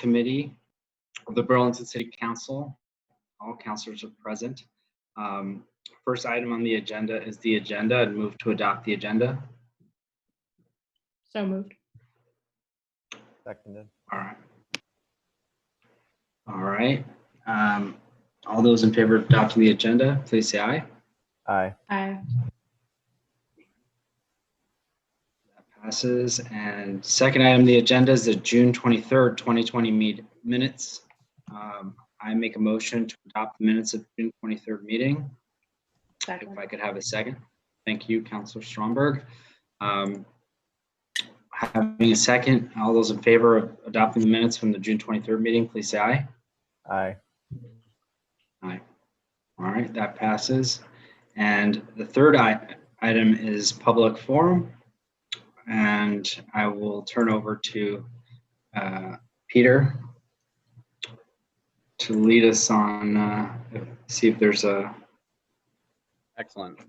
Committee of the Burlington City Council. All councilors are present. First item on the agenda is the agenda, and move to adopt the agenda. So moved. Seconded. All right. All right. All those in favor of adopting the agenda, please say aye. Aye. Aye. That passes. And second item on the agenda is the June 23rd, 2020 minutes. I make a motion to adopt the minutes of June 23rd meeting. Second. If I could have a second. Thank you, Councilor Stromberg. Having a second, all those in favor of adopting the minutes from the June 23rd meeting, please say aye. Aye. Aye. All right, that passes. And the third item is public forum. And I will turn over to Peter to lead us on, see if there's a. Excellent.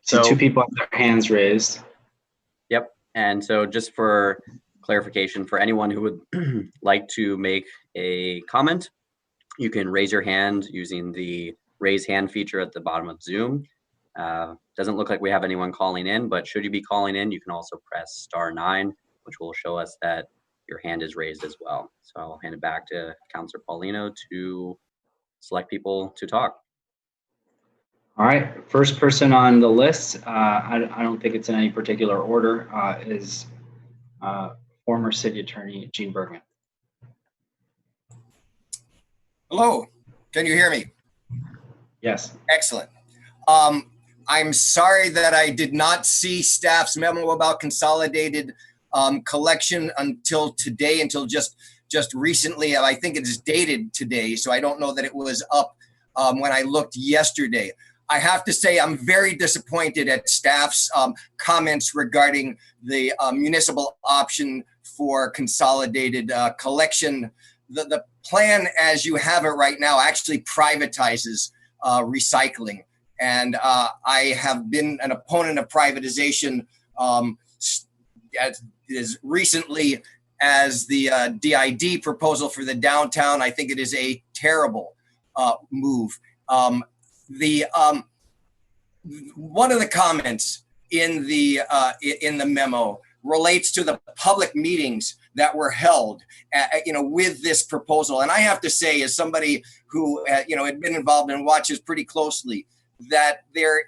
So two people have their hands raised. Yep. And so just for clarification, for anyone who would like to make a comment, you can raise your hand using the raise hand feature at the bottom of Zoom. Doesn't look like we have anyone calling in, but should you be calling in, you can also press *9, which will show us that your hand is raised as well. So I'll hand it back to Councilor Paulino to select people to talk. All right, first person on the list, I don't think it's in any particular order, is former City Attorney Gene Bergman. Hello, can you hear me? Yes. Excellent. I'm sorry that I did not see staff's memo about consolidated collection until today, until just recently. I think it is dated today, so I don't know that it was up when I looked yesterday. I have to say I'm very disappointed at staff's comments regarding the municipal option for consolidated collection. The plan as you have it right now actually privatizes recycling. And I have been an opponent of privatization as recently as the DID proposal for the downtown. I think it is a terrible move. One of the comments in the memo relates to the public meetings that were held, with this proposal. And I have to say, as somebody who had been involved and watches pretty closely, that there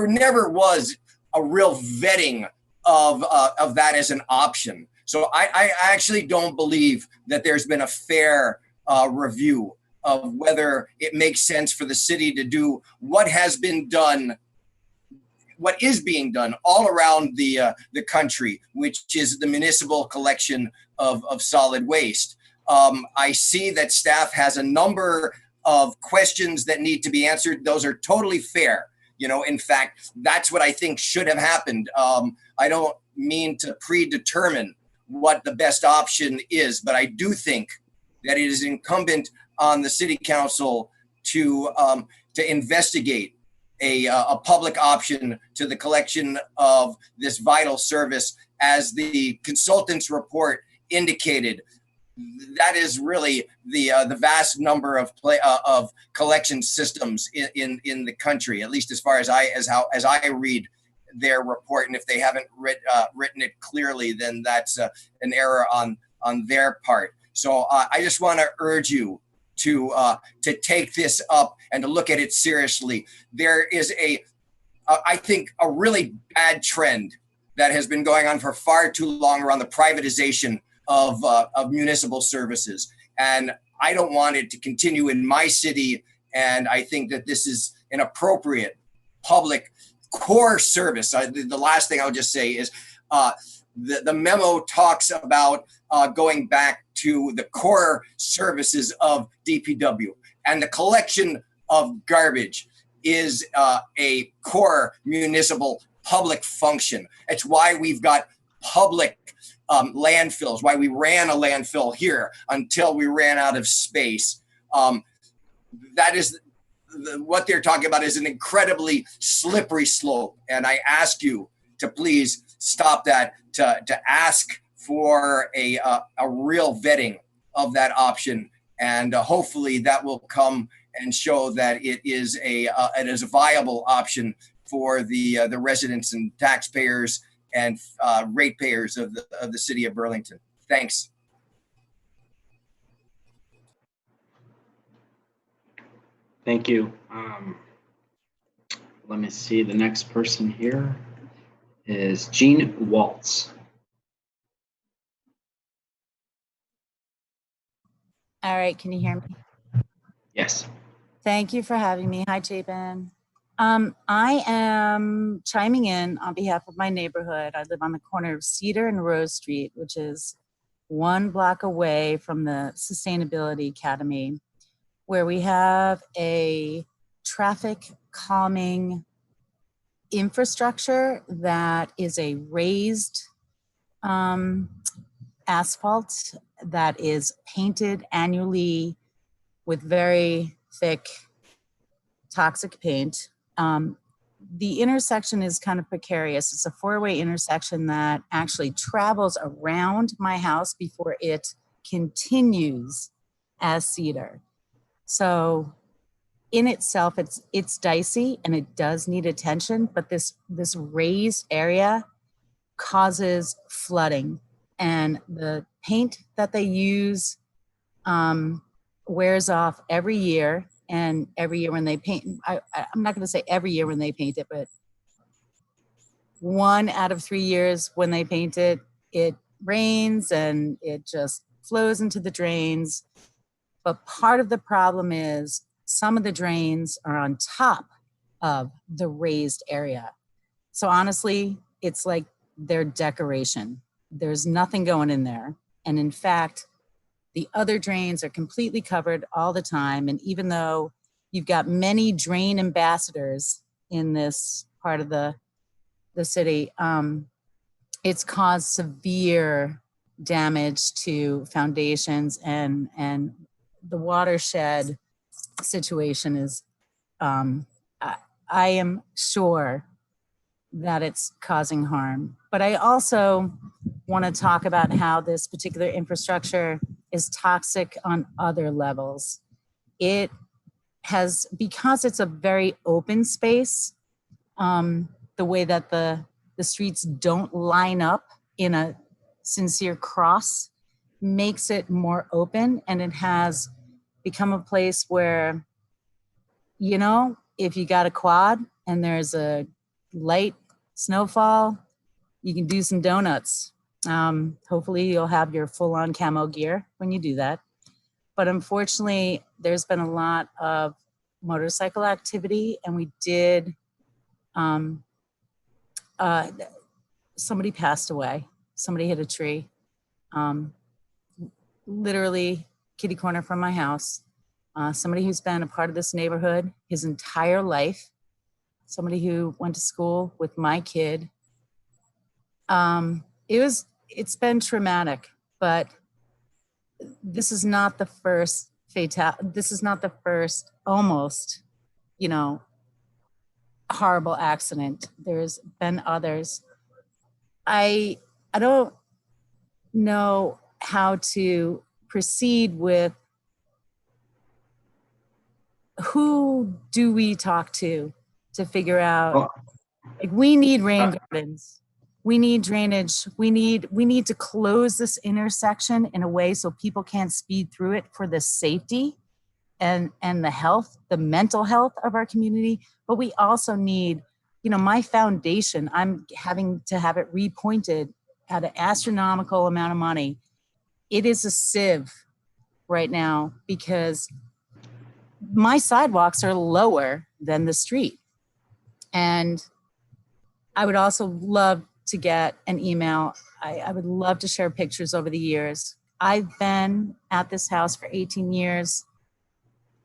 never was a real vetting of that as an option. So I actually don't believe that there's been a fair review of whether it makes sense for the city to do what has been done, what is being done all around the country, which is the municipal collection of solid waste. I see that staff has a number of questions that need to be answered. Those are totally fair. In fact, that's what I think should have happened. I don't mean to predetermine what the best option is, but I do think that it is incumbent on the city council to investigate a public option to the collection of this vital service. As the consultant's report indicated, that is really the vast number of collection systems in the country, at least as far as I read their report. And if they haven't written it clearly, then that's an error on their part. So I just want to urge you to take this up and to look at it seriously. There is I think a really bad trend that has been going on for far too long around the privatization of municipal services. And I don't want it to continue in my city. And I think that this is an appropriate public core service. The last thing I'll just say is the memo talks about going back to the core services of DPW, and the collection of garbage is a core municipal public function. It's why we've got public landfills, why we ran a landfill here until we ran out of space. That is what they're talking about is an incredibly slippery slope. And I ask you to please stop that, to ask for a real vetting of that option, and hopefully that will come and show that it is a viable option for the residents and taxpayers and ratepayers of the city of Burlington. Thanks. Thank you. Let me see. The next person here is Jean Waltz. All right, can you hear me? Yes. Thank you for having me. Hi, Chapin. I am chiming in on behalf of my neighborhood. I live on the corner of Cedar and Rose Street, which is 1 block away from the Sustainability Academy, where we have a traffic calming infrastructure that is a raised asphalt that is painted annually with very thick toxic paint. The intersection is kind of precarious. It's a 4-way intersection that actually travels around my house before it continues as Cedar. So in itself, it's dicey and it does need attention, but this raised area causes flooding, and the paint that they use wears off every year. And every year when they paint, I'm not going to say every year when they paint it, but 1 out of 3 years when they paint it, it rains and it just flows into the drains. But part of the problem is some of the drains are on top of the raised area. So honestly, it's like their decoration. There's nothing going in there. And in fact, the other drains are completely covered all the time. And even though you've got many drain ambassadors in this part of the city, it's caused severe damage to foundations, and the watershed situation is, I am sure that it's causing harm. But I also want to talk about how this particular infrastructure is toxic on other levels. It has, because it's a very open space, the way that the streets don't line up in a sincere cross makes it more open, and it has become a place where, you know, if you got a quad and there's a light snowfall, you can do some donuts. Hopefully you'll have your full-on camo gear when you do that. But unfortunately, there's been a lot of motorcycle activity, and we did, somebody passed away. Somebody hit a tree, literally kitty corner from my house. Somebody who's been a part of this neighborhood his entire life. Somebody who went to school with my kid. It's been traumatic, but this is not the first this is not the first almost, you know, horrible accident. There's been others. I don't know how to proceed with who do we talk to figure out, like, we need rain gardens. We need drainage. We need to close this intersection in a way so people can't speed through it for the safety and the health, the mental health of our community. But we also need, you know, my foundation, I'm having to have it repointed at an astronomical amount of money. It is a sieve right now because my sidewalks are lower than the street. And I would also love to get an email. I would love to share pictures over the years. I've been at this house for 18 years,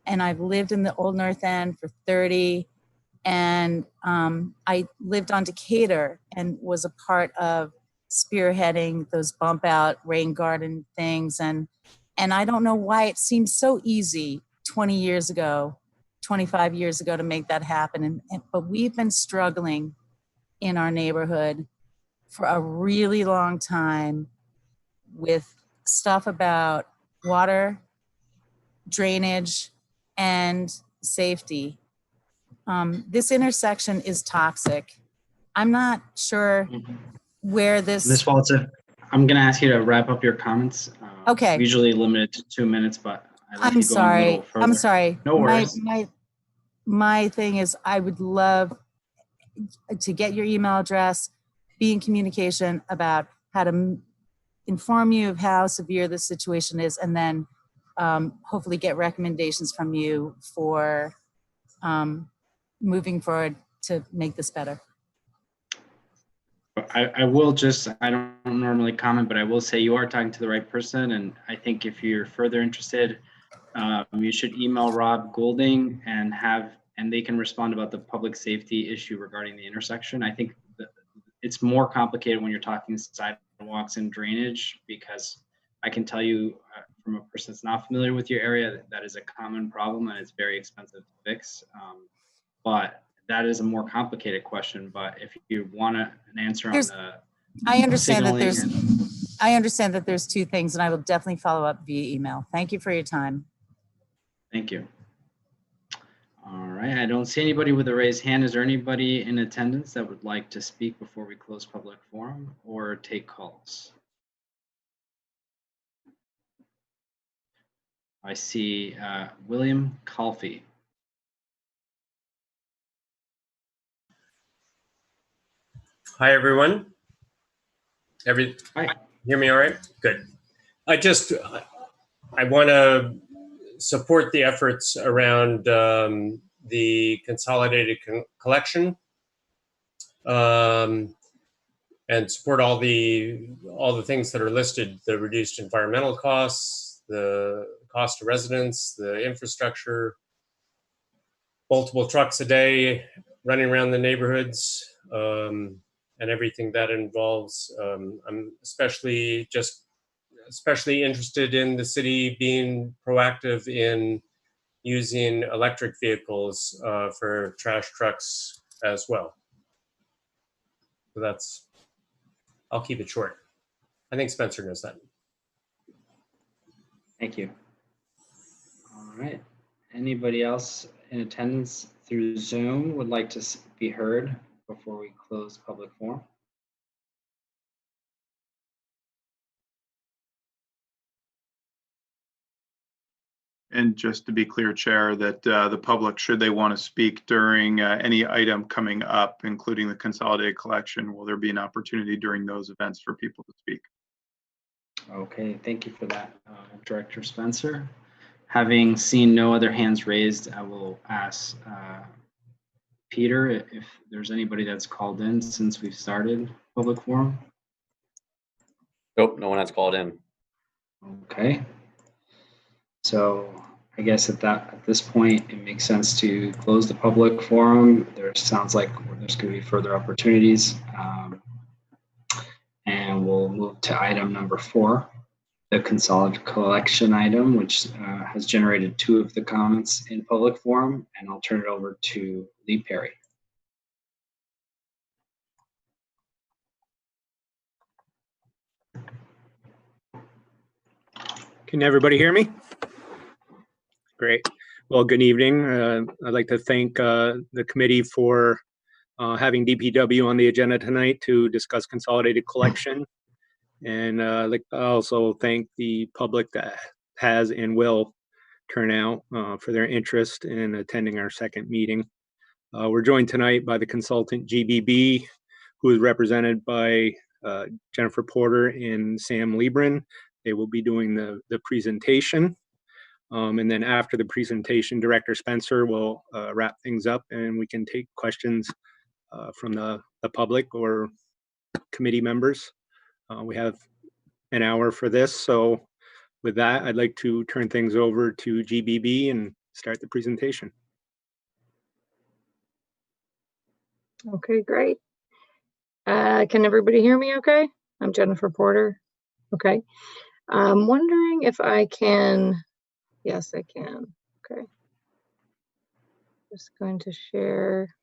and I've lived in the Old North End for 30. And I lived on Decatur and was a part of spearheading those bump out rain garden things. And I don't know why it seemed so easy 20 years ago, 25 years ago to make that happen. But we've been struggling in our neighborhood for a really long time. with stuff about water, drainage, and safety. This intersection is toxic. I'm not sure where Ms. this, Waltz, I'm going to ask you to wrap up your comments. Okay. Usually limited to 2 minutes, but I'd like I'm you to go on a little sorry. I'm further. sorry. No worries. My thing is, I would love to get your email address, be in communication about how to inform you of how severe this situation is, and then hopefully get recommendations from you for moving forward to make this better. I will just, I don't normally comment, but I will say you are talking to the right person. And I think if you're further interested, you should email Rob Goulding and they can respond about the public safety issue regarding the intersection. I think it's more complicated when you're talking sidewalks and drainage, because I can tell you from a person that's not familiar with your area, that is a common problem and it's very expensive to fix. But that is a more complicated question. But if you want an answer on the I understand that signaling I understand that there's two things, and I will definitely follow up via email. Thank you for your time. Thank you. All right, I don't see anybody with a raised hand. Is there anybody in attendance that would like to speak before we close public forum or take calls? I see William Calfee. Hi, everyone. Hi. Hear me all right? Good. I want to support the efforts around the Consolidated Collection, and support all the things that are listed: the reduced environmental costs, the cost to residents, the infrastructure, multiple trucks a day running around the neighborhoods, and everything that involves. I'm especially interested in the city being proactive in using electric vehicles for trash trucks as well. So I'll keep it short. I think Spencer knows that. Thank you. All right. Anybody else in attendance through Zoom would like to be heard before we close public forum? And just to be clear, Chair, that the public, should they want to speak during any item coming up, including the Consolidated Collection, will there be an opportunity during those events for people to speak? Okay, thank you for that, Director Spencer. Having seen no other hands raised, I will ask Peter if there's anybody that's called in since we've started public forum. Nope, no one has called in. Okay. So I guess at this point, it makes sense to close the public forum. There sounds like there's going to be further opportunities. And we'll move to item number 4, the Consolidated Collection item, which has generated 2 of the comments in public forum. And I'll turn it over to Lee Perry. Can everybody hear me? Great. Well, good evening. I'd like to thank the committee for having DPW on the agenda tonight to discuss Consolidated Collection. And I'd like to also thank the public that has and will turn out for their interest in attending our second meeting. We're joined tonight by the consultant GBB, who is represented by Jennifer Porter and Sam Liebren. They will be doing the presentation. And then after the presentation, Director Spencer will wrap things up and we can take questions from the public or committee members. We have an hour for this. So with that, I'd like to turn things over to GBB and start the presentation. Okay, great. Can everybody hear me okay? I'm Jennifer Porter. Okay. I'm wondering if I can, yes, I can. Okay. Just going to share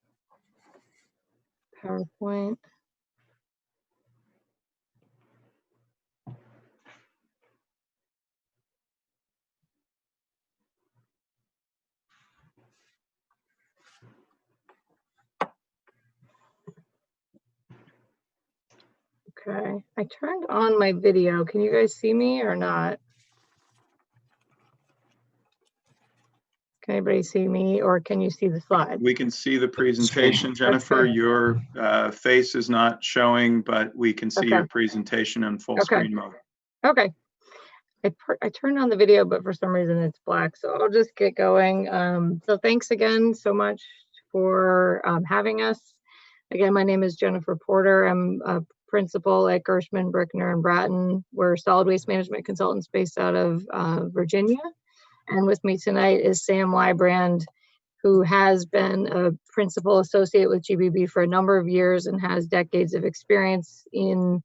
PowerPoint. Okay, I turned on my video. Can you guys see me or not? Can anybody see me, or can you see the slide? We can see the presentation, Jennifer. Okay. Your face is not showing, but we can see Okay. your presentation in full Okay. screen mode. Okay. I turned on the video, but for some reason it's black. So I'll just get going. So thanks again so much for having us. Again, my name is Jennifer Porter. I'm a principal at Gershman, Brickner, and Bratton. We're solid waste management consultants based out of Virginia. And with me tonight is Sam Lybrand, who has been a principal associate with GBB for a number of years and has decades of experience in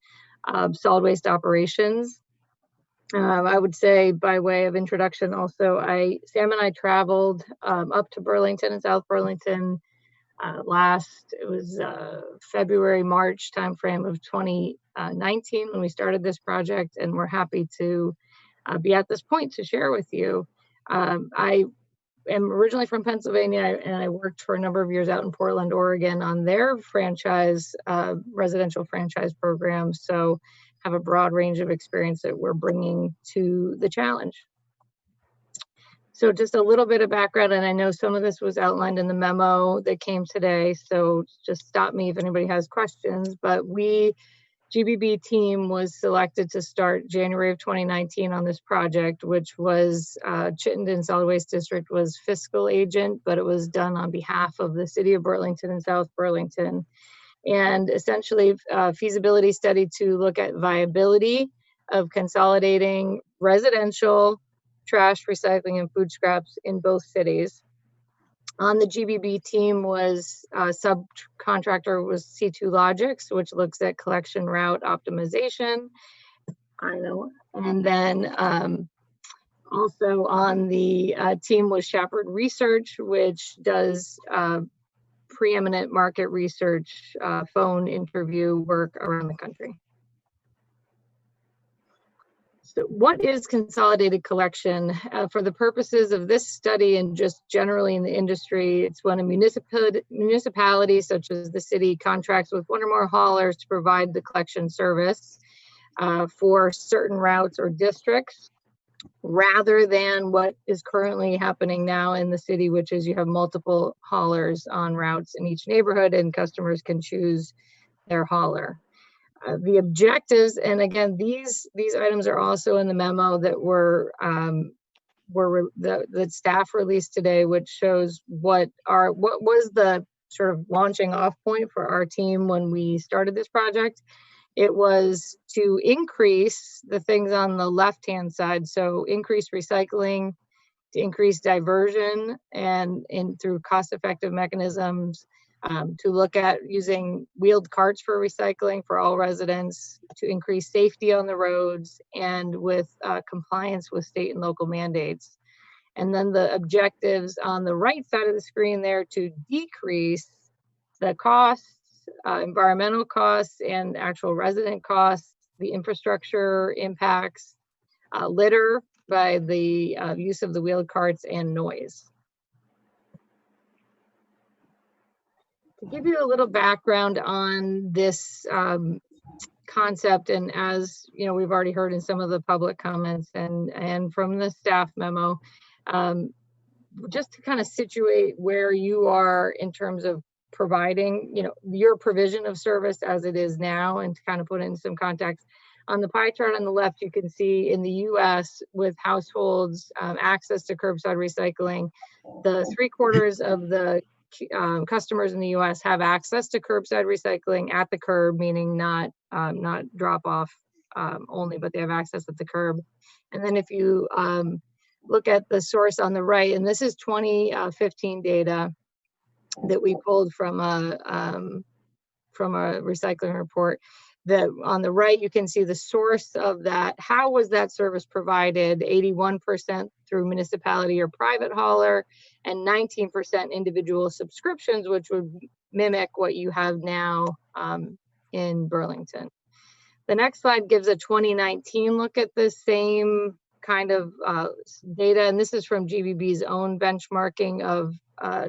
solid waste operations. I would say, by way of introduction, also, Sam and I traveled up to Burlington and South Burlington it was February, March timeframe of 2019 when we started this project, and we're happy to be at this point to share with you. I am originally from Pennsylvania, and I worked for a number of years out in Portland, Oregon on their franchise, residential franchise program. So have a broad range of experience that we're bringing to the challenge. So just a little bit of background, and I know some of this was outlined in the memo that came today, so just stop me if anybody has questions. But GBB team was selected to start January of 2019 on this project, which was Chittenden Solid Waste District was fiscal agent, but it was done on behalf of the city of Burlington and South Burlington. And essentially feasibility study to look at viability of consolidating residential trash, recycling, and food scraps in both cities. On the GBB team was subcontractor was C2 Logics, which looks at collection route optimization. And then also on the team was Shepherd Research, which does preeminent market research, phone interview work around the country. So what is consolidated collection? For the purposes of this study and just generally in the industry, it's when a municipality such as the city contracts with one or more haulers to provide the collection service for certain routes or districts, rather than what is currently happening now in the city, which is you have multiple haulers on routes in each neighborhood and customers can choose their hauler. The objectives, and again, these items are also in the memo that the staff released today, which shows what was the sort of launching off point for our team when we started this project. It was to increase the things on the left-hand side, so increase recycling, to increase diversion, and through cost-effective mechanisms, to look at using wheeled carts for recycling for all residents, to increase safety on the roads, and with compliance with state and local mandates. And then the objectives on the right side of the screen there to decrease the costs, environmental costs and actual resident costs, the infrastructure impacts, litter by the use of the wheeled carts, and noise. To give you a little background on this concept, and as you know, we've already heard in some of the public comments and from the staff memo, just to kind of situate where you are in terms of providing, your provision of service as it is now, and to kind of put in some context. On the pie chart on the left, you can see in the US with households access to curbside recycling, the 3/4 of the customers in the US have access to curbside recycling at the curb, meaning not drop off only, but they have access at the curb. And then if you look at the source on the right, and this is 2015 data that we pulled from a recycling report, that on the right, you can see the source of that. How was that service provided? 81% through municipality or private hauler, and 19% individual subscriptions, which would mimic what you have now in Burlington. The next slide gives a 2019 look at the same kind of data, and this is from GBB's own benchmarking of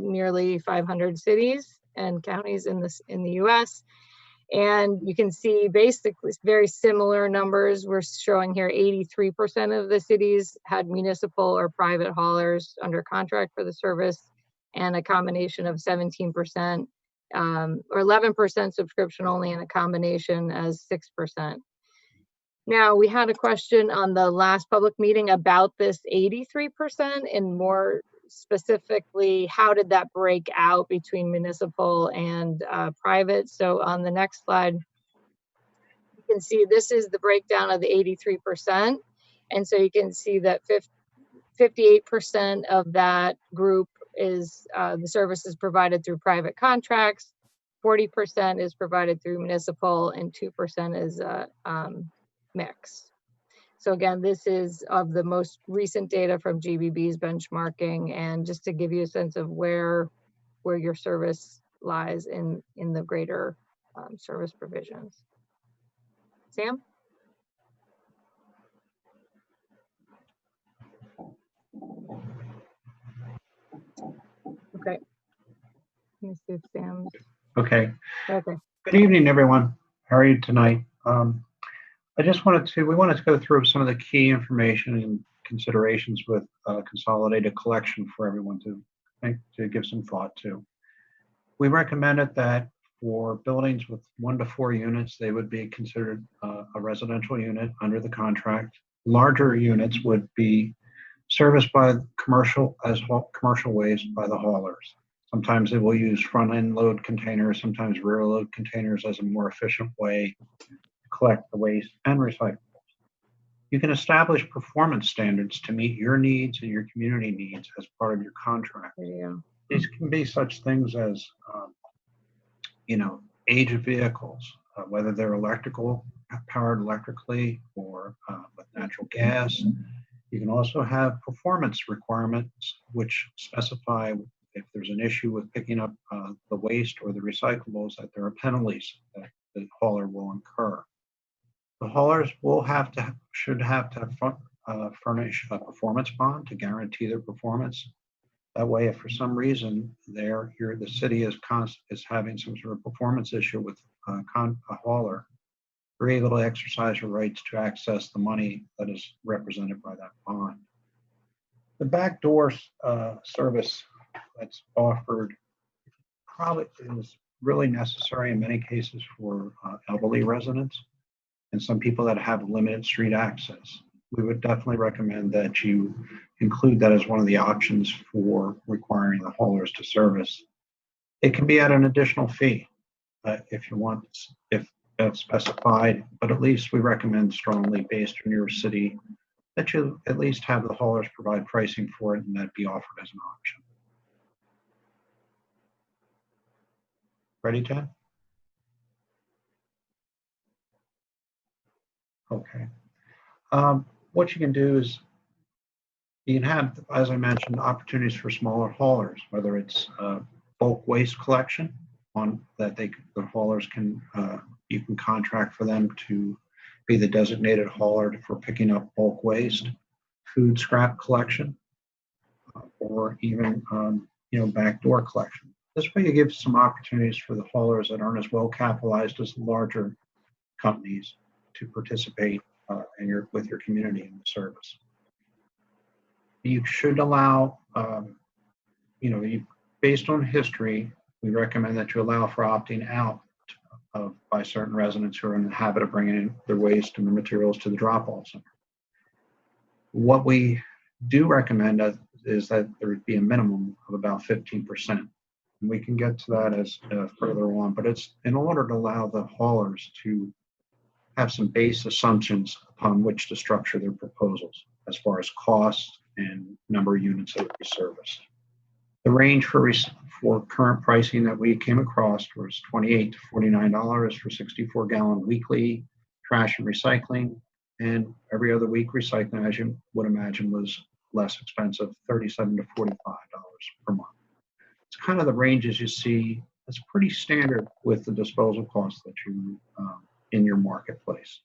nearly 500 cities and counties in the US. And you can see basically very similar numbers. We're showing here 83% of the cities had municipal or private haulers under contract for the service, and a combination of 17%, or 11% subscription only, and a combination as 6%. Now, we had a question on the last public meeting about this 83%, and more specifically, how did that break out between municipal and private? So on the next slide, you can see this is the breakdown of the 83%. And so you can see that 58% of that group is the services provided through private contracts, 40% is provided through municipal, and 2% is mix. So again, this is of the most recent data from GBB's benchmarking, and just to give you a sense of where your service lies in the greater service provisions. Sam? Okay. Let me see if Sam's. Okay. Okay. Good evening, everyone. How are you tonight? We wanted to go through some of the key information and considerations with Consolidated Collection for everyone to give some thought to. We recommended that for buildings with 1 to 4 units, they would be considered a residential unit under the contract. Larger units would be serviced by commercial waste by the haulers. Sometimes they will use front-end load containers, sometimes rear load containers as a more efficient way to collect the waste and recyclables. You can establish performance standards to meet your needs and your community needs as part of your contract. Yeah. These can be such things as, age of vehicles, whether they're powered electrically or with natural gas. You can also have performance requirements which specify if there's an issue with picking up the waste or the recyclables, that there are penalties that the hauler will incur. The haulers should have to furnish a performance bond to guarantee their performance. That way, if for some reason the city is having some sort of performance issue with a hauler, you're able to exercise your rights to access the money that is represented by that bond. The backdoor service that's offered probably is really necessary in many cases for elderly residents and some people that have limited street access. We would definitely recommend that you include that as one of the options for requiring the haulers to service. It can be at an additional fee if you want, if specified, but at least we recommend strongly based on your city that you at least have the haulers provide pricing for it and that be offered as an option. Ready, Jen? Okay. What you can do is you can have, as I mentioned, opportunities for smaller haulers, whether it's bulk waste collection the haulers you can contract for them to be the designated hauler for picking up bulk waste, food scrap collection, or even backdoor collection. This way you give some opportunities for the haulers that aren't as well capitalized as larger companies to participate with your community in the service. You should allow, based on history, we recommend that you allow for opting out by certain residents who are in the habit of bringing in their waste and their materials to the drop-off center. What we do recommend is that there would be a minimum of about 15%. And we can get to that as further on, but it's in order to allow the haulers to have some base assumptions upon which to structure their proposals as far as costs and number of units that would be serviced. The range for current pricing that we came across was $28 to $49 for 64-gallon weekly trash and recycling, and every other week recycling, as you would imagine, was less expensive, $37 to $45 per month. It's kind of the ranges you see. It's pretty standard with the disposal costs that you in your marketplace.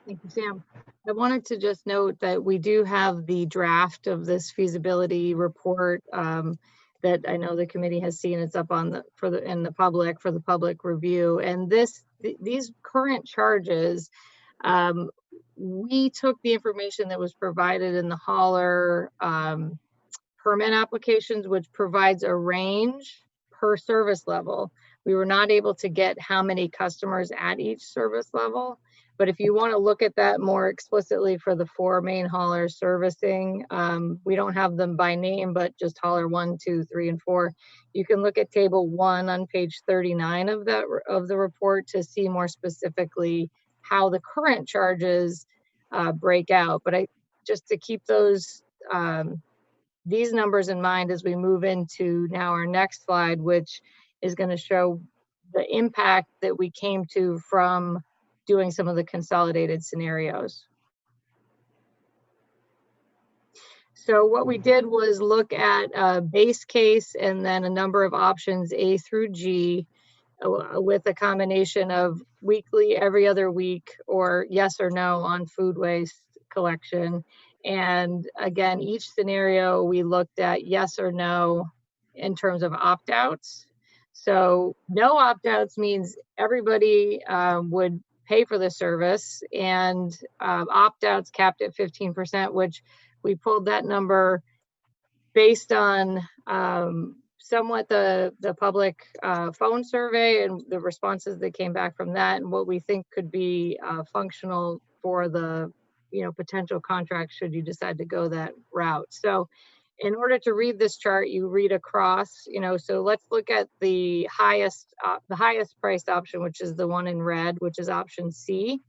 Thank you, Sam. I wanted to just note that we do have the draft of this feasibility report that I know the committee has seen. It's up on the for the public review. And these current charges, we took the information that was provided in the hauler permit applications, which provides a range per service level. We were not able to get how many customers at each service level. But if you want to look at that more explicitly for the 4 main haulers servicing, we don't have them by name, but just hauler 1, 2, 3, and 4. You can look at table 1 on page 39 of the report to see more specifically how the current charges break out. But just to keep those these numbers in mind as we move into now our next slide, which is going to show the impact that we came to from doing some of the consolidated scenarios. So what we did was look at a base case and then a number of options A through G with a combination of weekly, every other week, or yes or no on food waste collection. And again, each scenario we looked at yes or no in terms of opt-outs. So no opt-outs means everybody would pay for the service, and opt-outs capped at 15%, which we pulled that number based on somewhat the public phone survey and the responses that came back from that, and what we think could be functional for the potential contract should you decide to go that route. So in order to read this chart, you read across, so let's look at the highest priced option, which is the one in red, which is option C.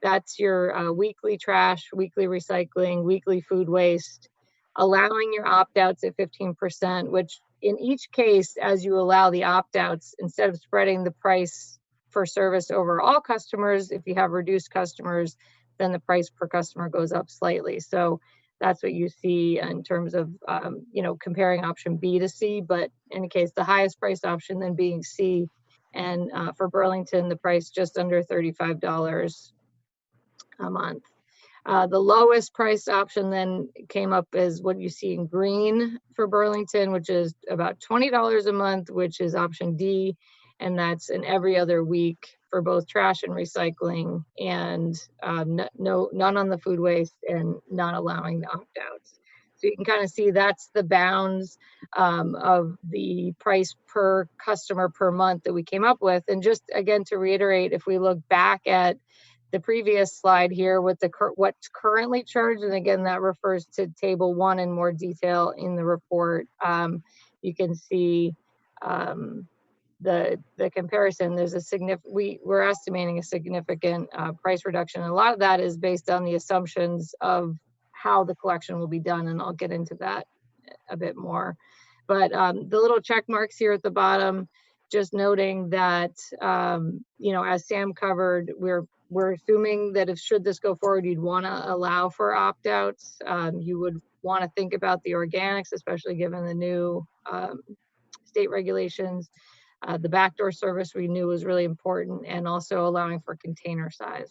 That's your weekly trash, weekly recycling, weekly food waste, allowing your opt-outs at 15%, which in each case, as you allow the opt-outs, instead of spreading the price for service over all customers, if you have reduced customers, then the price per customer goes up slightly. So that's what you see in terms of, comparing option B to C, but in the case, the highest price option then being C. And for Burlington, the price just under $35 a month. The lowest priced option then came up as what you see in green for Burlington, which is about $20 a month, which is option D. And that's an every other week for both trash and recycling, and none on the food waste and not allowing the opt-outs. So you can kind of see that's the bounds of the price per customer per month that we came up with. And just again, to reiterate, if we look back at the previous slide here with what's currently charged, and again, that refers to table 1 in more detail in the report, you can see the comparison. There's a we're estimating a significant price reduction. And a lot of that is based on the assumptions of how the collection will be done, and I'll get into that a bit more. But the little check marks here at the bottom, just noting that as Sam covered, we're assuming that should this go forward, you'd want to allow for opt-outs. You would want to think about the organics, especially given the new state regulations. The backdoor service we knew was really important, and also allowing for container size.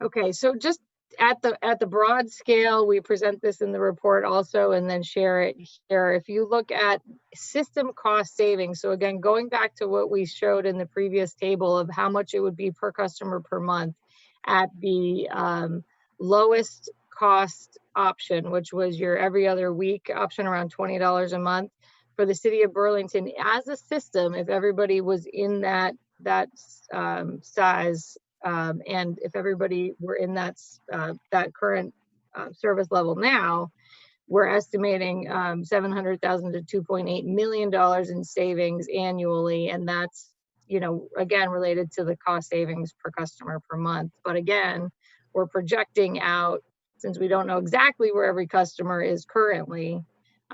Okay, so just at the broad scale, we present this in the report also, and then share it here. If you look at system cost savings, so again, going back to what we showed in the previous table of how much it would be per customer per month at the lowest cost option, which was your every other week option, around $20 a month. For the city of Burlington as a system, if everybody was in that size, and if everybody were in that current service level now, we're estimating $700,000 to $2.8 million in savings annually, and that's again related to the cost savings per customer per month. But again, we're projecting out, since we don't know exactly where every customer is currently.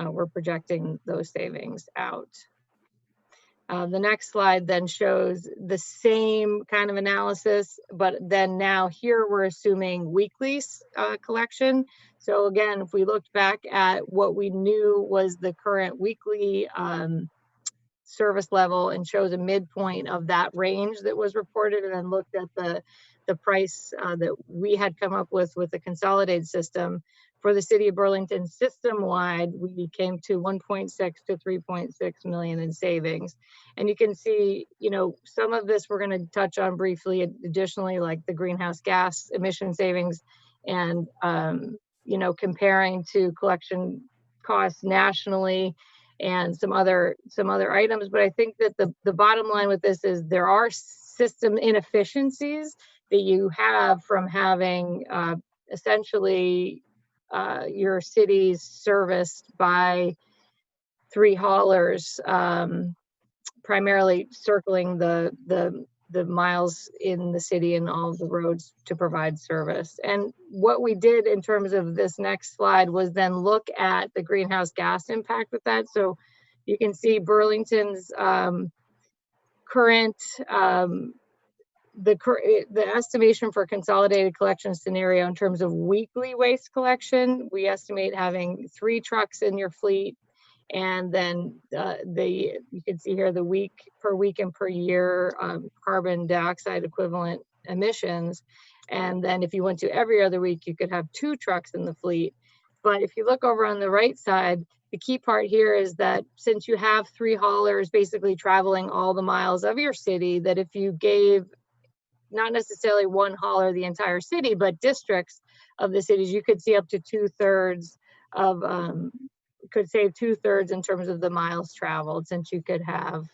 We're projecting those savings out. The next slide then shows the same kind of analysis, but then now here we're assuming weekly collection. So again, if we looked back at what we knew was the current weekly service level and chose a midpoint of that range that was reported, and then looked at the price that we had come up with the consolidated system, For the city of Burlington system-wide, we came to 1.6 to 3.6 million in savings. And you can see, some of this we're going to touch on briefly additionally, like the greenhouse gas emission savings and, comparing to collection costs nationally and some other items. But I think that the bottom line with this is there are system inefficiencies that you have from having essentially your cities serviced by 3 haulers, primarily circling the miles in the city and all of the roads to provide service. And what we did in terms of this next slide was then look at the greenhouse gas impact with that. So you can see Burlington's current the estimation for consolidated collection scenario in terms of weekly waste collection. We estimate having 3 trucks in your fleet, and then you can see here the week and per year carbon dioxide equivalent emissions. And then if you went to every other week, you could have 2 trucks in the fleet. But if you look over on the right side, the key part here is that since you have 3 haulers basically traveling all the miles of your city, that if you gave not necessarily 1 hauler the entire city, but districts of the cities, you could see up to 2/3 of, could save 2/3 in terms of the miles traveled, since you could have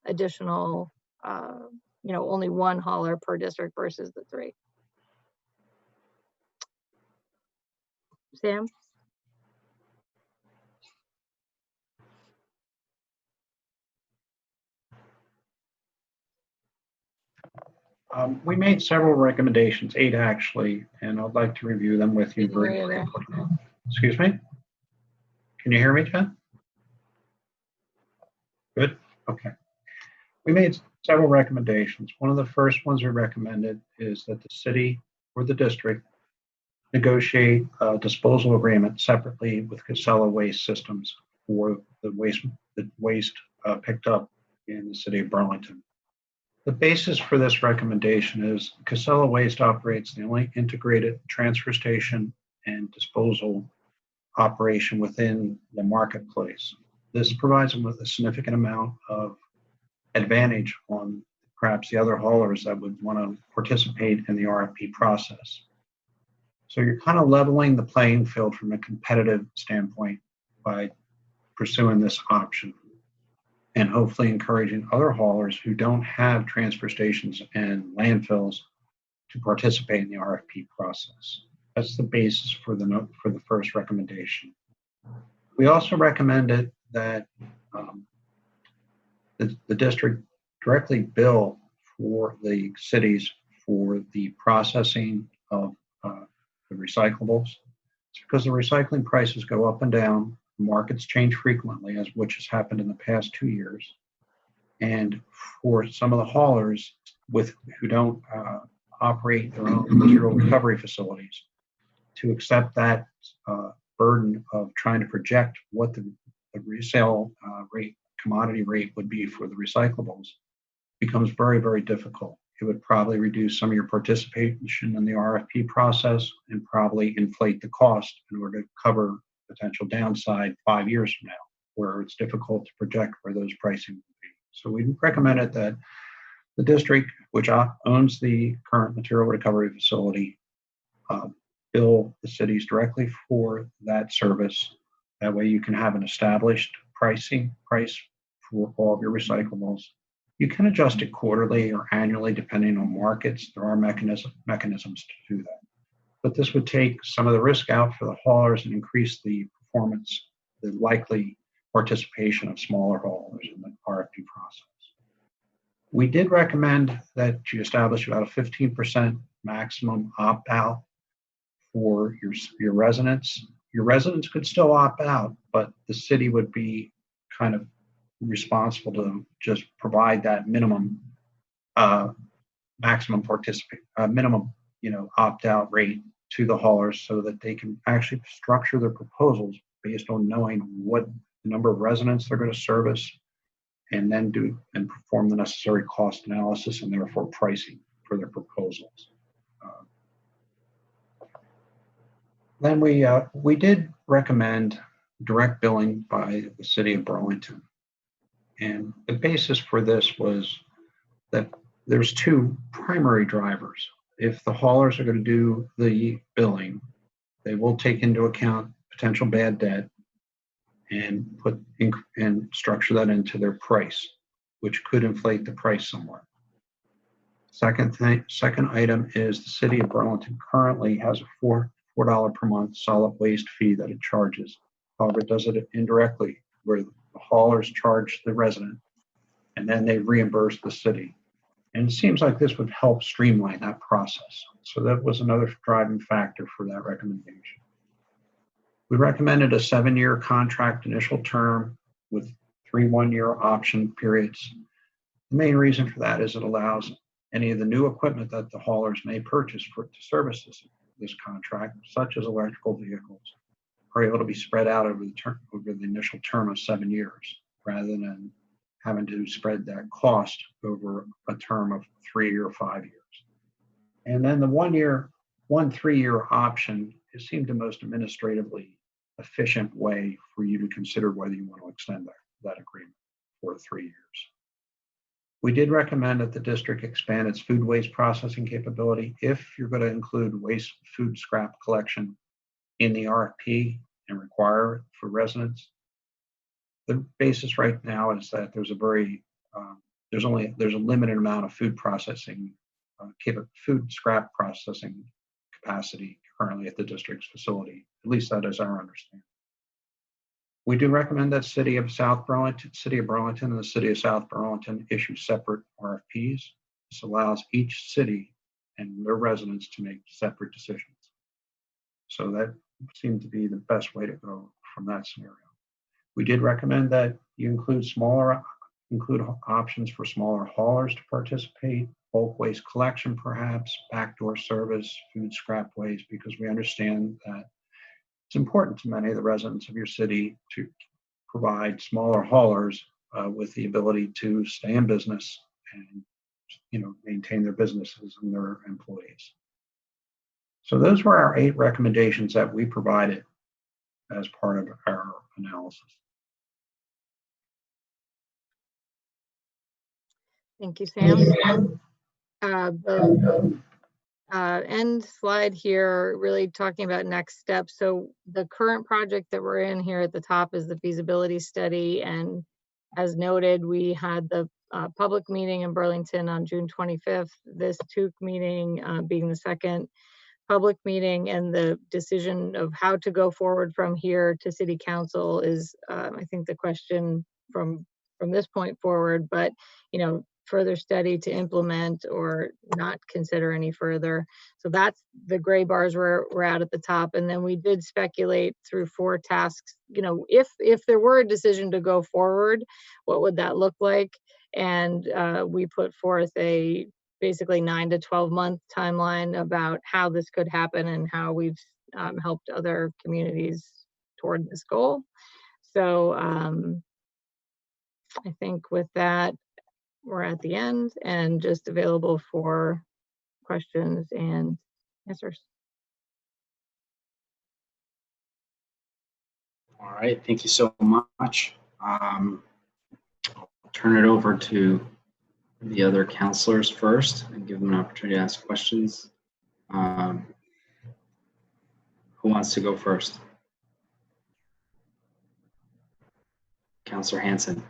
additional, only 1 hauler per district versus the 3. Sam? We made several recommendations, 8 actually, and I'd like to review them with you very quickly. Excuse me? Can you hear me, Jen? Good, okay. We made several recommendations. One of the first ones we recommended is that the city or the district negotiate a disposal agreement separately with Casella Waste Systems for the waste picked up in the city of Burlington. The basis for this recommendation is Casella Waste operates the only integrated transfer station and disposal operation within the marketplace. This provides them with a significant amount of advantage on perhaps the other haulers that would want to participate in the RFP process. So you're kind of leveling the playing field from a competitive standpoint by pursuing this option, and hopefully encouraging other haulers who don't have transfer stations and landfills to participate in the RFP process. That's the basis for the first recommendation. We also recommended that the district directly bill for the cities for the processing of the recyclables. It's because the recycling prices go up and down. Markets change frequently, which has happened in the past 2 years. And for some of the haulers who don't operate their own material recovery facilities, to accept that burden of trying to project what the resale rate, commodity rate would be for the recyclables becomes very, very difficult. It would probably reduce some of your participation in the RFP process and probably inflate the cost in order to cover potential downside 5 years from now, where it's difficult to project where those pricing will be. So we recommended that the district, which owns the current material recovery facility, bill the cities directly for that service. That way you can have an established price for all of your recyclables. You can adjust it quarterly or annually depending on markets. There are mechanisms to do that. But this would take some of the risk out for the haulers and increase the performance, the likely participation of smaller haulers in the RFP process. We did recommend that you establish about a 15% maximum opt-out for your residents. Your residents could still opt out, but the city would be kind of responsible to just provide that minimum maximum minimum opt-out rate to the haulers so that they can actually structure their proposals based on knowing what number of residents they're going to service, and then do and perform the necessary cost analysis and therefore pricing for their proposals. Then we did recommend direct billing by the city of Burlington. And the basis for this was that there's two primary drivers. If the haulers are going to do the billing, they will take into account potential bad debt and structure that into their price, which could inflate the price somewhat. Second item is the city of Burlington currently has a $4 per month solid waste fee that it charges. However, it does it indirectly, where the haulers charge the resident and then they reimburse the city. And it seems like this would help streamline that process. So that was another driving factor for that recommendation. We recommended a 7-year contract initial term with 3 one-year option periods. The main reason for that is it allows any of the new equipment that the haulers may purchase to service this contract, such as electrical vehicles, are able to be spread out over the initial term of 7 years, rather than having to spread that cost over a term of 3 or 5 years. And then the 3-year option, it seemed the most administratively efficient way for you to consider whether you want to extend that agreement for 3 years. We did recommend that the district expand its food waste processing capability if you're going to include food scrap collection in the RFP and require it for residents. The basis right now is that there's a limited amount of food scrap processing capacity currently at the district's facility. At least that is our understanding. We do recommend that City of Burlington and the City of South Burlington issue separate RFPs. This allows each city and their residents to make separate decisions. So that seemed to be the best way to go from that scenario. We did recommend that you include options for smaller haulers to participate, bulk waste collection perhaps, backdoor service, food scrap waste, because we understand that it's important to many of the residents of your city to provide smaller haulers with the ability to stay in business and maintain their businesses and their employees. So those were our 8 recommendations that we provided as part of our analysis. Thank you, Sam. The end slide here really talking about next steps. So the current project that we're in here at the top is the feasibility study. And as noted, we had the public meeting in Burlington on June 25th, this TOOC meeting being the second public meeting, and the decision of how to go forward from here to City Council is, I think, the question from this point forward. But, further study to implement or not consider any further. So that's the gray bars we're at the top. And then we did speculate through 4 tasks, if there were a decision to go forward, what would that look like? And we put forth a basically 9 to 12 month timeline about how this could happen and how we've helped other communities toward this goal. So I think with that, we're at the end and just available for questions and answers. All right, thank you so much. I'll turn it over to the other counselors first and give them an opportunity to ask questions. Who wants to go first? Counselor Hanson.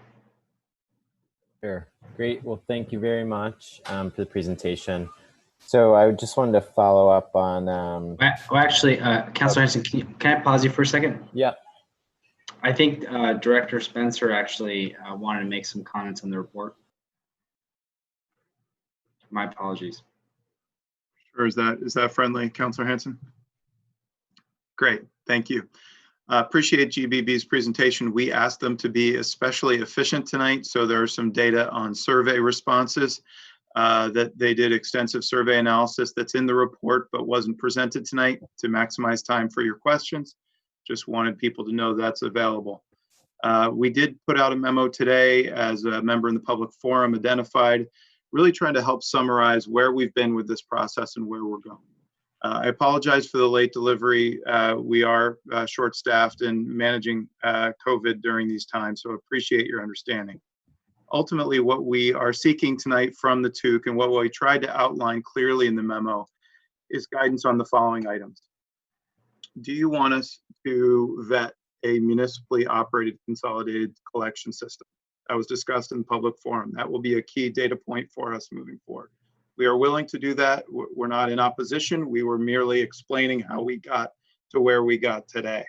Sure. Great. Well, thank you very much for the presentation. So I just wanted to follow up on. Well, actually, Counselor Hanson, can I pause you for a second? Yeah. I think Director Spencer actually wanted to make some comments on the report. My apologies. Sure. Is that friendly, Counselor Hanson? Great. Thank you. Appreciate GBB's presentation. We asked them to be especially efficient tonight, so there are some data on survey responses that they did extensive survey analysis that's in the report but wasn't presented tonight to maximize time for your questions. Just wanted people to know that's available. We did put out a memo today, as a member in the public forum identified, really trying to help summarize where we've been with this process and where we're going. I apologize for the late delivery. We are short-staffed and managing COVID during these times, so appreciate your understanding. Ultimately, what we are seeking tonight from the TOOC and what we tried to outline clearly in the memo is guidance on the following items. Do you want us to vet a municipally operated consolidated collection system? That was discussed in public forum. That will be a key data point for us moving forward. We are willing to do that. We're not in opposition. We were merely explaining how we got to where we got today.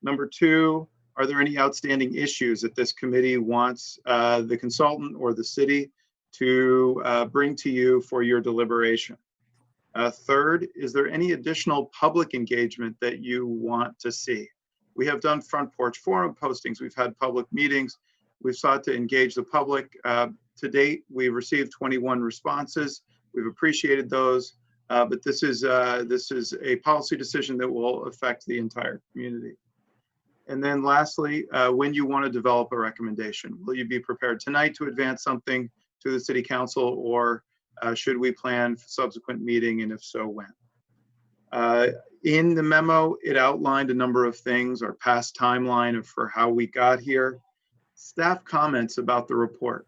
Number two, are there any outstanding issues that this committee wants the consultant or the city to bring to you for your deliberation? Third, is there any additional public engagement that you want to see? We have done front porch forum postings. We've had public meetings. We've sought to engage the public. To date, we've received 21 responses. We've appreciated those, but this is a policy decision that will affect the entire community. And then lastly, when you want to develop a recommendation, will you be prepared tonight to advance something to the city council, or should we plan for subsequent meeting, and if so, when? In the memo, it outlined a number of things, our past timeline for how we got here. Staff comments about the report.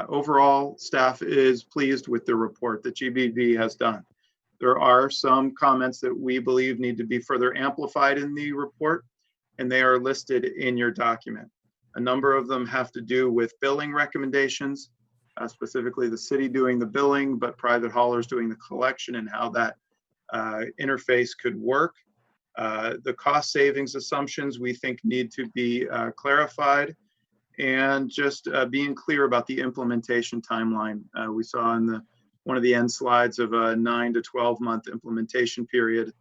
Overall, staff is pleased with the report that GBV has done. There are some comments that we believe need to be further amplified in the report, and they are listed in your document. A number of them have to do with billing recommendations, specifically the city doing the billing, but private haulers doing the collection, and how that interface could work. The cost savings assumptions we think need to be clarified, and just being clear about the implementation timeline. We saw in one of the end slides of a 9 to 12 month implementation period.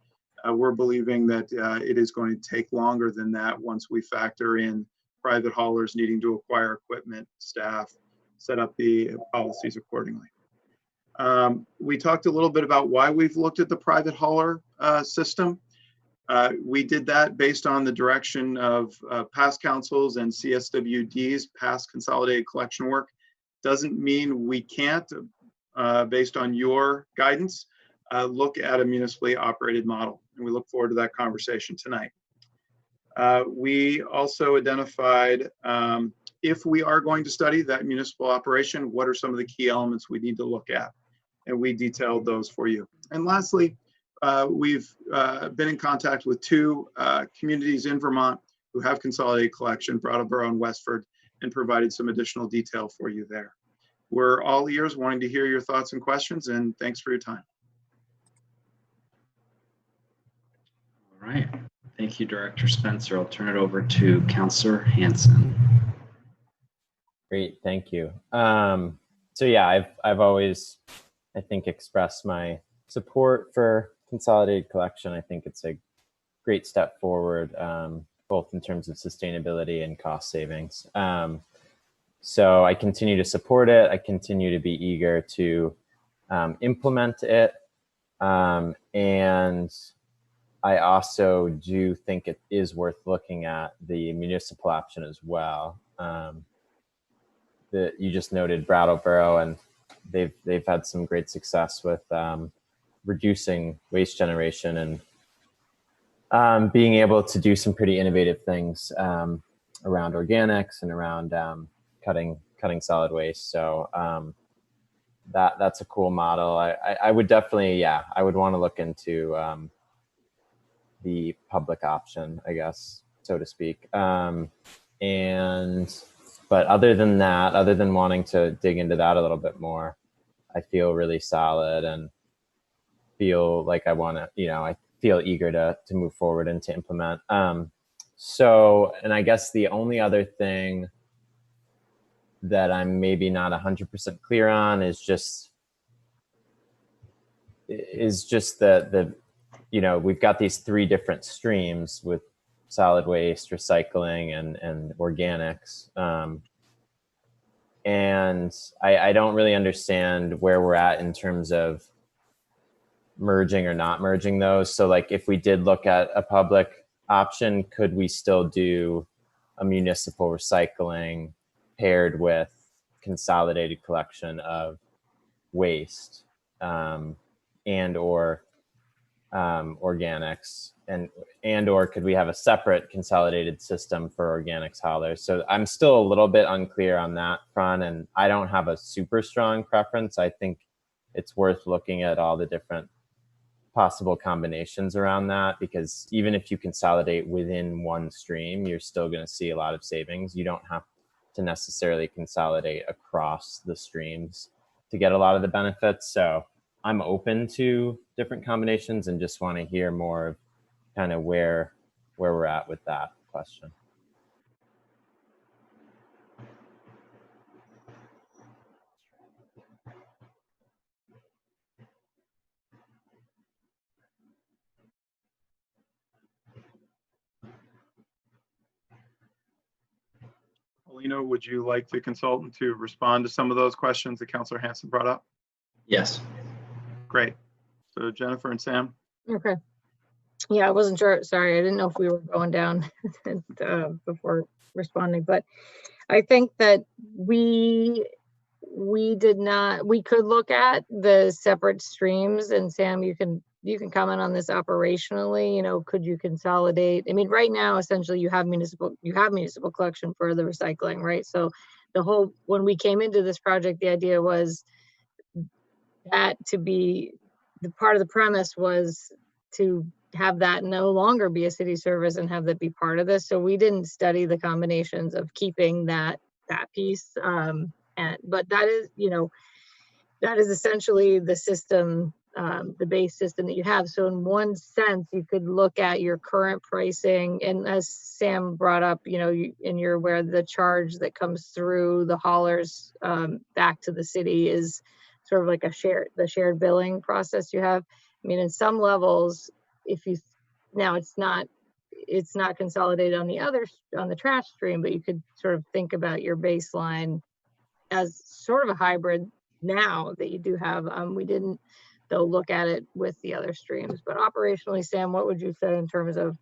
We're believing that it is going to take longer than that once we factor in private haulers needing to acquire equipment, staff, set up the policies accordingly. We talked a little bit about why we've looked at the private hauler system. We did that based on the direction of past councils and CSWD's past consolidated collection work. Doesn't mean we can't, based on your guidance, look at a municipally operated model. And we look forward to that conversation tonight. We also identified, if we are going to study that municipal operation, what are some of the key elements we need to look at? And we detailed those for you. And lastly, we've been in contact with two communities in Vermont who have consolidated collection, Brattleboro and Westford, and provided some additional detail for you there. We're all ears, wanting to hear your thoughts and questions, and thanks for your time. All right. Thank you, Director Spencer. I'll turn it over to Councilor Hanson. Great, thank you. So yeah, I've always, I think, expressed my support for consolidated collection. I think it's a great step forward, both in terms of sustainability and cost savings. So I continue to support it. I continue to be eager to implement it. And I also do think it is worth looking at the municipal option as well. That you just noted Brattleboro, and they've had some great success with reducing waste generation and being able to do some pretty innovative things around organics and around cutting solid waste. So that's a cool model. I would definitely, I would want to look into the public option, I guess, so to speak. But other than that, other than wanting to dig into that a little bit more, I feel really solid and feel like I want to, I feel eager to move forward and to implement. So, and I guess the only other thing that I'm maybe not 100% clear on is just the we've got these three different streams with solid waste, recycling, and organics. And I don't really understand where we're at in terms of merging or not merging those. So like if we did look at a public option, could we still do a municipal recycling paired with consolidated collection of waste, and or organics, and or could we have a separate consolidated system for organics haulers? So I'm still a little bit unclear on that front, and I don't have a super strong preference. I think it's worth looking at all the different possible combinations around that, because even if you consolidate within one stream, you're still going to see a lot of savings. You don't have to necessarily consolidate across the streams to get a lot of the benefits. So I'm open to different combinations and just want to hear more of kind of where we're at with that question. Paulino, would you like the consultant to respond to some of those questions that Councilor Hanson brought up? Yes. Great. So Jennifer and Sam. Okay. Yeah, I wasn't sure. Sorry, I didn't know if we were going down before responding, but I think that we could look at the separate streams, and Sam, you can comment on this operationally. You know, could you consolidate? I mean, right now, essentially you have municipal collection for the recycling, right? So when we came into this project, the idea was that to be the part of the premise was to have that no longer be a city service and have that be part of this. So we didn't study the combinations of keeping that piece. But that is, that is essentially the system, the base system that you have. So in one sense, you could look at your current pricing, and as Sam brought up, and you're aware the charge that comes through the haulers back to the city is sort of like the shared billing process you have. I mean, in some levels, now it's not consolidated on the trash stream, but you could sort of think about your baseline as sort of a hybrid now that you do have. We didn't though look at it with the other streams, but operationally, Sam, what would you say in terms of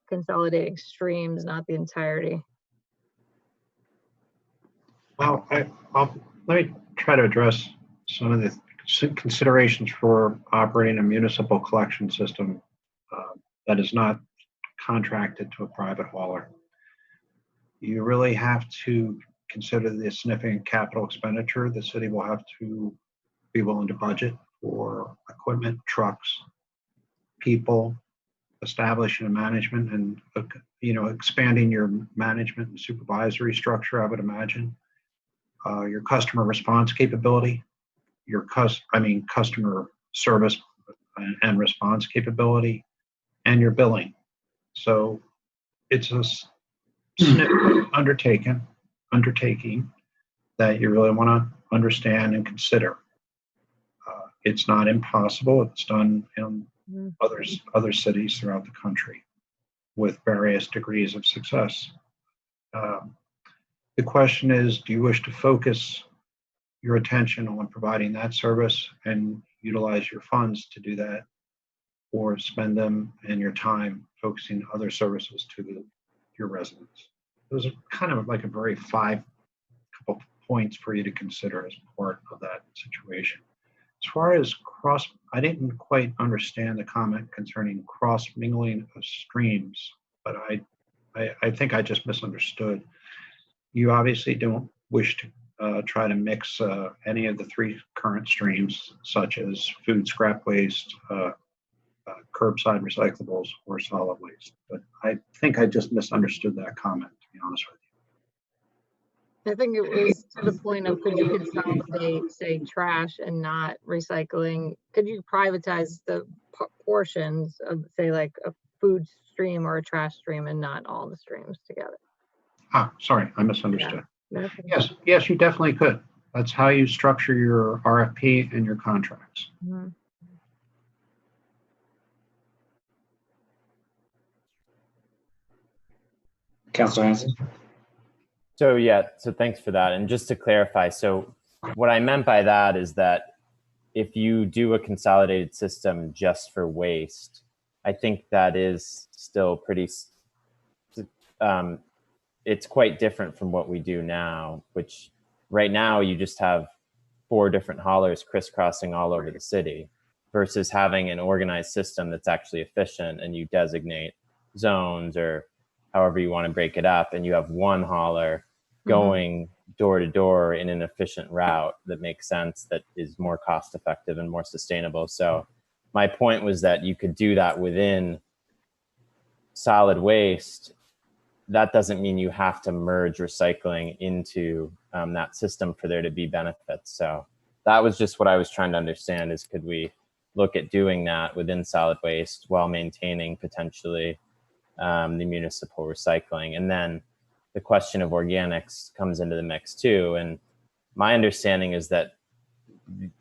consolidating streams, not the entirety? Well, let me try to address some of the considerations for operating a municipal collection system that is not contracted to a private hauler. You really have to consider the significant capital expenditure the city will have to be willing to budget for equipment, trucks, people, establishing a management, and expanding your management and supervisory structure, I would imagine. Your customer response capability, your customer service and response capability, and your billing. So it's a significant undertaking that you really want to understand and consider. It's not impossible. It's done in other cities throughout the country with various degrees of success. The question is, do you wish to focus your attention on providing that service and utilize your funds to do that, or spend them and your time focusing other services to your residents? Those are kind of like a very couple points for you to consider as part of that situation. As far as I didn't quite understand the comment concerning cross mingling of streams, but I think I just misunderstood. You obviously don't wish to try to mix any of the three current streams, such as food scrap waste, curbside recyclables, or solid waste. But I think I just misunderstood that comment, to be honest with you. I think it was to the point of, could you consolidate, say, trash and not recycling? Could you privatize the portions of, say, like a food stream or a trash stream and not all the streams together? Sorry, I misunderstood. Yeah. Yes, you definitely could. That's how you structure your RFP and your contracts. Mm-hmm. Councilor Hanson? So thanks for that. And just to clarify, so what I meant by that is that if you do a consolidated system just for waste, I think that is still pretty, it's quite different from what we do now, which right now you just have 4 different haulers crisscrossing all over the city. versus having an organized system that's actually efficient, and you designate zones or however you want to break it up, and you have one hauler going door to door in an efficient route that makes sense, that is more cost effective and more sustainable. So my point was that you could do that within solid waste. That doesn't mean you have to merge recycling into that system for there to be benefits. So that was just what I was trying to understand, is could we look at doing that within solid waste while maintaining potentially the municipal recycling? And then the question of organics comes into the mix too. And my understanding is that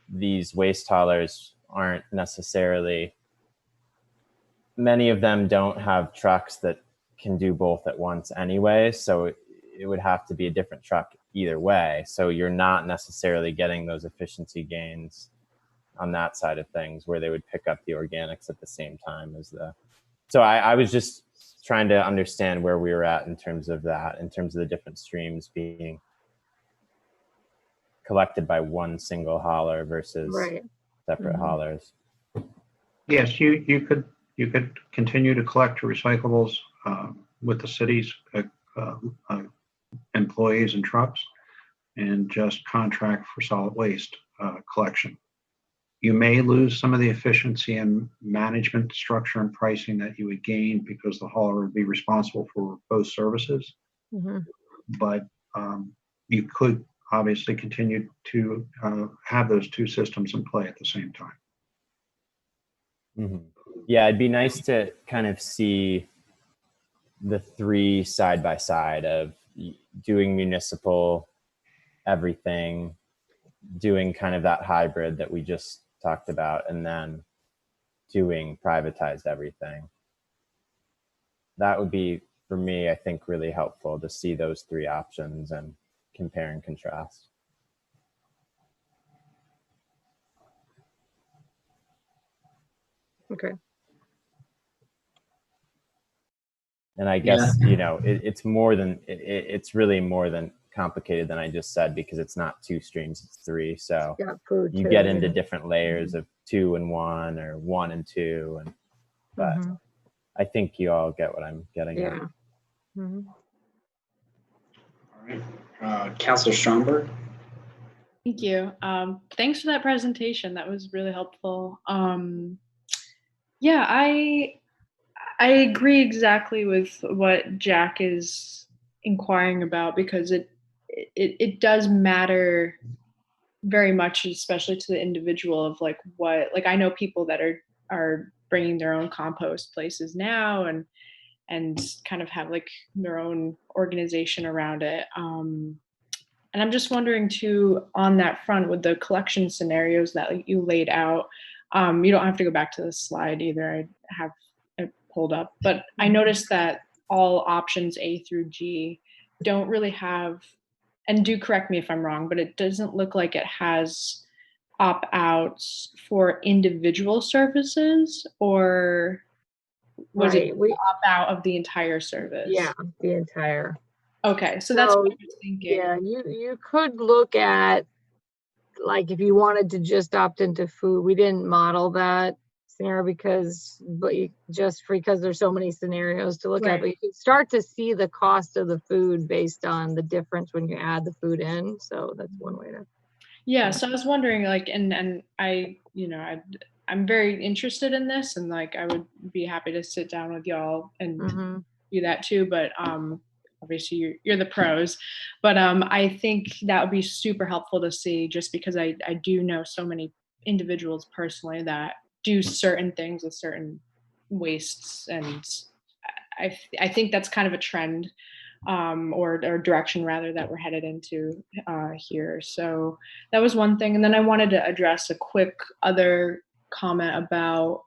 these waste haulers aren't necessarily, many of them don't have trucks that can do both at once anyway. So it would have to be a different truck either way. So you're not necessarily getting those efficiency gains on that side of things, where they would pick up the organics at the same time as the. So I was just trying to understand where we were at in terms of that, in terms of the different streams being collected by one single hauler versus separate haulers. Yes, you could continue to collect recyclables with the city's employees and trucks, and just contract for solid waste collection. You may lose some of the efficiency and management structure and pricing that you would gain, because the hauler would be responsible for both services. But you could obviously continue to have those two systems in play at the same time. Yeah, it'd be nice to kind of see the three side by side of doing municipal everything, doing kind of that hybrid that we just talked about, and then doing privatized everything. That would be, for me, I think, really helpful to see those three options and compare and contrast. Okay. And I guess, you know, it's more than, it's really more than complicated than I just said, because it's not two streams, it's three. So you get into different layers of 2 and 1 or 1 and 2. And, but I think you all get what I'm getting at. All right. Councilor Stromberg. Thank you. Thanks for that presentation. That was really helpful. Yeah, I agree exactly with what Jack is inquiring about, because it does matter very much, especially to the individual, of like what, like I know people that are bringing their own compost places now and kind of have like their own organization around it. And I'm just wondering too, on that front, with the collection scenarios that you laid out, you don't have to go back to the slide either. I have it pulled up, but I noticed that all options A through G don't really have, and do correct me if I'm wrong, but it doesn't look like it has opt-outs for individual services, or was it opt-out of the entire service? Yeah, the entire. Okay, so that's what I was thinking. Yeah, you could look at, like, if you wanted to just opt into food. We didn't model that scenario because there's so many scenarios to look at, but you can start to see the cost of the food based on the difference when you add the food in. So that's one way to. Yeah, so I was wondering, like, and I, you know, I'm very interested in this, and like I would be happy to sit down with y'all and do that too. But obviously you're the pros, but I think that would be super helpful to see, just because I do know so many individuals personally that do certain things with certain wastes, and I think that's kind of a trend or direction rather that we're headed into here. So that was one thing. And then I wanted to address a quick other comment about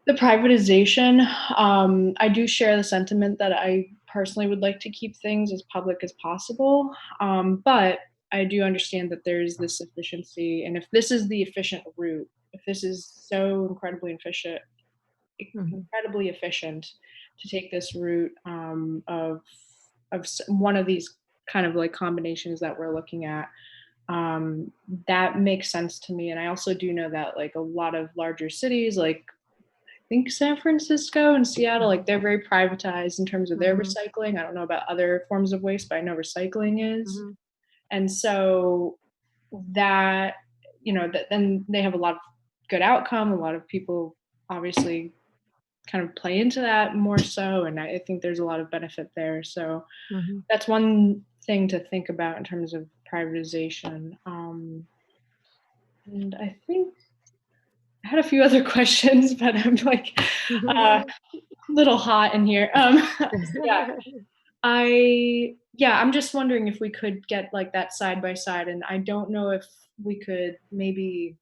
the privatization. I do share the sentiment that I personally would like to keep things as public as possible. But I do understand that there's this efficiency. And if this is the efficient route, if this is so incredibly efficient to take this route of one of these kind of like combinations that we're looking at, That makes sense to me. And I also do know that like a lot of larger cities, like I think San Francisco and Seattle, like they're very privatized in terms of their recycling. I don't know about other forms of waste, but I know recycling is. And so that, you know, that then they have a lot of good outcome. A lot of people obviously kind of play into that more so. And I think there's a lot of benefit there. So that's one thing to think about in terms of privatization. And I think I had a few other questions, but I'm like a little hot in here. I'm just wondering if we could get like that side by side, and I don't know if we could maybe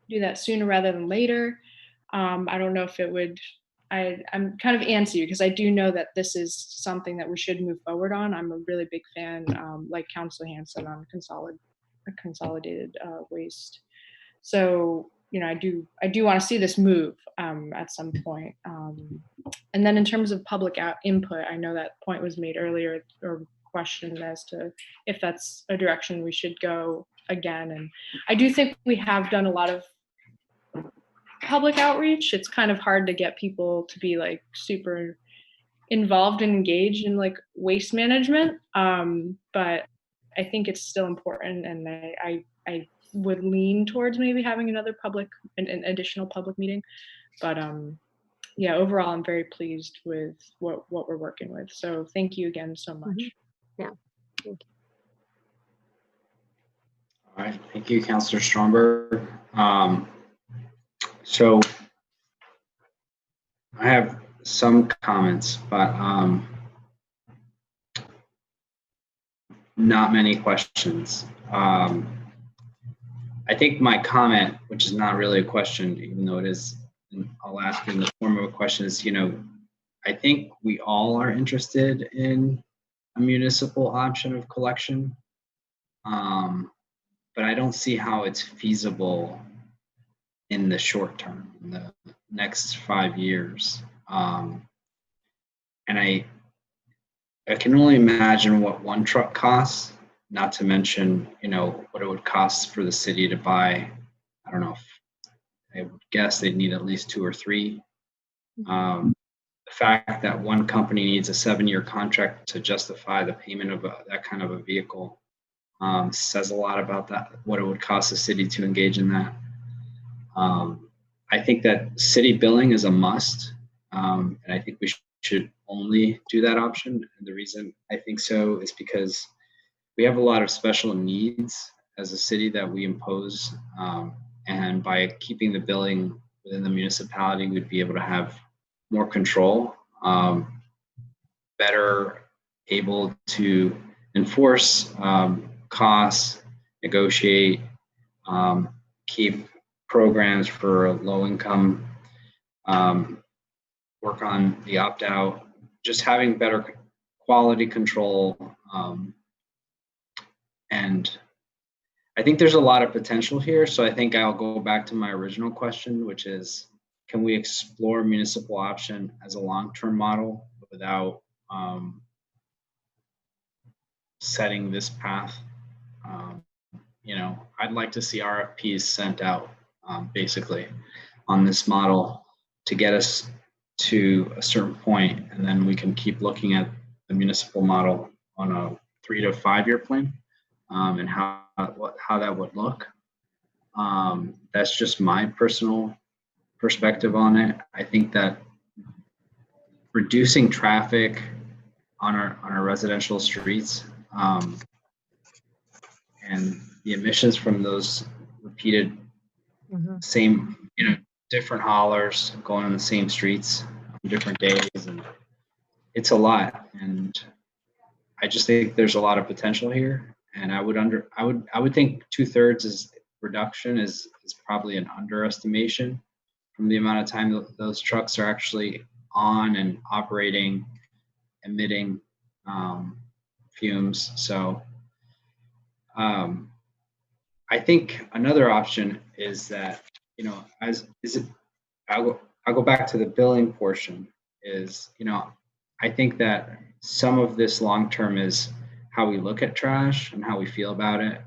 do that sooner rather than later. I don't know if it would. I'm kind of antsy because I do know that this is something that we should move forward on. I'm a really big fan, like Councilor Hanson, on consolidated waste. So, you know, I do want to see this move at some point. And then in terms of public input, I know that point was made earlier or questioned as to if that's a direction we should go again. And I do think we have done a lot of public outreach. It's kind of hard to get people to be like super involved and engaged in like waste management. But I think it's still important, and I would lean towards maybe having an additional public meeting. But yeah, overall, I'm very pleased with what we're working with. So thank you again so much. Yeah. Thank you. All right, thank you, Councilor Stromberg. So I have some comments, but not many questions. I think my comment, which is not really a question, even though it is, I'll ask in the form of a question, is, you know, I think we all are interested in a municipal option of collection, but I don't see how it's feasible in the short term, in the next 5 years. And I can only imagine what one truck costs, not to mention, you know, what it would cost for the city to buy. I don't know, I would guess they'd need at least 2 or 3. The fact that one company needs a 7-year contract to justify the payment of that kind of a vehicle says a lot about that, what it would cost the city to engage in that. I think that city billing is a must, and I think we should only do that option. And the reason I think so is because we have a lot of special needs as a city that we impose, and by keeping the billing within the municipality, we'd be able to have more control, better able to enforce costs, negotiate, keep programs for low income, work on the opt-out, just having better quality control. And I think there's a lot of potential here. So I think I'll go back to my original question, which is, can we explore municipal option as a long-term model without setting this path? You know, I'd like to see RFPs sent out basically on this model to get us to a certain point, and then we can keep looking at the municipal model on a 3 to 5 year plan, and how that would look. That's just my personal perspective on it. I think that reducing traffic on our residential streets, and the emissions from those repeated same, you know, different haulers going on the same streets on different days, and it's a lot. And I just think there's a lot of potential here. And I would think 2/3 is reduction is probably an underestimation from the amount of time that those trucks are actually on and operating, emitting fumes. So I think another option is that, you know, I'll go back to the billing portion, is, you know, I think that some of this long term is how we look at trash and how we feel about it.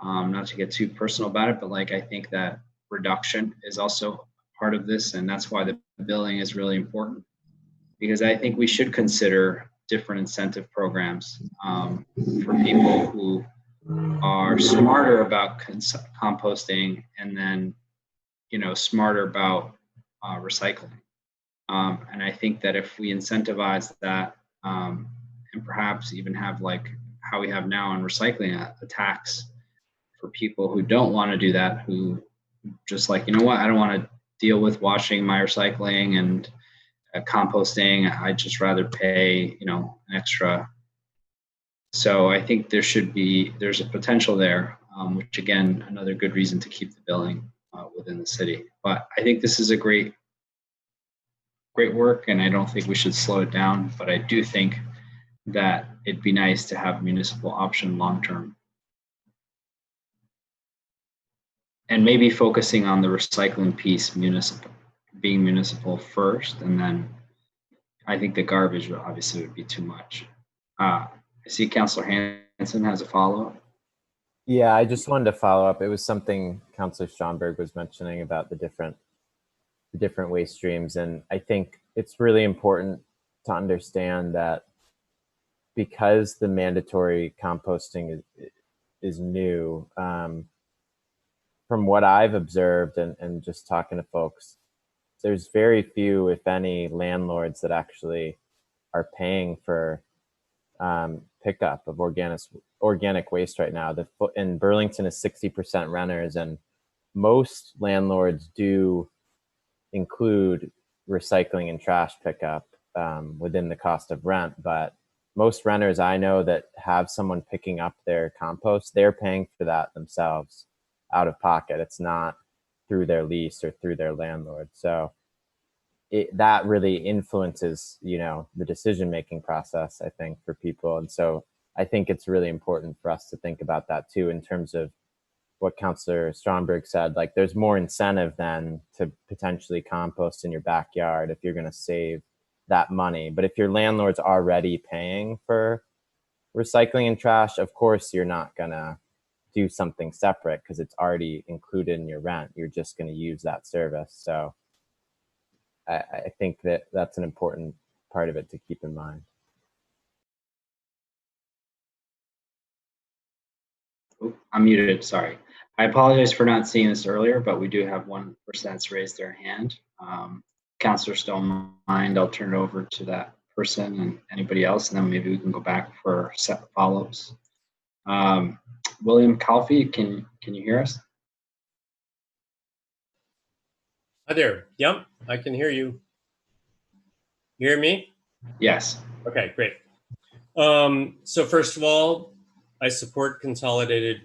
Not to get too personal about it, but like I think that reduction is also part of this, and that's why the billing is really important, because I think we should consider different incentive programs for people who are smarter about composting, and then smarter about recycling. And I think that if we incentivize that, and perhaps even have like how we have now on recycling, a tax for people who don't want to do that, who just like, what, I don't want to deal with washing my recycling and composting. I'd just rather pay, an extra. So I think there's a potential there, which again, another good reason to keep the billing within the city. But I think this is a great work, and I don't think we should slow it down, but I do think that it'd be nice to have municipal option long-term. And maybe focusing on the recycling piece, being municipal first, and then I think the garbage obviously would be too much. I see Councilor Hanson has a follow-up. Yeah, I just wanted to follow up. It was something Councilor Stromberg was mentioning about the different waste streams, and I think it's really important to understand that because the mandatory composting is new, from what I've observed and just talking to folks, there's very few, if any, landlords that actually are paying for pickup of organic waste right now. In Burlington is 60% renters, and most landlords do include recycling and trash pickup within the cost of rent. But most renters I know that have someone picking up their compost, they're paying for that themselves out of pocket. It's not through their lease or through their landlord. So that really influences, the decision-making process, I think, for people. And so I think it's really important for us to think about that too, in terms of what Councilor Stromberg said. Like, there's more incentive then to potentially compost in your backyard if you're going to save that money. But if your landlord's already paying for recycling and trash, of course you're not going to do something separate because it's already included in your rent. You're just going to use that service. So I think that's an important part of it to keep in mind. Oh, I'm muted, sorry. I apologize for not seeing this earlier, but we do have one person that's raised their hand. Councilors don't mind, I'll turn it over to that person and anybody else, and then maybe we can go back for set follow-ups. William Calfee, can you hear us? Hi there. Yep, I can hear you. You hear me? Yes. Okay, great. So first of all, I support consolidated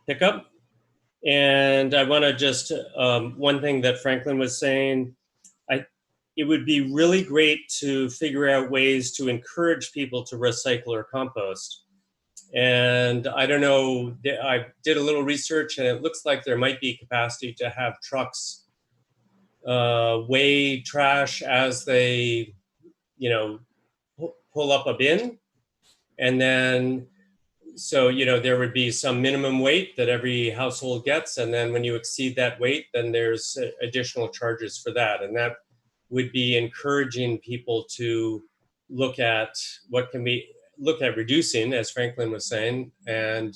pickup. And I want to just, one thing that Franklin was saying, it would be really great to figure out ways to encourage people to recycle or compost. And I don't know, I did a little research, and it looks like there might be capacity to have trucks weigh trash as they, pull up a bin. And then, so, there would be some minimum weight that every household gets. And then when you exceed that weight, then there's additional charges for that. And that would be encouraging people to look at reducing, as Franklin was saying, and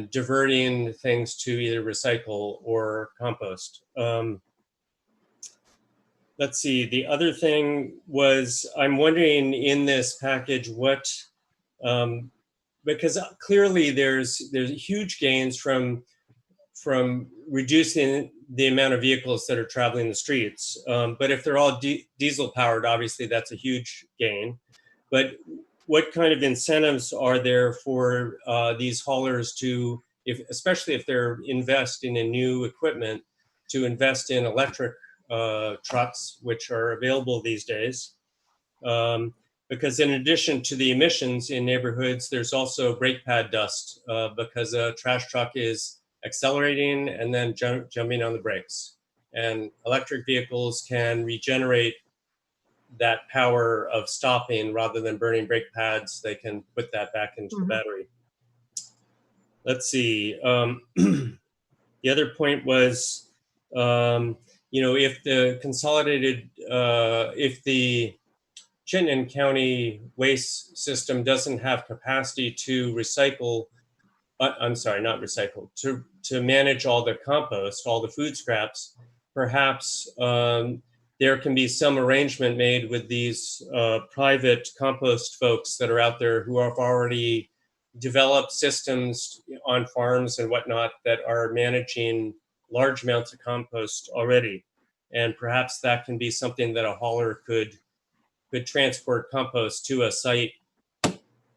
diverting things to either recycle or compost. Let's see. The other thing was, I'm wondering in this package what, because clearly there's huge gains from reducing the amount of vehicles that are traveling the streets. But if they're all diesel powered, obviously that's a huge gain. But what kind of incentives are there for these haulers to, especially if they're investing in new equipment, to invest in electric trucks, which are available these days? Because in addition to the emissions in neighborhoods, there's also brake pad dust because a trash truck is accelerating and then jumping on the brakes. And electric vehicles can regenerate that power of stopping rather than burning brake pads, they can put that back into the Mhm. battery. Let's see. The other point was, if the consolidated, if the Chittenden County waste system doesn't have capacity to recycle, I'm sorry, not recycle, to manage all the compost, all the food scraps, perhaps there can be some arrangement made with these private compost folks that are out there who have already developed systems on farms and whatnot that are managing large amounts of compost already. And perhaps that can be something that a hauler could transport compost to a site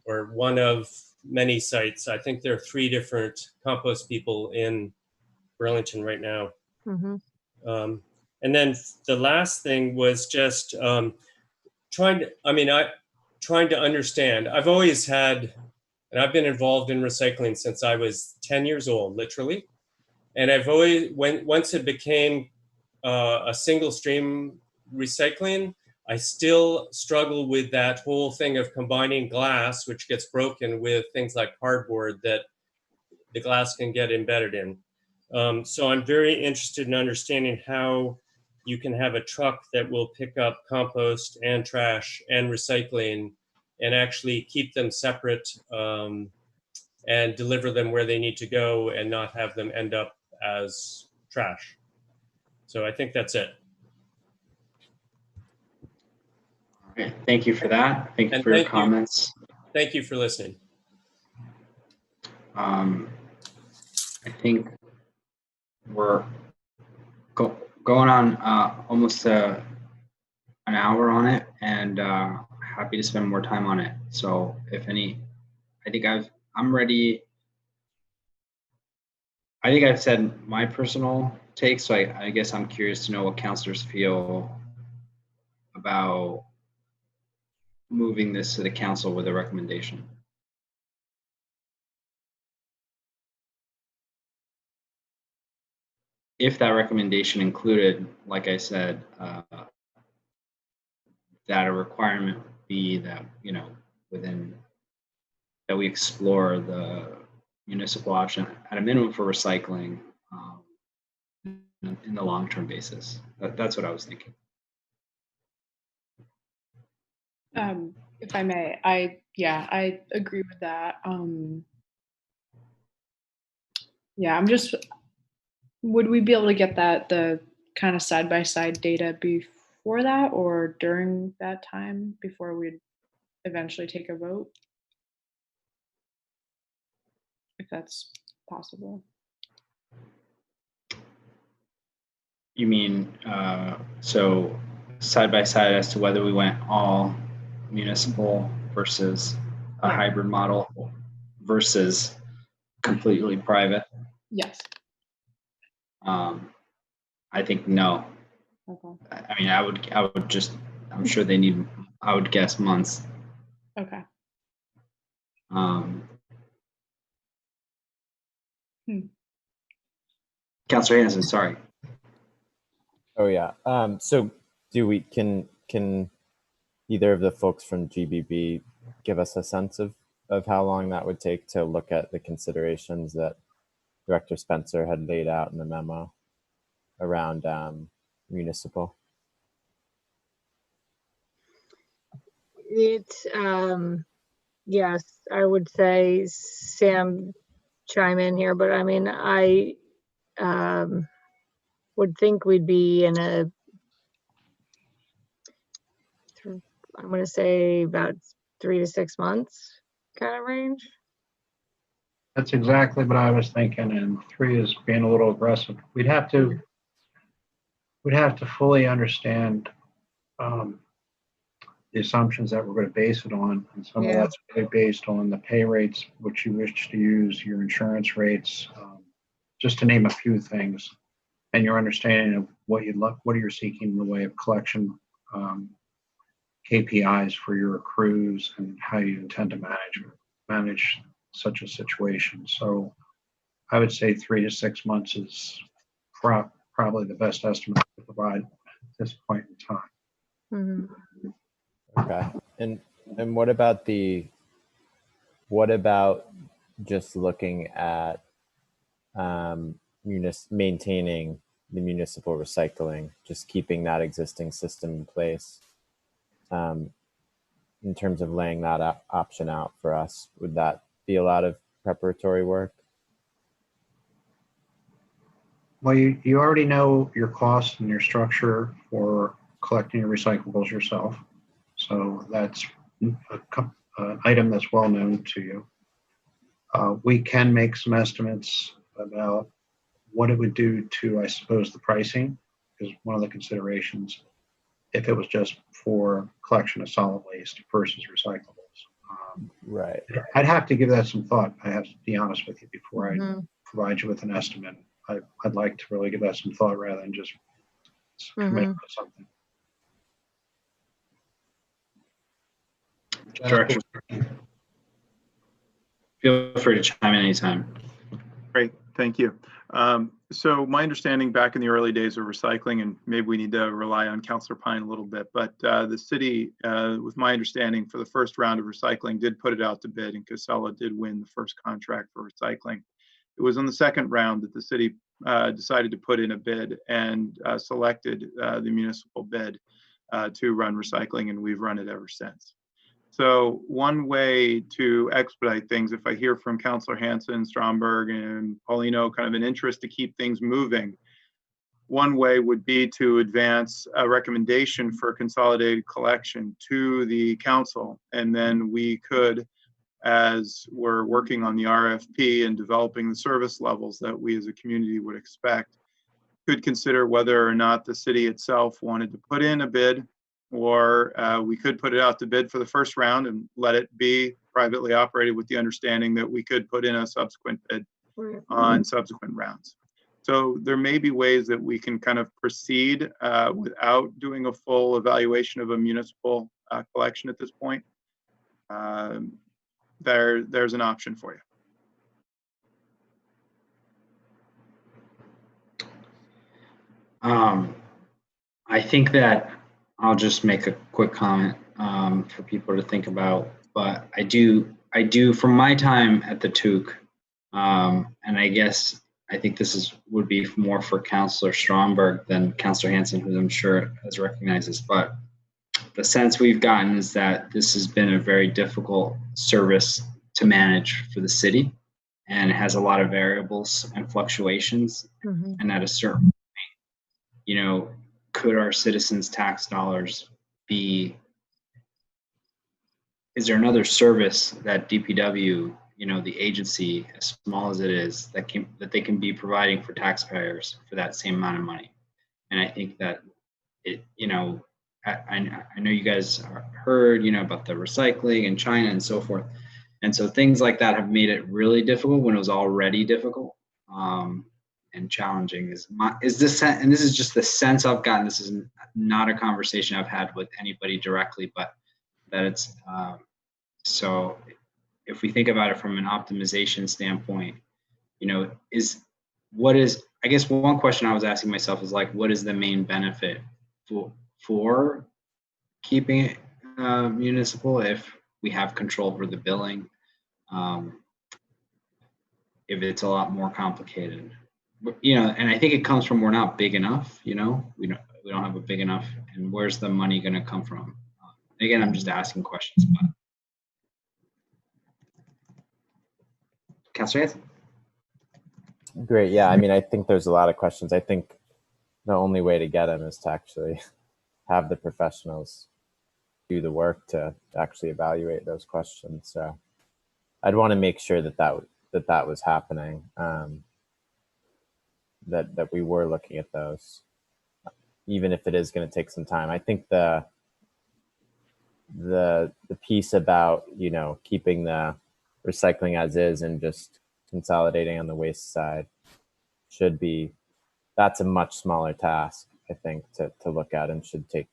or one of many sites. I think there are 3 different compost people in Burlington right now. Mhm. And then the last thing was just trying to understand. I've always had, and I've been involved in recycling since I was 10 years old, literally. And I've always, once it became a single stream recycling, I still struggle with that whole thing of combining glass, which gets broken, with things like cardboard that the glass can get embedded in. So I'm very interested in understanding how you can have a truck that will pick up compost and trash and recycling and actually keep them separate and deliver them where they need to go and not have them end up as trash. So I think that's it. All right, thank you for that. Thank you And for your thank you. comments. Thank you for listening. I think we're going on almost an hour on it, and happy to spend more time on it. So if any, I'm ready. I think I've said my personal take, so I guess I'm curious to know what councilors feel about moving this to the council with a recommendation. If that recommendation included, like I said, that a requirement would be that, within that we explore the municipal option at a minimum for recycling in the long-term basis. That's what I was thinking. If I may, I agree with that. Would we be able to get the kind of side-by-side data before that or during that time before we'd eventually take a vote? If that's possible. You mean, so side by side as to whether we went all municipal versus a hybrid model versus completely private? Yes. I think no. Okay. I mean, I would just, I'm sure they need, I would guess months. Okay. Councilor Hanson, sorry. Oh yeah. So can either of the folks from GBB give us a sense of how long that would take to look at the considerations that Director Spencer had laid out in the memo around municipal? It's yes, I would say Sam chime in here, but I mean I would think we'd be in a I'm going to say about 3 to 6 months kind of range. That's exactly what I was thinking, and 3 is being a little aggressive. We'd have to fully understand the assumptions that we're going to base it on, and some of that's really based on the pay rates which you wish to use, your insurance rates, just to name a few things, and your understanding of what you're seeking in the way of collection KPIs for your crews and how you intend to manage such a situation. So I would say 3 to 6 months is probably the best estimate to provide at this point in time. Mhm. Okay. And what about just looking at maintaining the municipal recycling, just keeping that existing system in place, in terms of laying that option out for us? Would that be a lot of preparatory work? Well, you already know your cost and your structure for collecting your recyclables yourself. So that's an item that's well known to you. We can make some estimates about what it would do to, I suppose, the pricing, because one of the considerations, if it was just for collection of solid waste versus recyclables. Right. I'd have to give that some thought. I have to be honest with you before I Mhm. provide you with an estimate. I'd like to really give that some thought rather than just commit to something. Director, feel free to chime in anytime. Great, thank you. So my understanding back in the early days of recycling, and maybe we need to rely on Councilor Pine a little bit, but the city, with my understanding, for the first round of recycling did put it out to bid, and Casella did win the first contract for recycling. It was on the second round that the city decided to put in a bid and selected the municipal bid to run recycling, and we've run it ever since. So one way to expedite things, if I hear from Councilor Hanson, Stromberg, and Paulino kind of an interest to keep things moving, one way would be to advance a recommendation for consolidated collection to the council. And then we could, as we're working on the RFP and developing the service levels that we as a community would expect, could consider whether or not the city itself wanted to put in a bid, or we could put it out to bid for the first round and let it be privately operated with the understanding that we could put in a subsequent bid on subsequent rounds. So there may be ways that we can kind of proceed without doing a full evaluation of a municipal collection at this point. There's an option for you. I think that I'll just make a quick comment for people to think about, but I do from my time at the TOOC, and I think this would be more for Councilor Stromberg than Councilor Hanson, who I'm sure has recognized this, but the sense we've gotten is that this has been a very difficult service to manage for the city, and it has a lot of variables and fluctuations. And at a certain point, could our citizens' tax dollars be, is there another service that DPW, the agency, as small as it is, that they can be providing for taxpayers for that same amount of money? And I think that I know you guys heard, about the recycling in China and so forth. And so things like that have made it really difficult when it was already difficult and challenging. Is this, and this is just the sense I've gotten. This is not a conversation I've had with anybody directly, but that it's, so if we think about it from an optimization standpoint, I guess one question I was asking myself is like, what is the main benefit for keeping it municipal if we have control over the billing? If it's a lot more complicated, and I think it comes from we're not big enough. We don't have a big enough, and where's the money going to come from? Again, I'm just asking questions. But Councilor Hanson. Great. Yeah. I mean, I think there's a lot of questions. I think the only way to get them is to actually have the professionals do the work to actually evaluate those questions. So I'd want to make sure that was happening, that we were looking at those, even if it is going to take some time. I think the piece about, keeping the recycling as is and just consolidating on the waste side that's a much smaller task, I think, to look at, and should take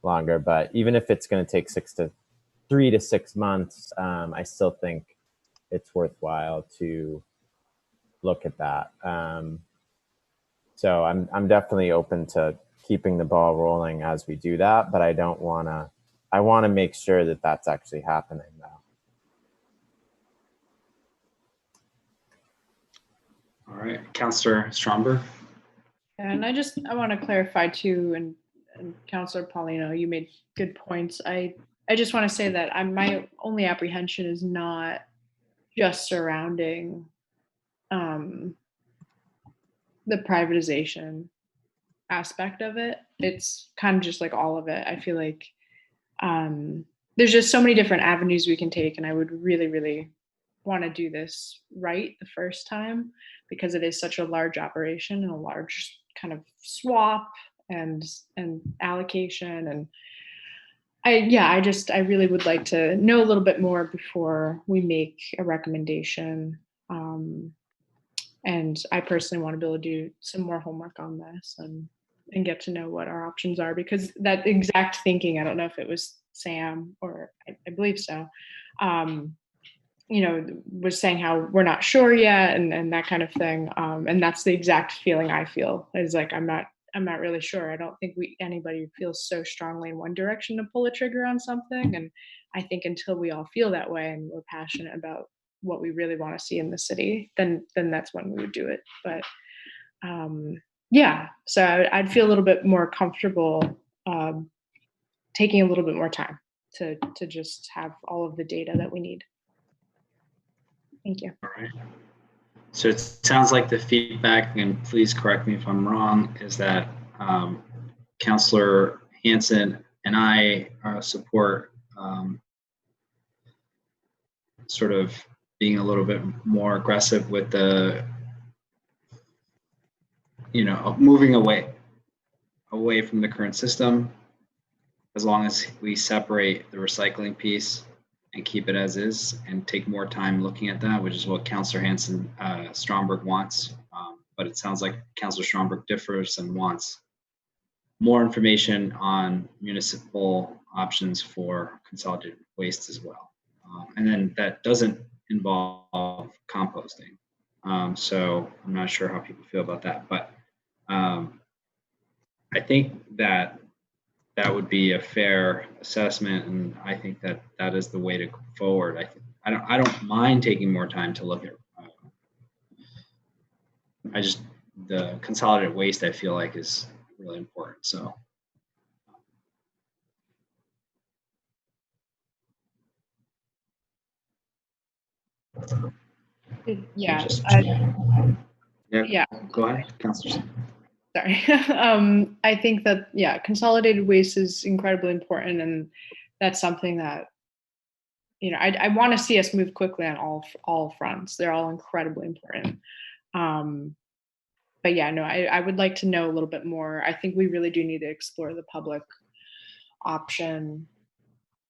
longer. But even if it's going to take 3 to 6 months, I still think it's worthwhile to look at that. So I'm definitely open to keeping the ball rolling as we do that, but I want to make sure that that's actually happening now. All right, Councilor Stromberg. And I want to clarify too, and Councilor Paulino, you made good points. I just want to say that my only apprehension is not just surrounding the privatization aspect of it. It's kind of just like all of it. I feel like there's just so many different avenues we can take, and I would really, really want to do this right the first time, because it is such a large operation and a large kind of swap and allocation. And I really would like to know a little bit more before we make a recommendation. And I personally want to be able to do some more homework on this and get to know what our options are, because that exact thinking, I don't know if it was Sam or I believe so, was saying how we're not sure yet and that kind of thing. And that's the exact feeling I feel, is like, I'm not really sure. I don't think anybody feels so strongly in one direction to pull a trigger on something. And I think until we all feel that way and we're passionate about what we really want to see in the city, then that's when we would do it. But so I'd feel a little bit more comfortable taking a little bit more time to just have all of the data that we need. Thank you. All right. So it sounds like the feedback, and please correct me if I'm wrong, is that Councilor Hanson and I support sort of being a little bit more aggressive with the, moving away from the current system, as long as we separate the recycling piece and keep it as is and take more time looking at that, which is what Councilor Hanson Stromberg wants. But it sounds like Councilor Stromberg differs and wants more information on municipal options for consolidated waste as well. And then that doesn't involve composting. So I'm not sure how people feel about that, but I think that would be a fair assessment, and I think that is the way to go forward. I don't mind taking more time to look at. The consolidated waste I feel like is really important. So. Yeah. Go ahead, Councilor. Sorry. I think that, consolidated waste is incredibly important. And that's something that, I want to see us move quickly on all fronts. They're all incredibly important. But I would like to know a little bit more. I think we really do need to explore the public option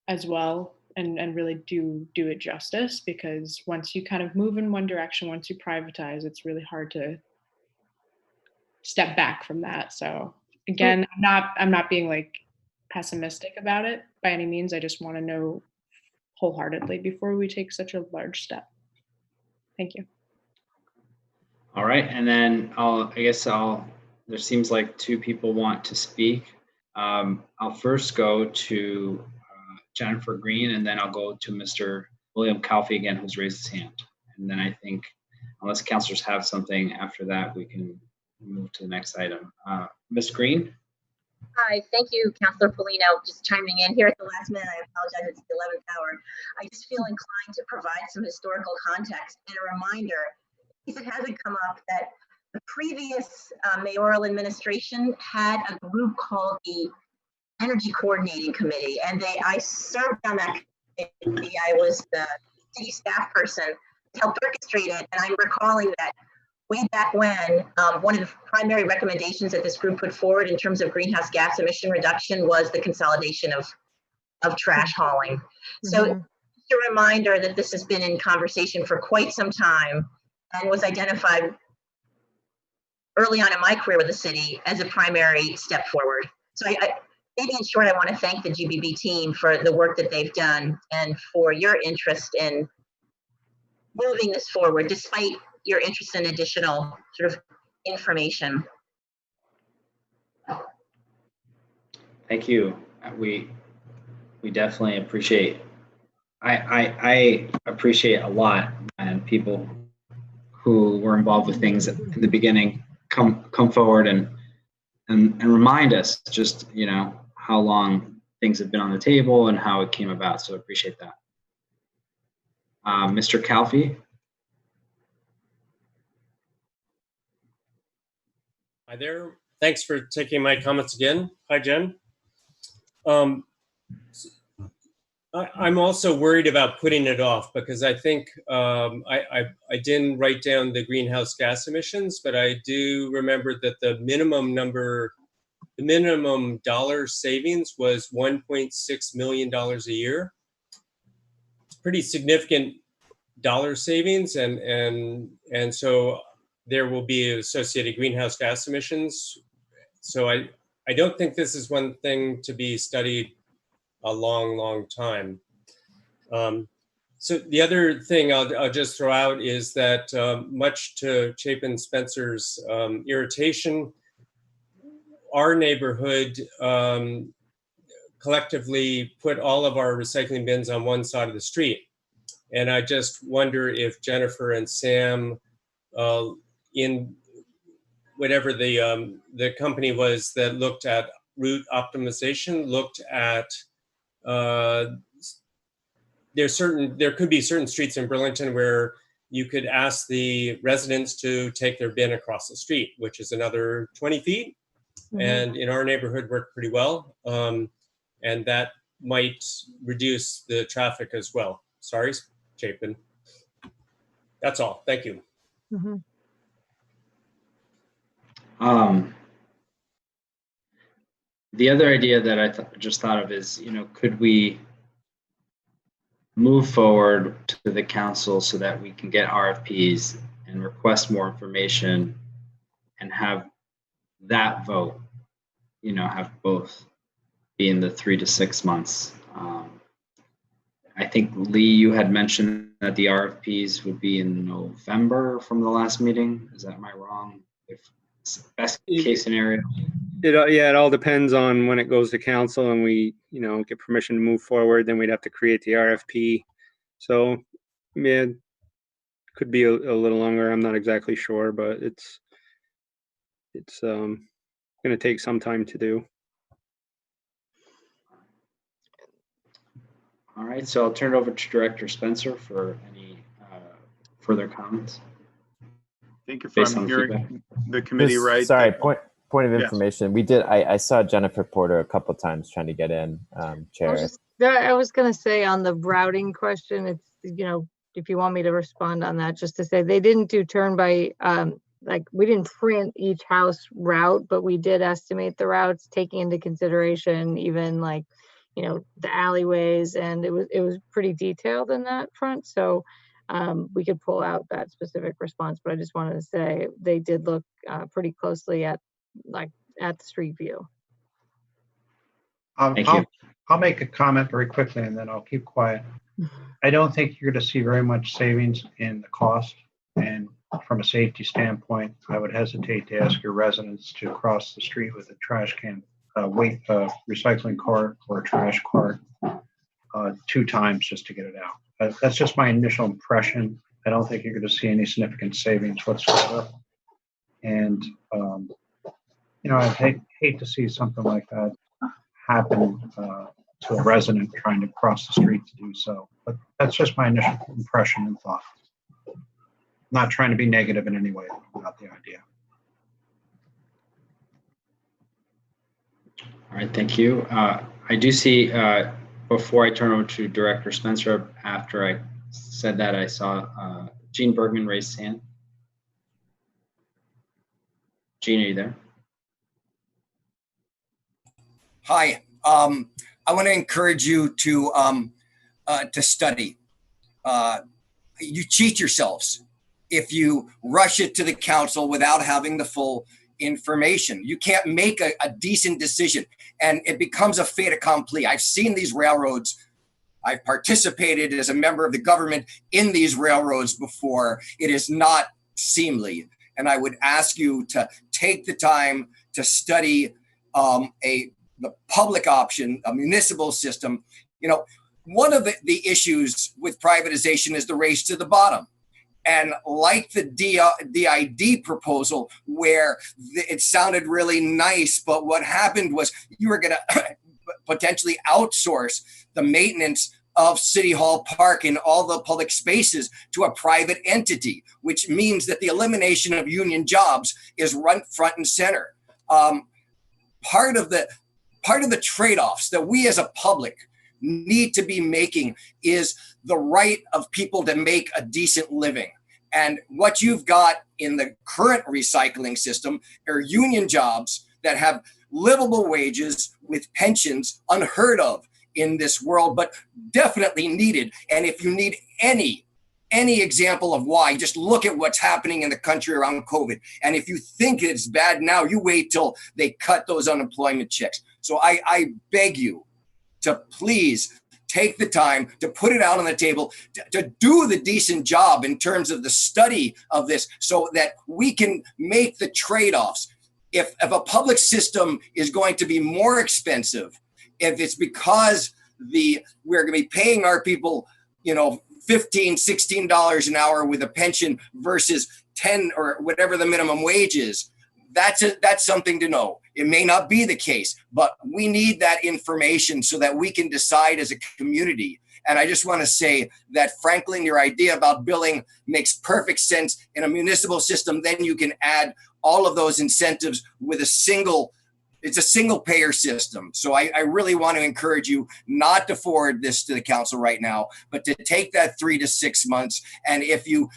as well and really do it justice, because once you kind of move in one direction, once you privatize, it's really hard to step back from that. So again, I'm not being like pessimistic about it by any means. I just want to know wholeheartedly before we take such a large step. Thank you. All right, and then there seems like two people want to speak. I'll first go to Jennifer Green, and then I'll go to Mr. William Calfee again, who's raised his hand. And then I think, unless councilors have something after that, we can move to the next item. Ms. Green? Hi, thank you, Councilor Paulino. Just chiming in here at the last minute. I apologize, it's the 11th hour. I just feel inclined to provide some historical context and a reminder, if it hasn't come up, that the previous mayoral administration had a group called the Energy Coordinating Committee, and I served on that committee. I was the city staff person, helped orchestrate it, and I'm recalling that way back when, one of the primary recommendations that this group put forward in terms of greenhouse gas emission reduction was the consolidation of trash hauling. Mm-hmm. So just a reminder that this has been in conversation for quite some time and was identified early on in my career with the city as a primary step forward. So maybe in short, I want to thank the GBB team for the work that they've done and for your interest in moving this forward, despite your interest in additional sort of information. Thank you. We definitely appreciate. I appreciate a lot, and people who were involved with things in the beginning come forward and remind us just, you know, how long things have been on the table and how it came about. So I appreciate that. Mr. Calfee. Hi there. Thanks for taking my comments again. Hi, Jen. I'm also worried about putting it off because I think I didn't write down the greenhouse gas emissions, but I do remember that the minimum dollar savings was $1.6 million a year. It's pretty significant dollar savings, and so there will be associated greenhouse gas emissions. So I don't think this is one thing to be studied a long time. So the other thing I'll just throw out is that much to Chapin Spencer's irritation, our neighborhood collectively put all of our recycling bins on one side of the street. And I just wonder if Jennifer and Sam, in whatever the company was that looked at route optimization, looked at there could be certain streets in Burlington where you could ask the residents to take their bin across the street, which is another 20 feet. Mm-hmm. And in our neighborhood worked pretty well. And that might reduce the traffic as well. Sorry, Chapin. That's all. Thank you. Mm-hmm. The other idea that I just thought of is, you know, could we move forward to the council so that we can get RFPs and request more information and have that vote, you know, have both be in the 3 to 6 months. I think, Lee, you had mentioned that the RFPs would be in November from the last meeting. Am I wrong? If it's the best case scenario. It all depends on when it goes to council and we, you know, get permission to move forward, then we'd have to create the RFP. So, yeah, could be a little longer. I'm not exactly sure, but it's going to take some time to do. All right, so I'll turn it over to Director Spencer for any further comments. I think if I'm hearing the committee right. Sorry, point of information. Yes. We did. I saw Jennifer Porter a couple times trying to get in, Chair. I was going to say on the routing question, it's, you know, if you want me to respond on that, just to say they didn't do turn by, like we didn't print each house route, but we did estimate the routes, taking into consideration even like, you know, the alleyways, and it was pretty detailed in that front. So we could pull out that specific response, but I just wanted to say they did look pretty closely at the street view. Thank you. I'll make a comment very quickly and then I'll keep quiet. I don't think you're going to see very much savings in the cost. And from a safety standpoint, I would hesitate to ask your residents to cross the street with a trash can, recycling cart or a trash cart 2 times just to get it out. That's just my initial impression. I don't think you're going to see any significant savings whatsoever. And, you know, I'd hate to see something like that happen to a resident trying to cross the street to do so. But that's just my initial impression and thought. Not trying to be negative in any way about the idea. All right, thank you. I do see, before I turn over to Director Spencer, after I said that, I saw Gene Bergman raise his hand. Gene, are you there? Hi. I want to encourage you to study. You cheat yourselves if you rush it to the council without having the full information. You can't make a decent decision, and it becomes a fait accompli. I've seen these railroads. I've participated as a member of the government in these railroads before. It is not seemly, and I would ask you to take the time to study a the public option, a municipal system, you know, one of the issues with privatization is the race to the bottom. And like the DID proposal, where it sounded really nice, but what happened was you were going to potentially outsource the maintenance of City Hall Park and all the public spaces to a private entity, which means that the elimination of union jobs is run front and center. Part of the trade-offs that we as a public need to be making is the right of people to make a decent living. And what you've got in the current recycling system are union jobs that have livable wages with pensions unheard of in this world, but definitely needed. And if you need any example of why, just look at what's happening in the country around COVID. And if you think it's bad now, you wait till they cut those unemployment checks. So I beg you to please take the time to put it out on the table, to do the decent job in terms of the study of this so that we can make the trade-offs. If a public system is going to be more expensive, if it's because we're going to be paying our people, you know, $15, $16 an hour with a pension versus 10 or whatever the minimum wage is, that's something to know. It may not be the case, but we need that information so that we can decide as a community. And I just want to say that, Franklin, your idea about billing makes perfect sense in a municipal system. Then you can add all of those incentives with it's a single payer system. So I really want to encourage you not to forward this to the council right now, but to take that 3 to 6 months. And if you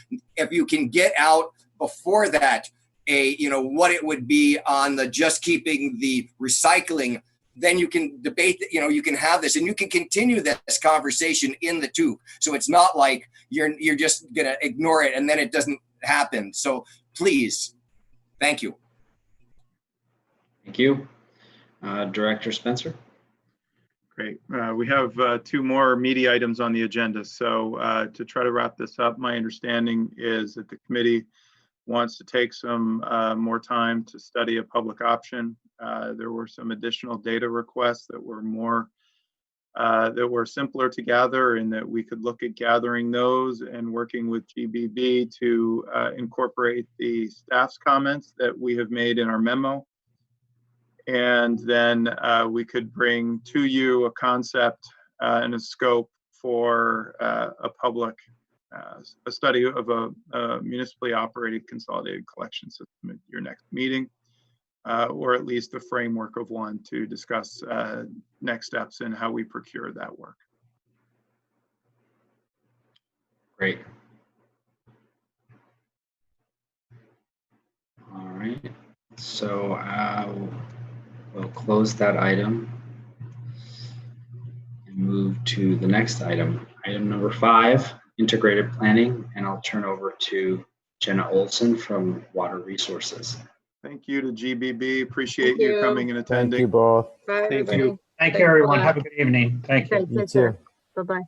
can get out before that, what it would be on the just keeping the recycling, then you can debate, you can have this and you can continue this conversation in the tube. So it's not like you're just going to ignore it and then it doesn't happen. So please, thank you. Thank you. Director Spencer. Great. We have 2 more meaty items on the agenda. So to try to wrap this up, my understanding is that the committee wants to take some more time to study a public option. There were some additional data requests that were simpler to gather, and that we could look at gathering those and working with GBB to incorporate the staff's comments that we have made in our memo. And then we could bring to you a concept and a scope for a public a study of a municipally operated consolidated collection system at your next meeting, or at least a framework of one to discuss next steps and how we procure that work. Great. All right. So we'll close that item and move to the next item. Item number 5. Integrated planning, and I'll turn over to Jenna Olson from Water Resources. Thank you to GBB. Appreciate you coming and attending. Thank you both. Bye, Thank everybody. you. Thank you, everyone. Have a good evening. Thank you. Okay, You take care. too. Bye-bye.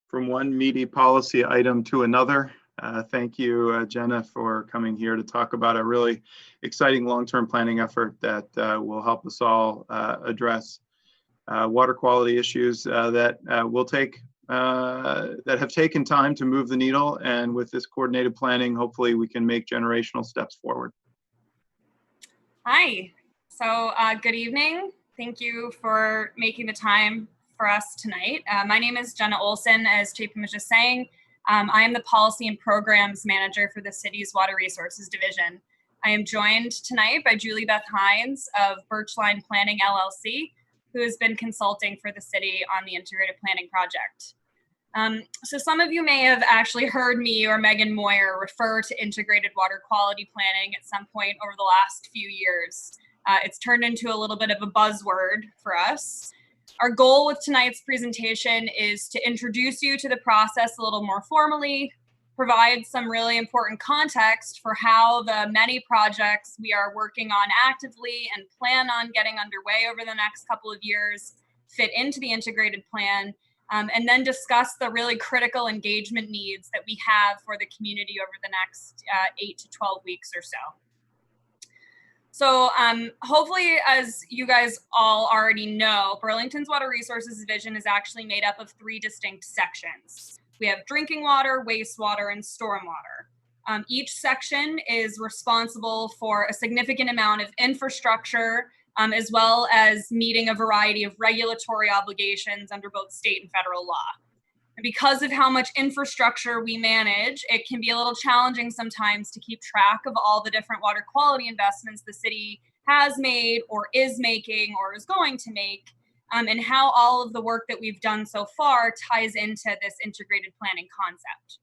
From one meaty policy item to another. Thank you, Jenna, for coming here to talk about a really exciting long-term planning effort that will help us all address water quality issues that have taken time to move the needle. And with this coordinated planning, hopefully we can make generational steps forward. Hi. So good evening. Thank you for making the time for us tonight. My name is Jenna Olson, as Chapin was just saying. I am the Policy and Programs Manager for the city's Water Resources Division. I am joined tonight by Julie Beth Hines of Birchline Planning LLC, who has been consulting for the city on the integrated planning project. So some of you may have actually heard me or Megan Moyer refer to integrated water quality planning at some point over the last few years. It's turned into a little bit of a buzzword for us. Our goal with tonight's presentation is to introduce you to the process a little more formally, provide some really important context for how the many projects we are working on actively and plan on getting underway over the next couple of years fit into the integrated plan, and then discuss the really critical engagement needs that we have for the community over the next 8 to 12 weeks or so. So hopefully, as you guys all already know, Burlington's Water Resources Division is actually made up of 3 distinct sections. We have drinking water, wastewater, and stormwater. Each section is responsible for a significant amount of infrastructure, as well as meeting a variety of regulatory obligations under both state and federal law. And because of how much infrastructure we manage, it can be a little challenging sometimes to keep track of all the different water quality investments the city has made or is making or is going to make, and how all of the work that we've done so far ties into this integrated planning concept.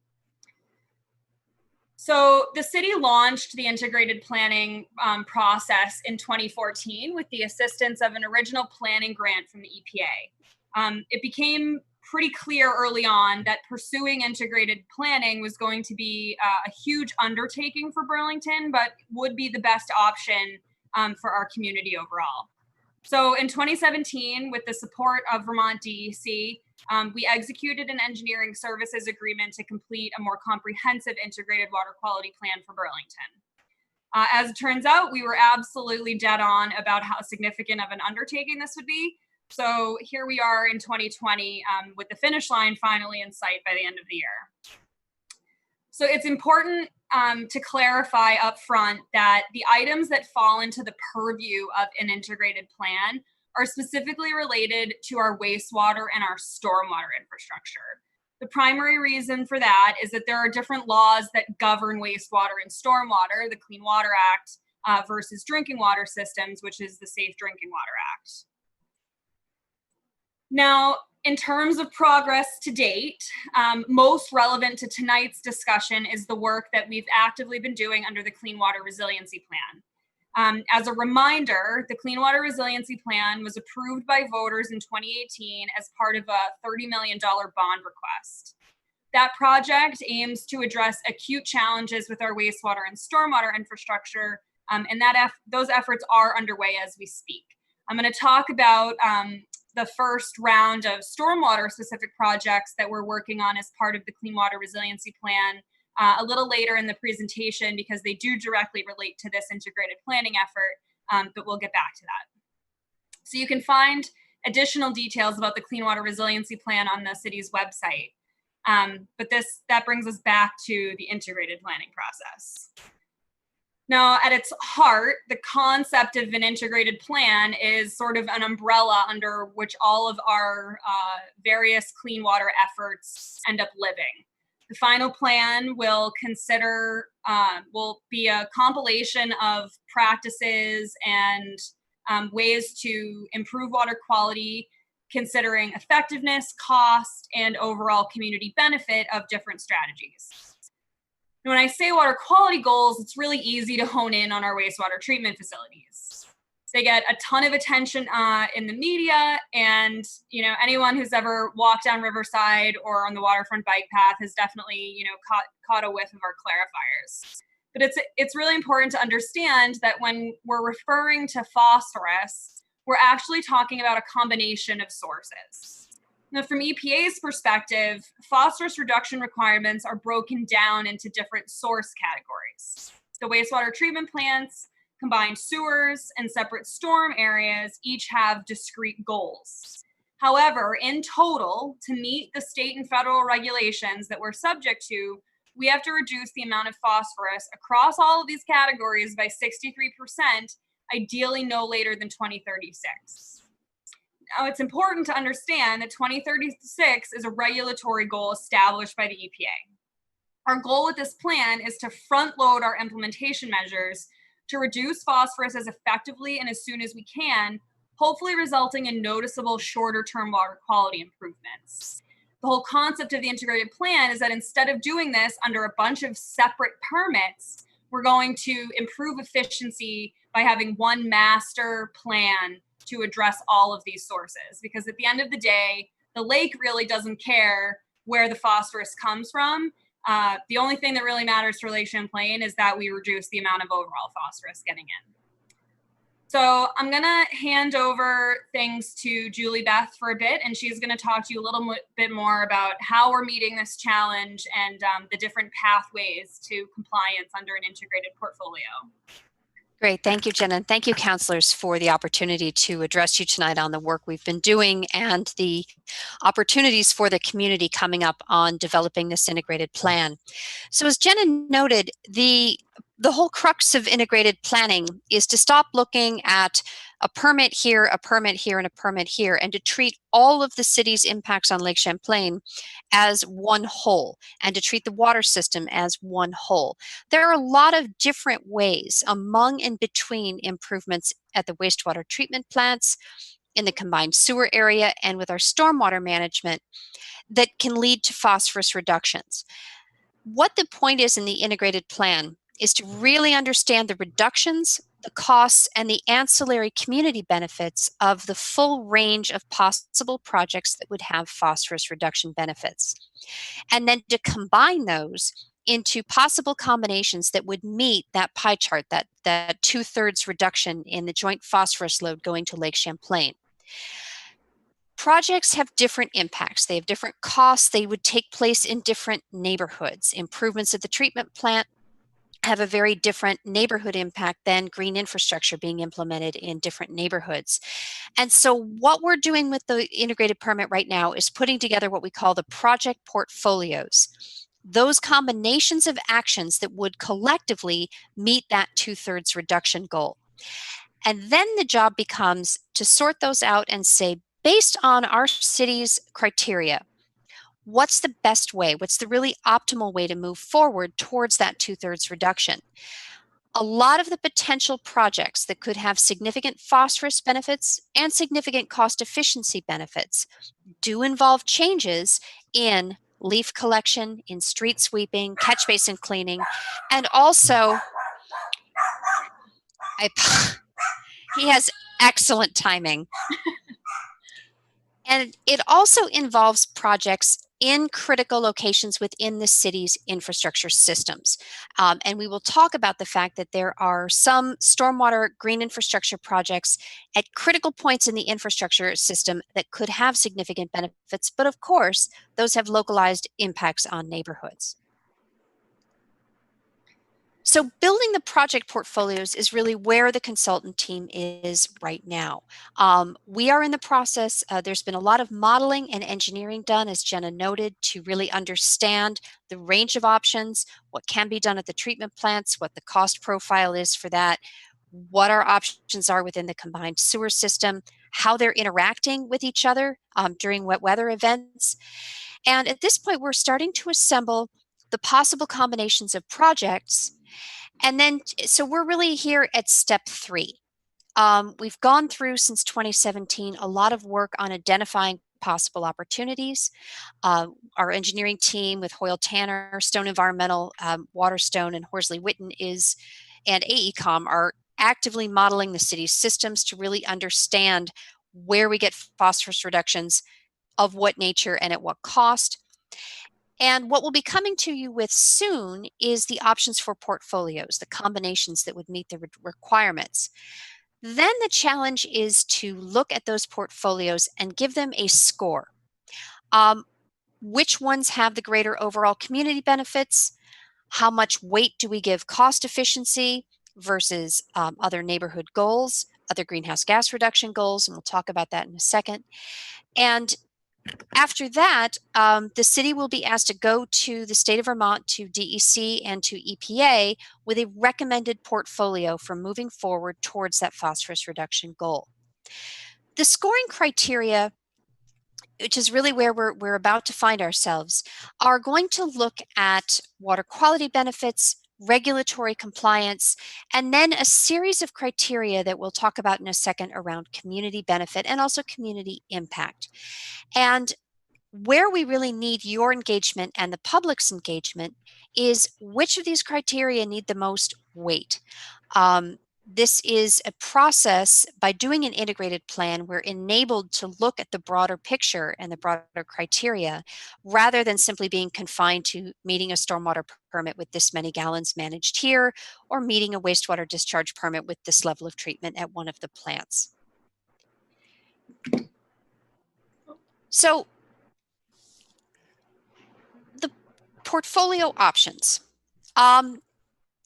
So the city launched the integrated planning process in 2014 with the assistance of an original planning grant from the EPA. It became pretty clear early on that pursuing integrated planning was going to be a huge undertaking for Burlington, but would be the best option for our community overall. So in 2017, with the support of Vermont DEC, we executed an engineering services agreement to complete a more comprehensive integrated water quality plan for Burlington. As it turns out, we were absolutely dead on about how significant of an undertaking this would be. So here we are in 2020 with the finish line finally in sight by the end of the year. So it's important to clarify up front that the items that fall into the purview of an integrated plan are specifically related to our wastewater and our stormwater infrastructure. The primary reason for that is that there are different laws that govern wastewater and stormwater, the Clean Water Act versus drinking water systems, which is the Safe Drinking Water Act. Now, in terms of progress to date, most relevant to tonight's discussion is the work that we've actively been doing under the Clean Water Resiliency Plan. As a reminder, the Clean Water Resiliency Plan was approved by voters in 2018 as part of a $30 million bond request. That project aims to address acute challenges with our wastewater and stormwater infrastructure, and those efforts are underway as we speak. I'm going to talk about the first round of stormwater specific projects that we're working on as part of the Clean Water Resiliency Plan a little later in the presentation, because they do directly relate to this integrated planning effort, but we'll get back to that. So you can find additional details about the Clean Water Resiliency Plan on the city's website. But that brings us back to the integrated planning process. Now, at its heart, the concept of an integrated plan is sort of an umbrella under which all of our various clean water efforts end up living. The final plan will will be a compilation of practices and ways to improve water quality, considering effectiveness, cost, and overall community benefit of different strategies. When I say water quality goals, it's really easy to hone in on our wastewater treatment facilities. They get a ton of attention in the media, and anyone who's ever walked down Riverside or on the waterfront bike path has definitely caught a whiff of our clarifiers. But it's really important to understand that when we're referring to phosphorus, we're actually talking about a combination of sources. Now, from EPA's perspective, phosphorus reduction requirements are broken down into different source categories. The wastewater treatment plants, combined sewers, and separate storm areas each have discrete goals. However, in total, to meet the state and federal regulations that we're subject to, we have to reduce the amount of phosphorus across all of these categories by 63%, ideally no later than 2036. Now, it's important to understand that 2036 is a regulatory goal established by the EPA. Our goal with this plan is to front load our implementation measures to reduce phosphorus as effectively and as soon as we can, hopefully resulting in noticeable shorter-term water quality improvements. The whole concept of the integrated plan is that instead of doing this under a bunch of separate permits, we're going to improve efficiency by having one master plan to address all of these sources. Because at the end of the day, the lake really doesn't care where the phosphorus comes from. The only thing that really matters to Lake Champlain is that we reduce the amount of overall phosphorus getting in. So I'm gonna hand over things to Julie Beth for a bit, and she's gonna talk to you a little bit more about how we're meeting this challenge and the different pathways to compliance under an integrated portfolio. Great. Thank you, Jen. And thank you, councilors, for the opportunity to address you tonight on the work we've been doing and the opportunities for the community coming up on developing this integrated plan. So as Jenna noted, the whole crux of integrated planning is to stop looking at a permit here, a permit here, and a permit here, and to treat all of the city's impacts on Lake Champlain as one whole, and to treat the water system as one whole. There are a lot of different ways among and between improvements at the wastewater treatment plants, in the combined sewer area, and with our stormwater management that can lead to phosphorus reductions. What the point is in the integrated plan is to really understand the reductions, the costs, and the ancillary community benefits of the full range of possible projects that would have phosphorus reduction benefits. And then to combine those into possible combinations that would meet that pie chart, that 2/3 reduction in the joint phosphorus load going to Lake Champlain. Projects have different impacts. They have different costs. They would take place in different neighborhoods. Improvements at the treatment plant have a very different neighborhood impact than green infrastructure being implemented in different neighborhoods. And so what we're doing with the integrated permit right now is putting together what we call the project portfolios. Those combinations of actions that would collectively meet that 2/3 reduction goal. And then the job becomes to sort those out and say, based on our city's criteria, what's the best way? What's the really optimal way to move forward towards that 2/3 reduction? A lot of the potential projects that could have significant phosphorus benefits and significant cost efficiency benefits do involve changes in leaf collection, in street sweeping, catch basin cleaning, and also, he has excellent timing. And it also involves projects in critical locations within the city's infrastructure systems. And we will talk about the fact that there are some stormwater green infrastructure projects at critical points in the infrastructure system that could have significant benefits, but of course, those have localized impacts on neighborhoods. So building the project portfolios is really where the consultant team is right now. We are in the process. There's been a lot of modeling and engineering done, as Jenna noted, to really understand the range of options, what can be done at the treatment plants, what the cost profile is for that, what our options are within the combined sewer system, how they're interacting with each other during wet weather events. And at this point, we're starting to assemble the possible combinations of projects. And then, so we're really here at step 3. We've gone through since 2017 a lot of work on identifying possible opportunities. Our engineering team with Hoyle Tanner, Stone Environmental, Waterstone, and Horsley Witten and AECOM are actively modeling the city's systems to really understand where we get phosphorus reductions, of what nature and at what cost. And what we'll be coming to you with soon is the options for portfolios, the combinations that would meet the requirements. Then the challenge is to look at those portfolios and give them a score. Which ones have the greater overall community benefits? How much weight do we give cost efficiency versus other neighborhood goals, other greenhouse gas reduction goals? And we'll talk about that in a second. And after that, the city will be asked to go to the state of Vermont, to DEC, and to EPA with a recommended portfolio for moving forward towards that phosphorus reduction goal. The scoring criteria, which is really where we're about to find ourselves, are going to look at water quality benefits, regulatory compliance, and then a series of criteria that we'll talk about in a second around community benefit and also community impact. And where we really need your engagement and the public's engagement is which of these criteria need the most weight. This is a process. By doing an integrated plan, we're enabled to look at the broader picture and the broader criteria rather than simply being confined to meeting a stormwater permit with this many gallons managed here or meeting a wastewater discharge permit with this level of treatment at one of the plants. So the portfolio options.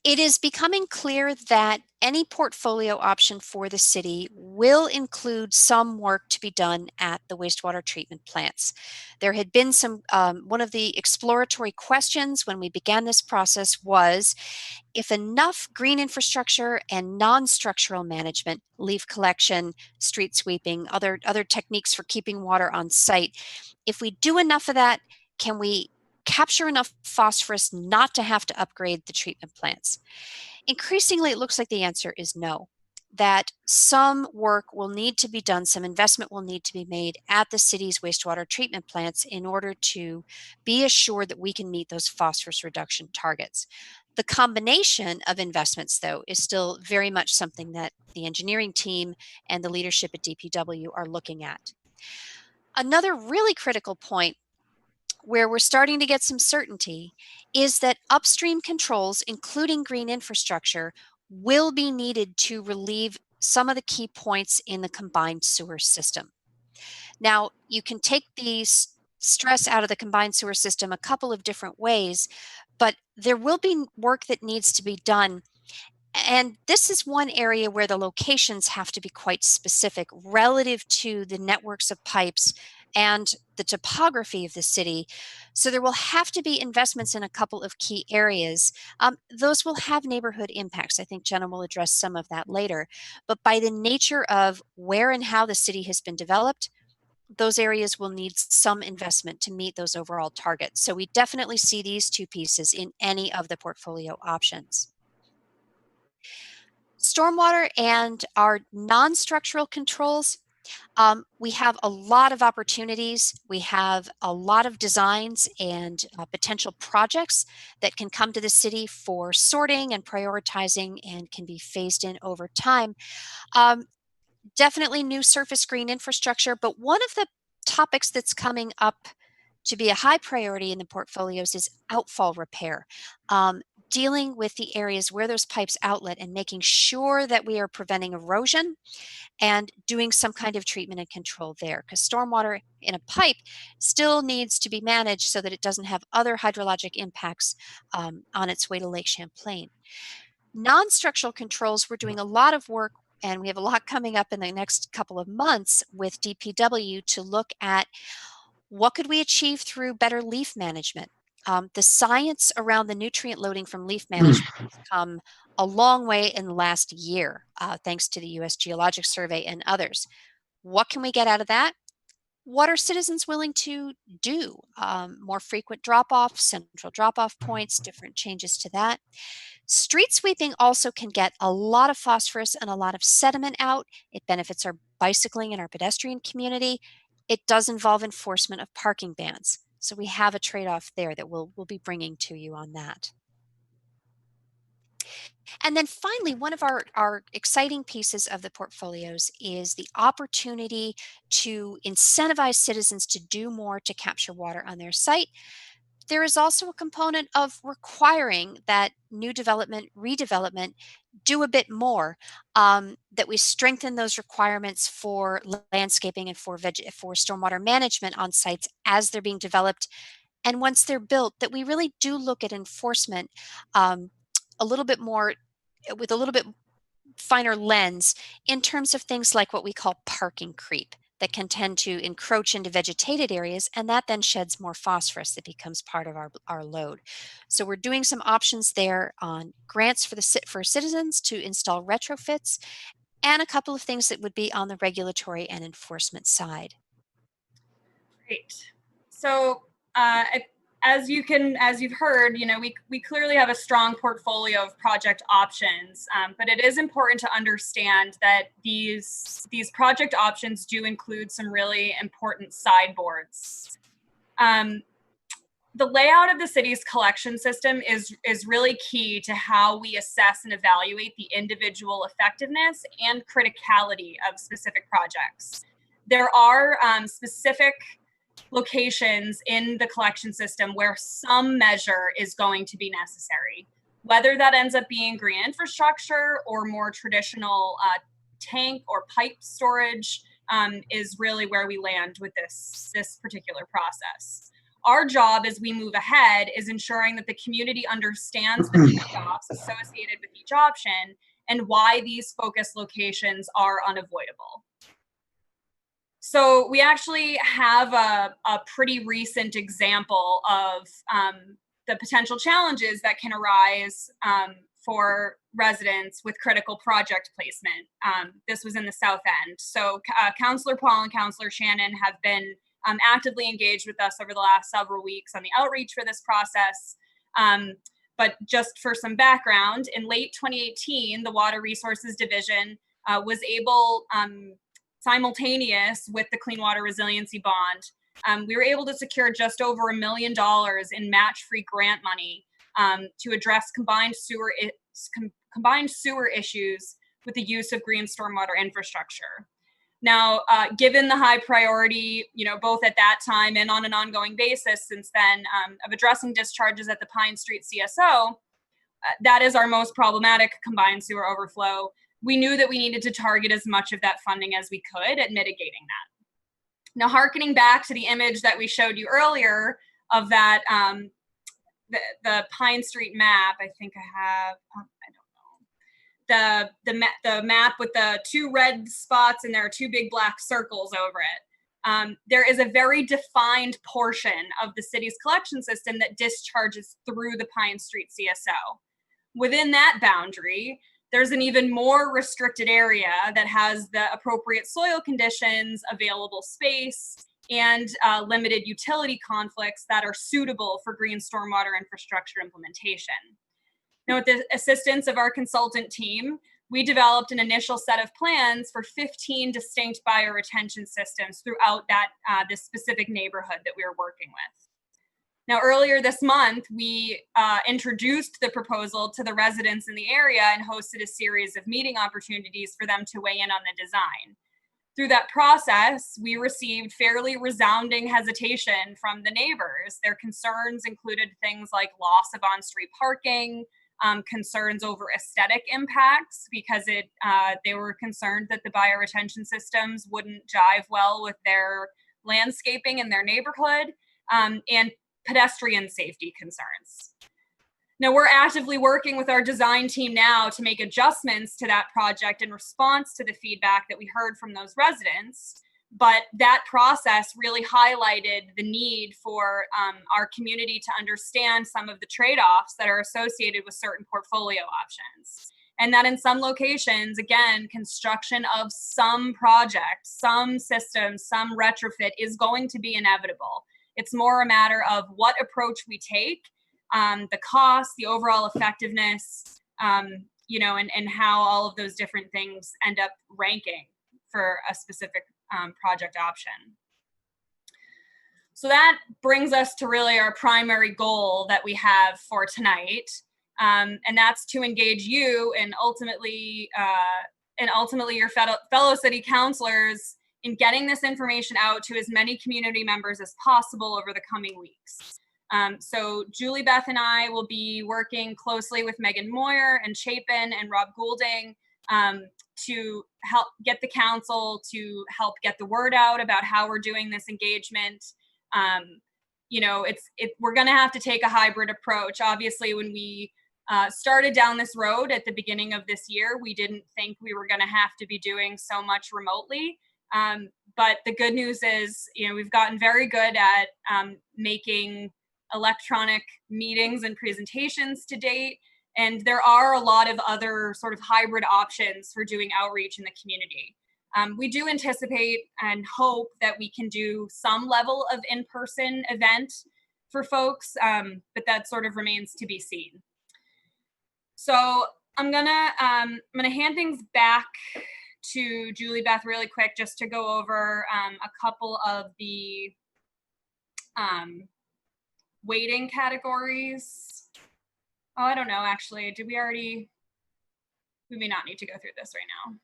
It is becoming clear that any portfolio option for the city will include some work to be done at the wastewater treatment plants. There had been some, one of the exploratory questions when we began this process was if enough green infrastructure and non-structural management, leaf collection, street sweeping, other techniques for keeping water on site, if we do enough of that, can we capture enough phosphorus not to have to upgrade the treatment plants? Increasingly, it looks like the answer is no, that some work will need to be done, some investment will need to be made at the city's wastewater treatment plants in order to be assured that we can meet those phosphorus reduction targets. The combination of investments, though, is still very much something that the engineering team and the leadership at DPW are looking at. Another really critical point where we're starting to get some certainty is that upstream controls, including green infrastructure, will be needed to relieve some of the key points in the combined sewer system. Now, you can take the stress out of the combined sewer system a couple of different ways, but there will be work that needs to be done. And this is one area where the locations have to be quite specific relative to the networks of pipes and the topography of the city. So there will have to be investments in a couple of key areas. Those will have neighborhood impacts. I think Jenna will address some of that later. But by the nature of where and how the city has been developed, those areas will need some investment to meet those overall targets. So we definitely see these two pieces in any of the portfolio options. Stormwater and our non-structural controls, we have a lot of opportunities. We have a lot of designs and potential projects that can come to the city for sorting and prioritizing and can be phased in over time. Definitely new surface green infrastructure, but one of the topics that's coming up to be a high priority in the portfolios is outfall repair. Dealing with the areas where those pipes outlet and making sure that we are preventing erosion and doing some kind of treatment and control there, because stormwater in a pipe still needs to be managed so that it doesn't have other hydrologic impacts on its way to Lake Champlain. Non-structural controls, we're doing a lot of work, and we have a lot coming up in the next couple of months with DPW to look at what could we achieve through better leaf management. The science around the nutrient loading from leaf management has come a long way in the last year, thanks to the U.S. Geologic Survey and others. What can we get out of that? What are citizens willing to do? More frequent drop-off, central drop-off points, different changes to that. Street sweeping also can get a lot of phosphorus and a lot of sediment out. It benefits our bicycling and our pedestrian community. It does involve enforcement of parking bans. So we have a trade-off there that we'll be bringing to you on that. And then finally, one of our exciting pieces of the portfolios is the opportunity to incentivize citizens to do more to capture water on their site. There is also a component of requiring that new development, redevelopment, do a bit more, that we strengthen those requirements for landscaping and for stormwater management on sites as they're being developed. And once they're built, that we really do look at enforcement a little bit more, with a little bit finer lens in terms of things like what we call parking creep that can tend to encroach into vegetated areas, and that then sheds more phosphorus that becomes part of our load. So we're doing some options there on grants for citizens to install retrofits, and a couple of things that would be on the regulatory and enforcement side. Great. So as you've heard, we clearly have a strong portfolio of project options, but it is important to understand that these project options do include some really important sideboards. The layout of the city's collection system is really key to how we assess and evaluate the individual effectiveness and criticality of specific projects. There are specific locations in the collection system where some measure is going to be necessary, whether that ends up being green infrastructure or more traditional tank or pipe storage is really where we land with this particular process. Our job as we move ahead is ensuring that the community understands the trade-offs associated with each option and why these focus locations are unavoidable. So we actually have a pretty recent example of the potential challenges that can arise for residents with critical project placement. This was in the South End. So Councilor Paul and Councilor Shannon have been actively engaged with us over the last several weeks on the outreach for this process. But just for some background, in late 2018, the Water Resources Division was able, simultaneous with the Clean Water Resiliency Bond, we were able to secure just over $1 million in match-free grant money to address combined sewer issues with the use of green stormwater infrastructure. Now, given the high priority, both at that time and on an ongoing basis since then, of addressing discharges at the Pine Street CSO, that is our most problematic combined sewer overflow. We knew that we needed to target as much of that funding as we could at mitigating that. Now, hearkening back to the image that we showed you earlier of that, the Pine Street map, I think I have, I don't know, the map with the 2 red spots and there are 2 big black circles over it. There is a very defined portion of the city's collection system that discharges through the Pine Street CSO. Within that boundary, there's an even more restricted area that has the appropriate soil conditions, available space, and limited utility conflicts that are suitable for green stormwater infrastructure implementation. Now, with the assistance of our consultant team, we developed an initial set of plans for 15 distinct bioretention systems throughout this specific neighborhood that we were working with. Now, earlier this month, we introduced the proposal to the residents in the area and hosted a series of meeting opportunities for them to weigh in on the design. Through that process, we received fairly resounding hesitation from the neighbors. Their concerns included things like loss of on-street parking, concerns over aesthetic impacts because they were concerned that the bioretention systems wouldn't jive well with their landscaping in their neighborhood, and pedestrian safety concerns. Now, we're actively working with our design team now to make adjustments to that project in response to the feedback that we heard from those residents. But that process really highlighted the need for our community to understand some of the trade-offs that are associated with certain portfolio options. And that in some locations, again, construction of some project, some system, some retrofit is going to be inevitable. It's more a matter of what approach we take, the cost, the overall effectiveness, and how all of those different things end up ranking for a specific project option. So that brings us to really our primary goal that we have for tonight, and that's to engage you and ultimately your fellow city councilors in getting this information out to as many community members as possible over the coming weeks. So Julie Beth and I will be working closely with Megan Moyer and Chapin and Rob Goulding to help get the council to help get the word out about how we're doing this engagement. We're going to have to take a hybrid approach. Obviously, when we started down this road at the beginning of this year, we didn't think we were going to have to be doing so much remotely. But the good news is, we've gotten very good at making electronic meetings and presentations to date. And there are a lot of other sort of hybrid options for doing outreach in the community. We do anticipate and hope that we can do some level of in-person event for folks, but that sort of remains to be seen. So I'm gonna hand things back to Julie Beth really quick just to go over a couple of the weighting categories. Oh, I don't know, actually. Did we already? We may not need to go through this right now.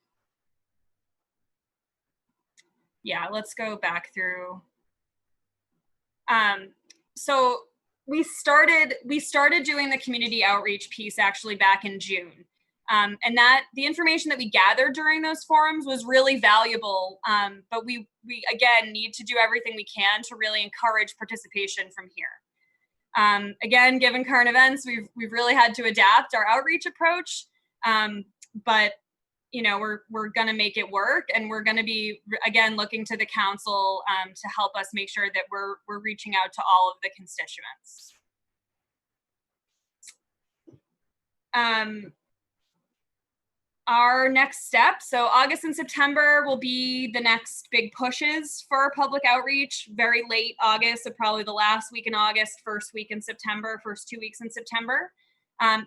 Yeah, let's go back through. So we started doing the community outreach piece actually back in June. And that the information that we gathered during those forums was really valuable. But we again need to do everything we can to really encourage participation from here. Again, given current events, we've really had to adapt our outreach approach. but we're going to make it work, and we're going to be, again, looking to the council to help us make sure that we're reaching out to all of the constituents. Our next step, so August and September will be the next big pushes for public outreach. Very late August, so probably the last week in August, first week in September, first 2 weeks in September.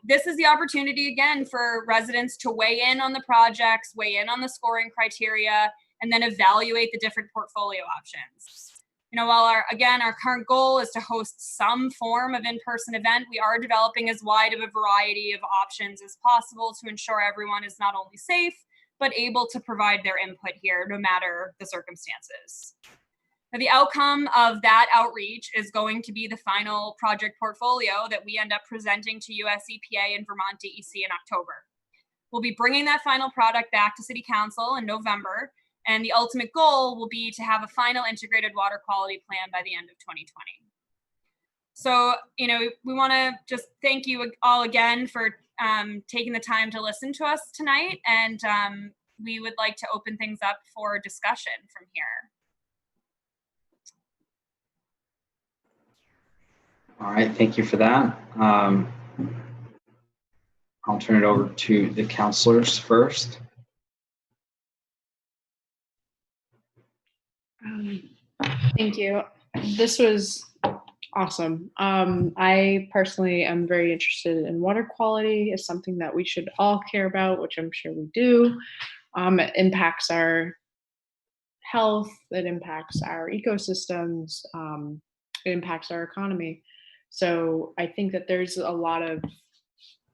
This is the opportunity, again, for residents to weigh in on the projects, weigh in on the scoring criteria, and then evaluate the different portfolio options. While our current goal is to host some form of in-person event, we are developing as wide of a variety of options as possible to ensure everyone is not only safe, but able to provide their input here, no matter the circumstances. Now, the outcome of that outreach is going to be the final project portfolio that we end up presenting to US EPA and Vermont DEC in October. We'll be bringing that final product back to City Council in November, and the ultimate goal will be to have a final integrated water quality plan by the end of 2020. So, we want to just thank you all again for taking the time to listen to us tonight, and we would like to open things up for discussion from here. All right, thank you for that. I'll turn it over to the councilors first. Thank you. This was awesome. I personally am very interested in water quality. It's something that we should all care about, which I'm sure we do. It impacts our health, it impacts our ecosystems, it impacts our economy. So I think that there's a lot of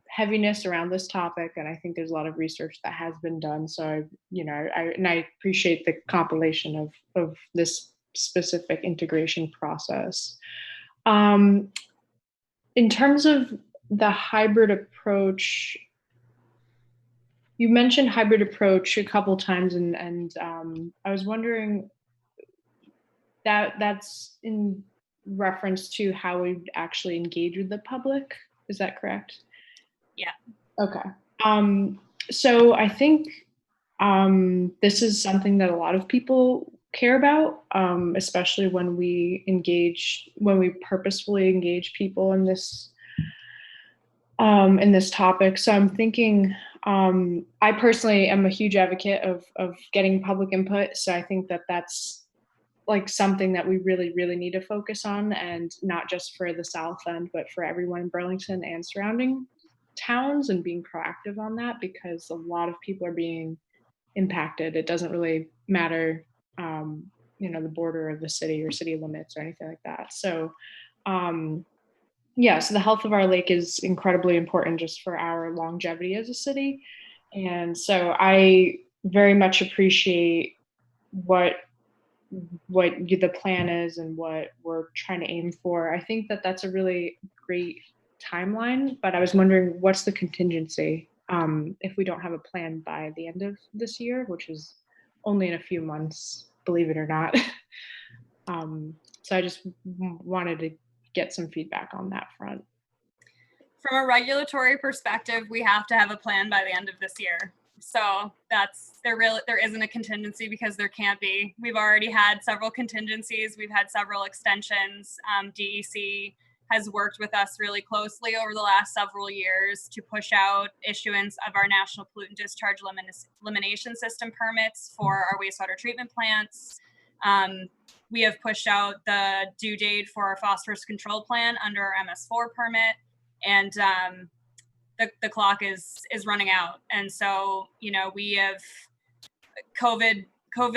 heaviness around this topic, and I think there's a lot of research that has been done. So I appreciate the compilation of this specific integration process. In terms of the hybrid approach, you mentioned hybrid approach a couple times, and I was wondering that's in reference to how we actually engage with the public. Is that correct? Yeah. Okay. So I think this is something that a lot of people care about, especially when we purposefully engage people in this topic. So I'm thinking, I personally am a huge advocate of getting public input. So I think that that's like something that we really, really need to focus on, and not just for the South End, but for everyone in Burlington and surrounding towns, and being proactive on that, because a lot of people are being impacted. It doesn't really matter, the border of the city or city limits or anything like that. So, so the health of our lake is incredibly important just for our longevity as a city. And so I very much appreciate what the plan is and what we're trying to aim for. I think that that's a really great timeline, but I was wondering, what's the contingency if we don't have a plan by the end of this year, which is only in a few months, believe it or not. So I just wanted to get some feedback on that front. From a regulatory perspective, we have to have a plan by the end of this year. So there isn't a contingency, because there can't be. We've already had several contingencies. We've had several extensions. DEC has worked with us really closely over the last several years to push out issuance of our National Pollutant Discharge Elimination System permits for our wastewater treatment plants. We have pushed out the due date for our phosphorus control plan under our MS4 permit, and the clock is running out. And so, we have COVID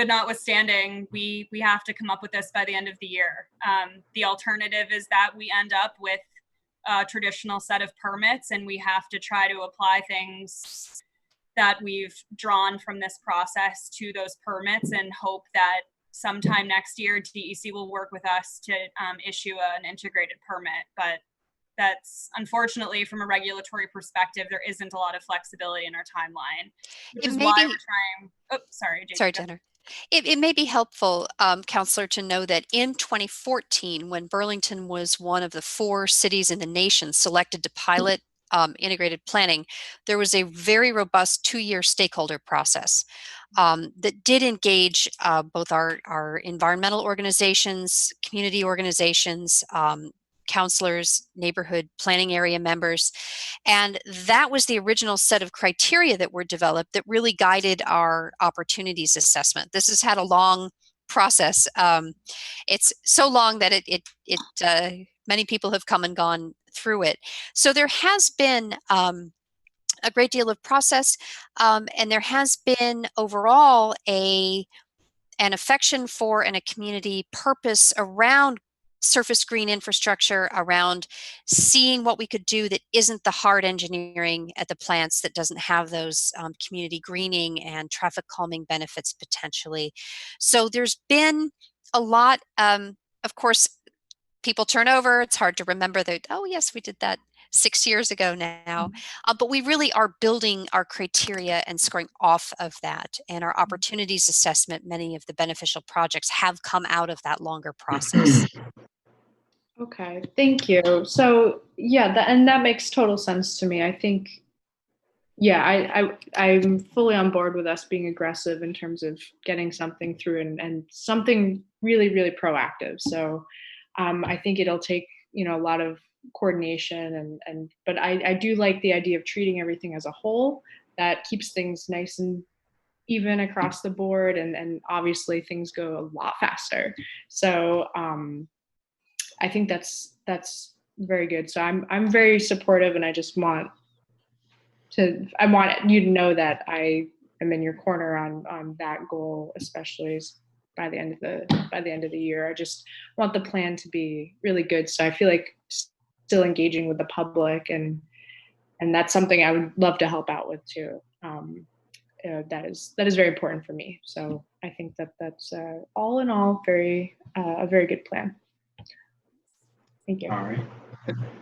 notwithstanding, we have to come up with this by the end of the year. The alternative is that we end up with a traditional set of permits, and we have to try to apply things that we've drawn from this process to those permits, and hope that sometime next year DEC will work with us to issue an integrated permit. But that's, unfortunately, from a regulatory perspective, there isn't a lot of flexibility in our timeline, which is why we're trying. Oh, sorry, Jason. Sorry, Jenner. It may be helpful, Counselor, to know that in 2014, when Burlington was one of the 4 cities in the nation selected to pilot integrated planning, there was a very robust 2-year stakeholder process that did engage both our environmental organizations, community organizations, councilors, neighborhood planning area members. And that was the original set of criteria that were developed that really guided our opportunities assessment. This has had a long process. It's so long that many people have come and gone through it. So there has been a great deal of process, and there has been overall an affection for and a community purpose around surface green infrastructure, around seeing what we could do that isn't the hard engineering at the plants, that doesn't have those community greening and traffic calming benefits potentially. So there's been a lot, of course, people turn over. It's hard to remember that, oh yes, we did that 6 years ago now. But we really are building our criteria and scoring off of that. And our opportunities assessment, many of the beneficial projects have come out of that longer process. Okay, thank you. So yeah, that makes total sense to me. I think, yeah, I'm fully on board with us being aggressive in terms of getting something through and something really, really proactive. So I think it'll take, a lot of coordination but I do like the idea of treating everything as a whole. That keeps things nice and even across the board, and obviously things go a lot faster. So I think that's very good. So I'm very supportive, and I want you to know that I am in your corner on that goal, especially by the end of the year. I just want the plan to be really good. So I feel like still engaging with the public, and that's something I would love to help out with too. That is very important for me. So I think that's all in all a very good plan. Thank you. All right.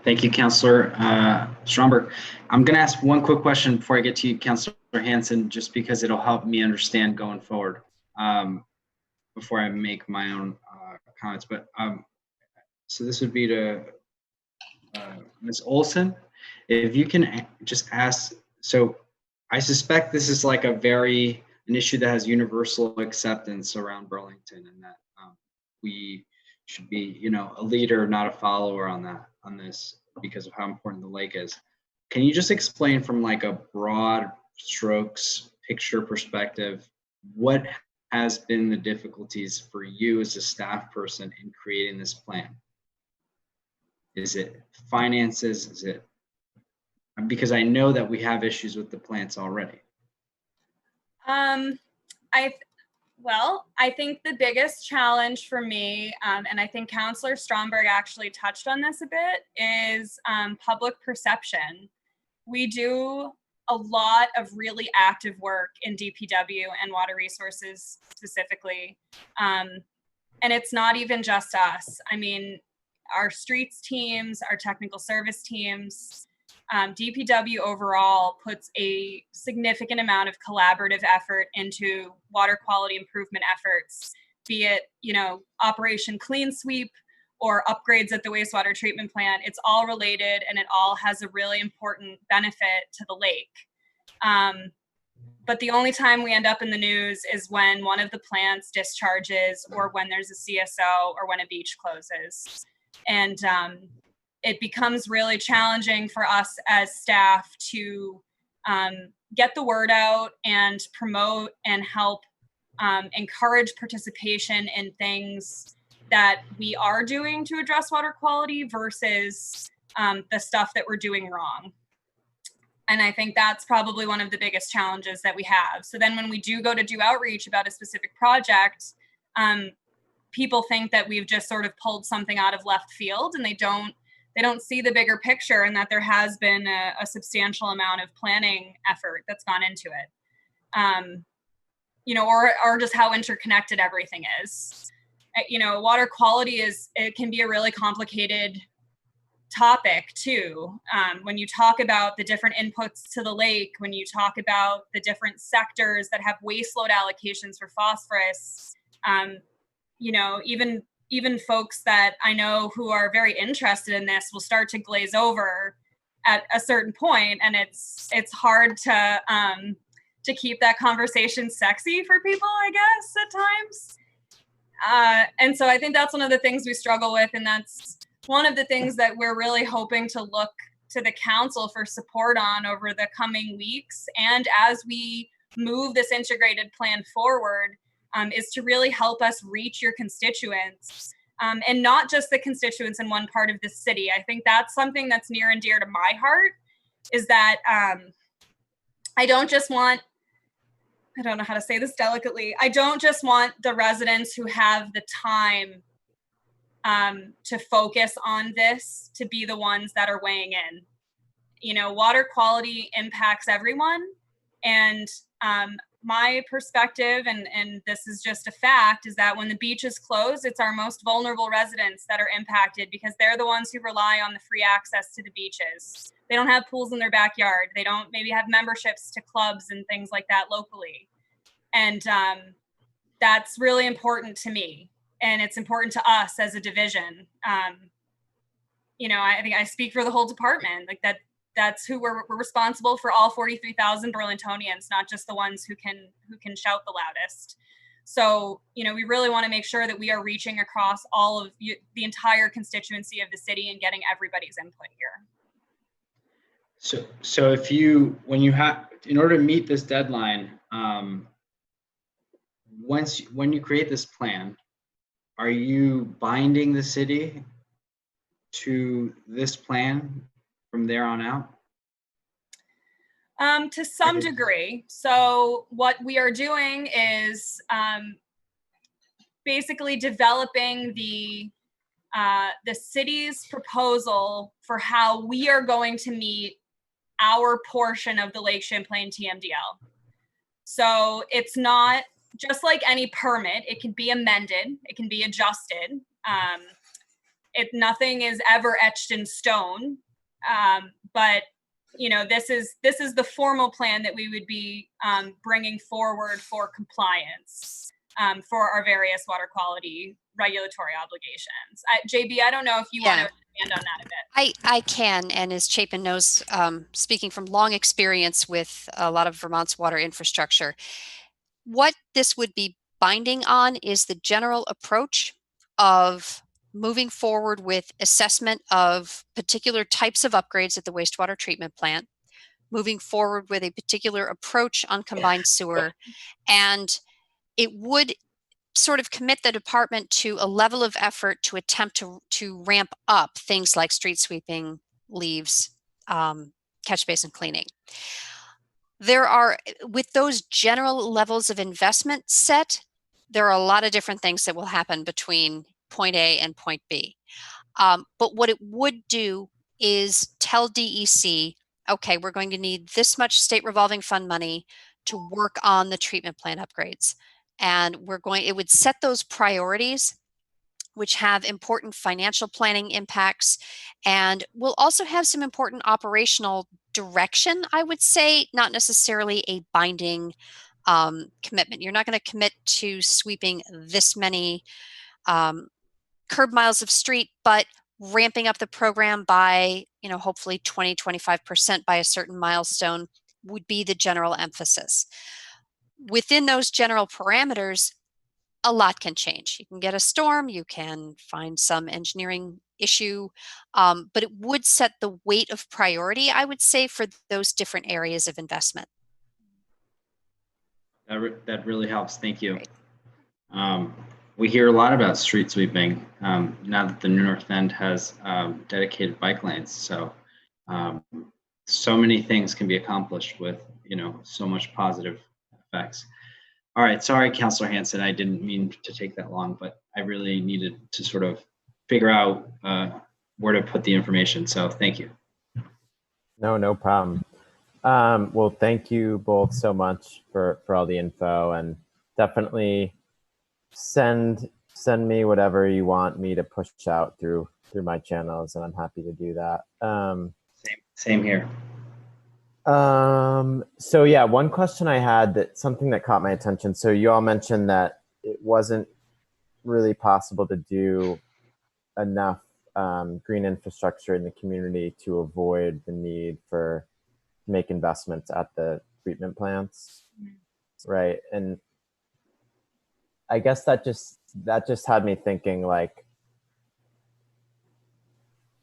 Thank you, Councilor Stromberg. I'm going to ask one quick question before I get to you, Councilor Hanson, just because it'll help me understand going forward before I make my own comments. But so this would be to Ms. Olson. If you can just ask, so I suspect this is like an issue that has universal acceptance around Burlington, and that we should be, a leader, not a follower on this because of how important the lake is. Can you just explain from like a broad strokes picture perspective, what has been the difficulties for you as a staff person in creating this plan? Is it finances? Is it, because I know that we have issues with the plants already. I think the biggest challenge for me, and I think Councilor Stromberg actually touched on this a bit, is public perception. We do a lot of really active work in DPW and water resources specifically. And it's not even just us. I mean, our streets teams, our technical service teams, DPW overall puts a significant amount of collaborative effort into water quality improvement efforts, be it, Operation Clean Sweep or upgrades at the wastewater treatment plant. It's all related, and it all has a really important benefit to the lake. But the only time we end up in the news is when one of the plants discharges, or when there's a CSO, or when a beach closes. And it becomes really challenging for us as staff to get the word out and promote and help encourage participation in things that we are doing to address water quality versus the stuff that we're doing wrong. And I think that's probably one of the biggest challenges that we have. So then when we do go to do outreach about a specific project, people think that we've just sort of pulled something out of left field, and they don't see the bigger picture, and that there has been a substantial amount of planning effort that's gone into it. Or just how interconnected everything is. Water quality can be a really complicated topic too. When you talk about the different inputs to the lake, when you talk about the different sectors that have waste load allocations for phosphorus, even folks that I know who are very interested in this will start to glaze over at a certain point, and it's hard to keep that conversation sexy for people, I guess, at times. And so I think that's one of the things we struggle with, and that's one of the things that we're really hoping to look to the council for support on over the coming weeks. And as we move this integrated plan forward, is to really help us reach your constituents, and not just the constituents in one part of the city. I think that's something that's near and dear to my heart, is that I don't just want, I don't know how to say this delicately, I don't just want the residents who have the time to focus on this to be the ones that are weighing in. You know, water quality impacts everyone. And my perspective, and this is just a fact, is that when the beaches close, it's our most vulnerable residents that are impacted, because they're the ones who rely on the free access to the beaches. They don't have pools in their backyard. They don't maybe have memberships to clubs and things like that locally. And that's really important to me. And it's important to us as a division. You know, I think I speak for the whole department, like that's who we're responsible for, all 43,000 Burlingtonians, not just the ones who can shout the loudest. So, you know, we really want to make sure that we are reaching across all of the entire constituency of the city and getting everybody's input here. So if you, in order to meet this deadline, when you create this plan, are you binding the city to this plan from there on out? To some degree. So what we are doing is basically developing the city's proposal for how we are going to meet our portion of the Lake Champlain TMDL. So it's not just like any permit. It can be amended. It can be adjusted. Nothing is ever etched in stone. But you know, this is the formal plan that we would be bringing forward for compliance for our various water quality regulatory obligations. JB, I don't know if you want to expand on that a bit. I can, and as Chapin knows, speaking from long experience with a lot of Vermont's water infrastructure, what this would be binding on is the general approach of moving forward with assessment of particular types of upgrades at the wastewater treatment plant, moving forward with a particular approach on combined sewer, and it would sort of commit the department to a level of effort to attempt to ramp up things like street sweeping, leaves, catch basin cleaning. There are, with those general levels of investment set, there are a lot of different things that will happen between point A and point B. But what it would do is tell DEC, okay, we're going to need this much state revolving fund money to work on the treatment plant upgrades. And it would set those priorities, which have important financial planning impacts, and will also have some important operational direction, I would say, not necessarily a binding commitment. You're not going to commit to sweeping this many curb miles of street, but ramping up the program by, you know, hopefully 20-25% by a certain milestone would be the general emphasis. Within those general parameters, a lot can change. You can get a storm, you can find some engineering issue, but it would set the weight of priority, I would say, for those different areas of investment. That really helps. Thank you. We hear a lot about street sweeping now that the North End has dedicated bike lanes. So so many things can be accomplished with, you know, so much positive effects. All right, sorry, Councilor Hanson, I didn't mean to take that long, but I really needed to sort of figure out where to put the information. So thank you. No problem. Well, thank you both so much for all the info, and definitely send me whatever you want me to push out through my channels, and I'm happy to do that. Same here. So yeah, one question I had, something that caught my attention. So you all mentioned that it wasn't really possible to do enough green infrastructure in the community to avoid the need to make investments at the treatment plants, right? And I guess that just had me thinking, like,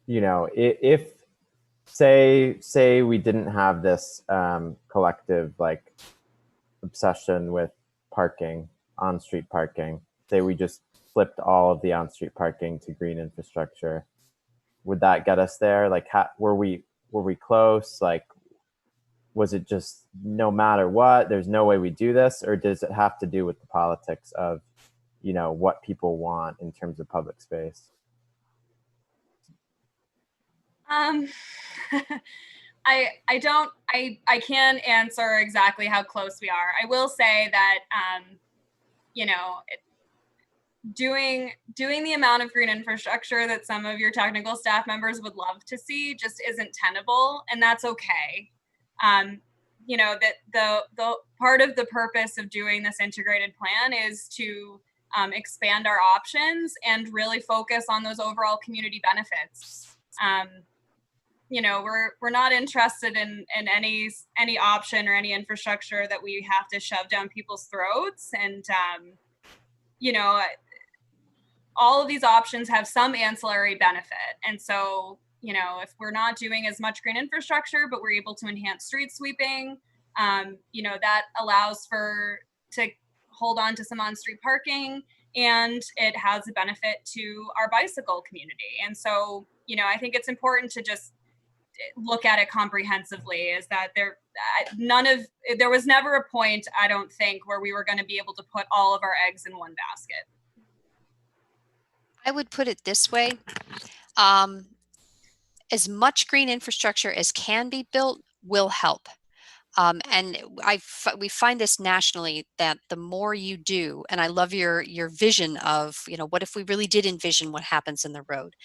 you know, if say we didn't have this collective like obsession with parking, on-street parking, say we just flipped all of the on-street parking to green infrastructure, would that get us there? Like, were we close? Like, was it just no matter what, there's no way we do this? Or does it have to do with the politics of, you know, what people want in terms of public space? I can't answer exactly how close we are. I will say that, you know, doing the amount of green infrastructure that some of your technical staff members would love to see just isn't tenable, and that's okay. You know, that the part of the purpose of doing this integrated plan is to expand our options and really focus on those overall community benefits. You know, we're not interested in any option or any infrastructure that we have to shove down people's throats. And you know, all of these options have some ancillary benefit. And so, you know, if we're not doing as much green infrastructure, but we're able to enhance street sweeping, you know, that allows to hold on to some on-street parking, and it has a benefit to our bicycle community. And so, you know, I think it's important to just look at it comprehensively, is that there was never a point, I don't think, where we were going to be able to put all of our eggs in one basket. I would put it this way. As much green infrastructure as can be built will help. And we find this nationally, that the more you do, and I love your vision of, you know, what if we really did envision what happens in the road?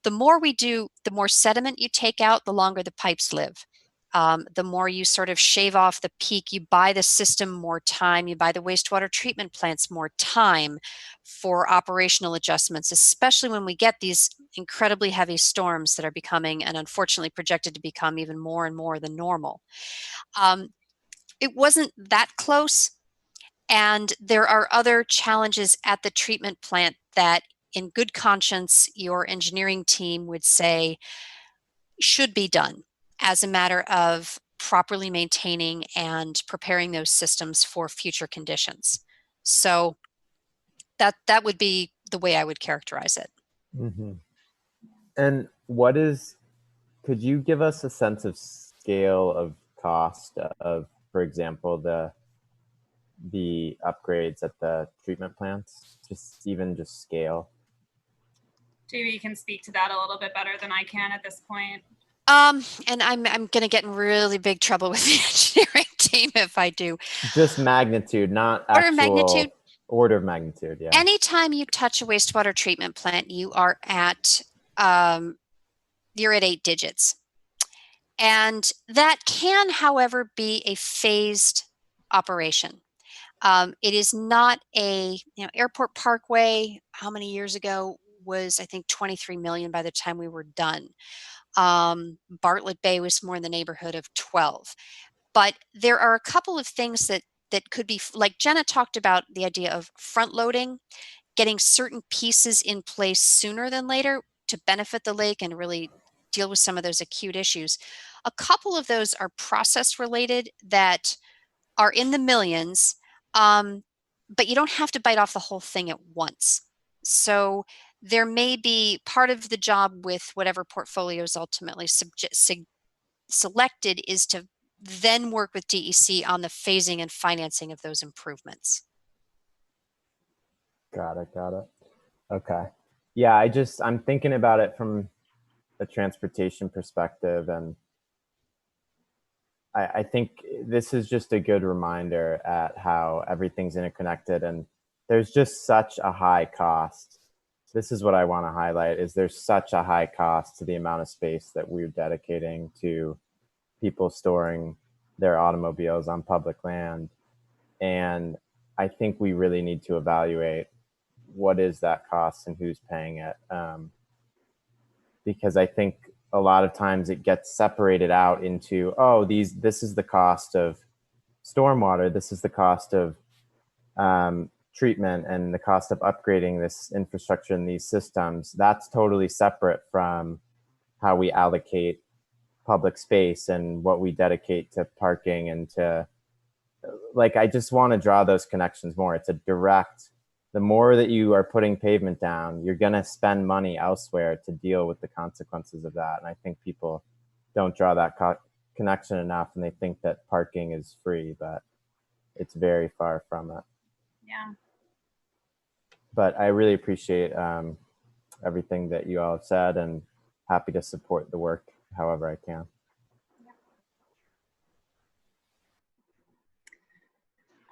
The more we do, the more sediment you take out, the longer the pipes live. The more you sort of shave off the peak, you buy the system more time, you buy the wastewater treatment plants more time for operational adjustments, especially when we get these incredibly heavy storms that are becoming, and unfortunately projected to become, even more and more than normal. It wasn't that close, and there are other challenges at the treatment plant that, in good conscience, your engineering team would say should be done as a matter of properly maintaining and preparing those systems for future conditions. So that would be the way I would characterize it. Mm-hmm. And could you give us a sense of scale of cost of, for example, the upgrades at the treatment plants, just scale? JB can speak to that a little bit better than I can at this point. And I'm going to get in really big trouble with the engineering team if I do. Just magnitude, not order actual magnitude. Order of magnitude, yeah. Anytime you touch a wastewater treatment plant, you are at 8 digits. And that can, however, be a phased operation. It is not a, Airport Parkway, how many years ago, was, I think, 23 million by the time we were done. Bartlett Bay was more in the neighborhood of 12. But there are a couple of things that could be, like Jenna talked about, the idea of front loading, getting certain pieces in place sooner than later to benefit the lake and really deal with some of those acute issues. A couple of those are process related that are in the millions, but you don't have to bite off the whole thing at once. So there may be part of the job with whatever portfolio is ultimately selected is to then work with DEC on the phasing and financing of those improvements. Got it. Okay. Yeah, I'm thinking about it from a transportation perspective, and I think this is just a good reminder at how everything's interconnected, and there's just such a high cost. This is what I want to highlight, is there's such a high cost to the amount of space that we're dedicating to people storing their automobiles on public land. And I think we really need to evaluate what is that cost and who's paying it. because I think a lot of times it gets separated out into, oh, this is the cost of stormwater, this is the cost of treatment, and the cost of upgrading this infrastructure and these systems. That's totally separate from how we allocate public space and what we dedicate to parking and to, like, I just want to draw those connections more. It's a direct, the more that you are putting pavement down, you're going to spend money elsewhere to deal with the consequences of that. And I think people don't draw that connection enough, and they think that parking is free, but it's very far from it. Yeah. But I really appreciate everything that you all have said, and happy to support the work however I can.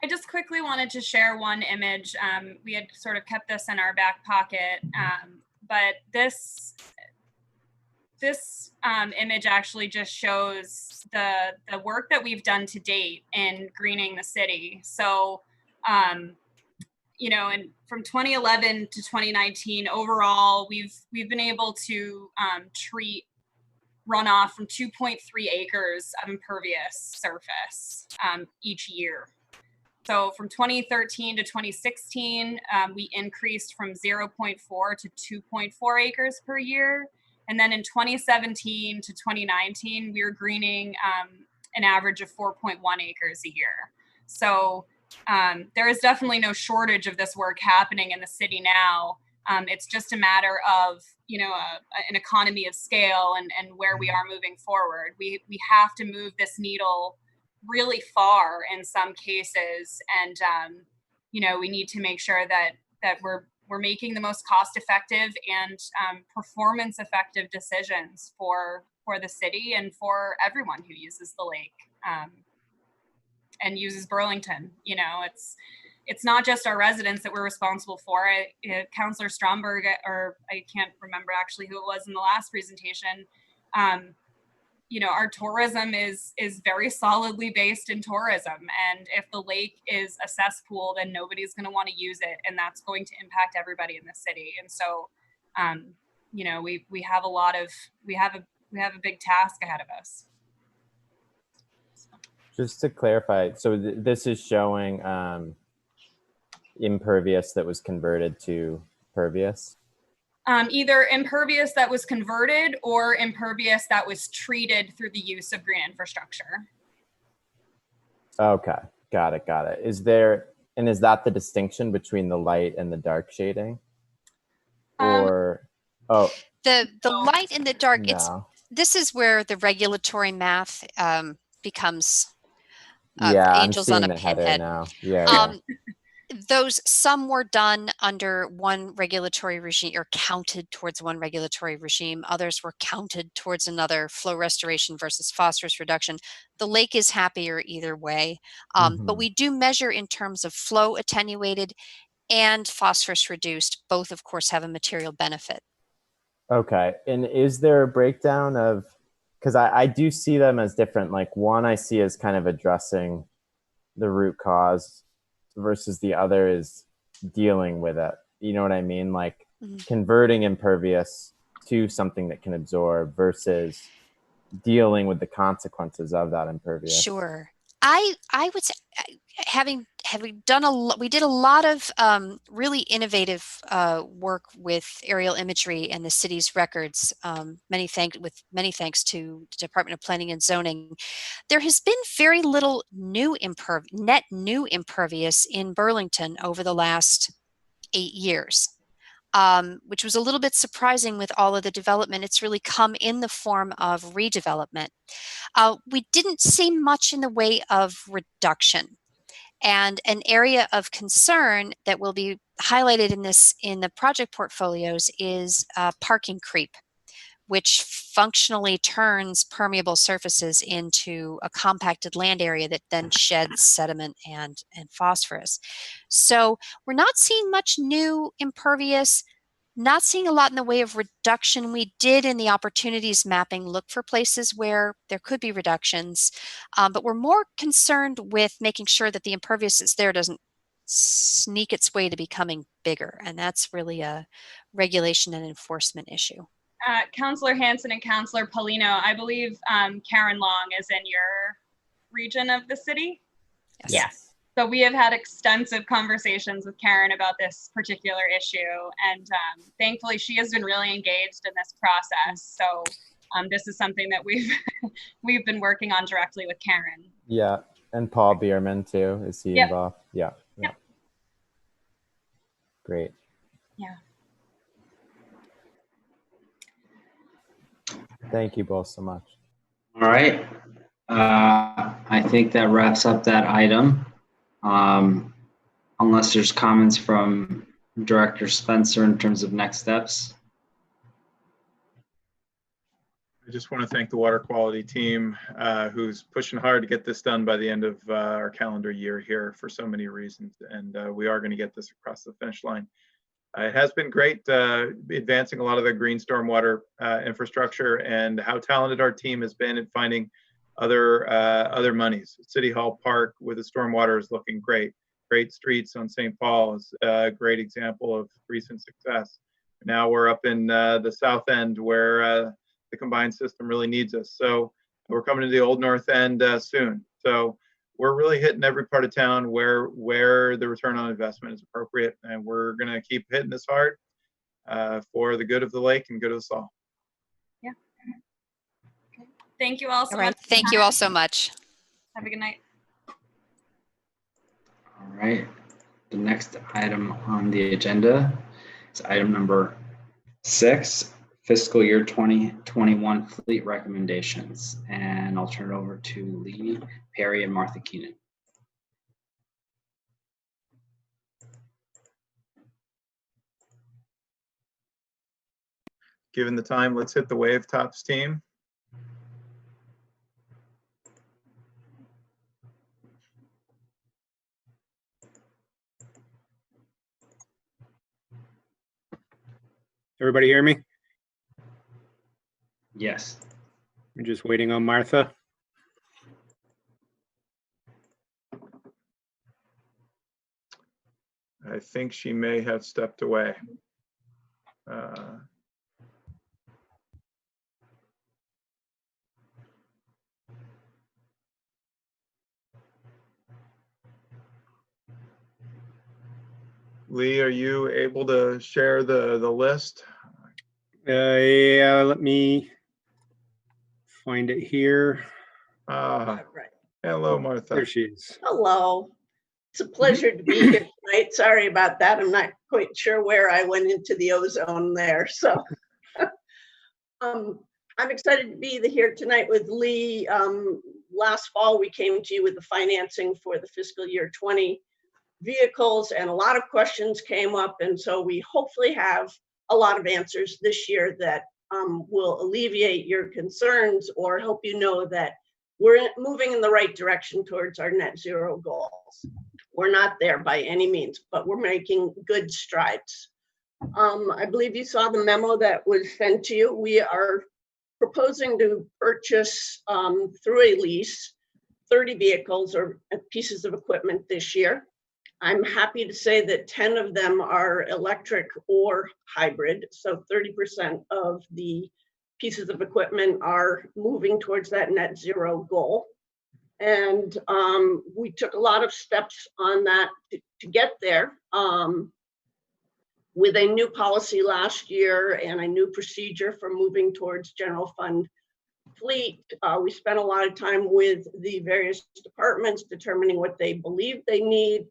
I just quickly wanted to share one image. We had sort of kept this in our back pocket, but this image actually just shows the work that we've done to date in greening the city. So, you know, and from 2011 to 2019, overall, we've been able to treat runoff from 2.3 acres of impervious surface each year. So from 2013 to 2016, we increased from 0.4 to 2.4 acres per year. And then in 2017 to 2019, we were greening an average of 4.1 acres a year. So there is definitely no shortage of this work happening in the city now. It's just a matter of, you know, an economy of scale and where we are moving forward. We have to move this needle really far in some cases, and you know, we need to make sure that we're making the most cost-effective and performance-effective decisions for the city and for everyone who uses the lake and uses Burlington. You know, it's not just our residents that we're responsible for. Councilor Stromberg, or I can't remember actually who it was in the last presentation, you know, our tourism is very solidly based in tourism. And if the lake is a cesspool, then nobody's going to want to use it. And that's going to impact everybody in the city. And so, you know, we have a big task ahead of us. Just to clarify, so this is showing impervious that was converted to pervious? Either impervious that was converted or impervious that was treated through the use of green infrastructure. Okay, got it. Is that the distinction between the light and the dark shading? Or, the light and the dark, no. this is where the regulatory math becomes yeah, angels I'm on seeing a the header pinhead. now. Yeah. Those, some were done under one regulatory regime or counted towards one regulatory regime. Others were counted towards another, flow restoration versus phosphorus reduction. The lake is happier either way. But we do measure in terms of flow attenuated and phosphorus reduced. Both, of course, have a material benefit. Okay. And is there a breakdown of, because I do see them as different. Like one I see as kind of addressing the root cause versus the other is dealing with it. You know what I mean? Like converting impervious to something that can absorb versus dealing with the consequences of that impervious. Sure. I would say, having done we did a lot of really innovative work with aerial imagery and the city's records. Many thanks to the Department of Planning and Zoning. There has been very little net new impervious in Burlington over the last 8 years. Which was a little bit surprising with all of the development. It's really come in the form of redevelopment. We didn't see much in the way of reduction. And an area of concern that will be highlighted in the project portfolios is parking creep, which functionally turns permeable surfaces into a compacted land area that then sheds sediment and phosphorus. So we're not seeing much new impervious, not seeing a lot in the way of reduction. We did in the opportunities mapping look for places where there could be reductions, but we're more concerned with making sure that the impervious that's there doesn't sneak its way to becoming bigger. And that's really a regulation and enforcement issue. Councilor Hanson and Councilor Polino, I believe Karen Long is in your region of the city. Yes. So we have had extensive conversations with Karen about this particular issue, and thankfully she has been really engaged in this process. So this is something that we've been working on directly with Karen. Yeah, and Paul Bierman too. Is he Yep. involved? Yeah. Yep. Great. Yeah. Thank you both so much. All right. I think that wraps up that item. Unless there's comments from Director Spencer in terms of next steps. I just want to thank the water quality team who's pushing hard to get this done by the end of our calendar year here for so many reasons. And we are going to get this across the finish line. It has been great advancing a lot of the green stormwater infrastructure, and how talented our team has been at finding other monies. City Hall Park with the stormwater is looking great. Great streets on St. Paul is a great example of recent success. Now we're up in the south end where the combined system really needs us. So we're coming to the Old North End soon. So we're really hitting every part of town where the return on investment is appropriate, and we're going to keep hitting this hard for the good of the lake and good of us all. Yeah. Okay. Thank you all so All right. much. Thank you all so much. Have a good night. All right. The next item on the agenda is item number 6, fiscal year 2021 fleet recommendations. And I'll turn it over to Lee, Perry, and Martha Keenan. Given the time, let's hit the wave tops team. Everybody hear me? Yes. We're just waiting on Martha. I think she may have stepped away. Lee, are you able to share the list? Yeah, let me find it here. Right. Hello, Martha. There she is. Hello. It's a pleasure to be here tonight. Sorry about that. I'm not quite sure where I went into the ozone there. So I'm excited to be here tonight with Lee. Last fall, we came to you with the financing for the fiscal year 20 vehicles, and a lot of questions came up. And so we hopefully have a lot of answers this year that will alleviate your concerns or help you know that we're moving in the right direction towards our net zero goals. We're not there by any means, but we're making good strides. I believe you saw the memo that was sent to you. We are proposing to purchase through a lease 30 vehicles or pieces of equipment this year. I'm happy to say that 10 of them are electric or hybrid. So 30% of the pieces of equipment are moving towards that net zero goal. And we took a lot of steps on that to get there with a new policy last year and a new procedure for moving towards general fund fleet. We spent a lot of time with the various departments determining what they believe they needed.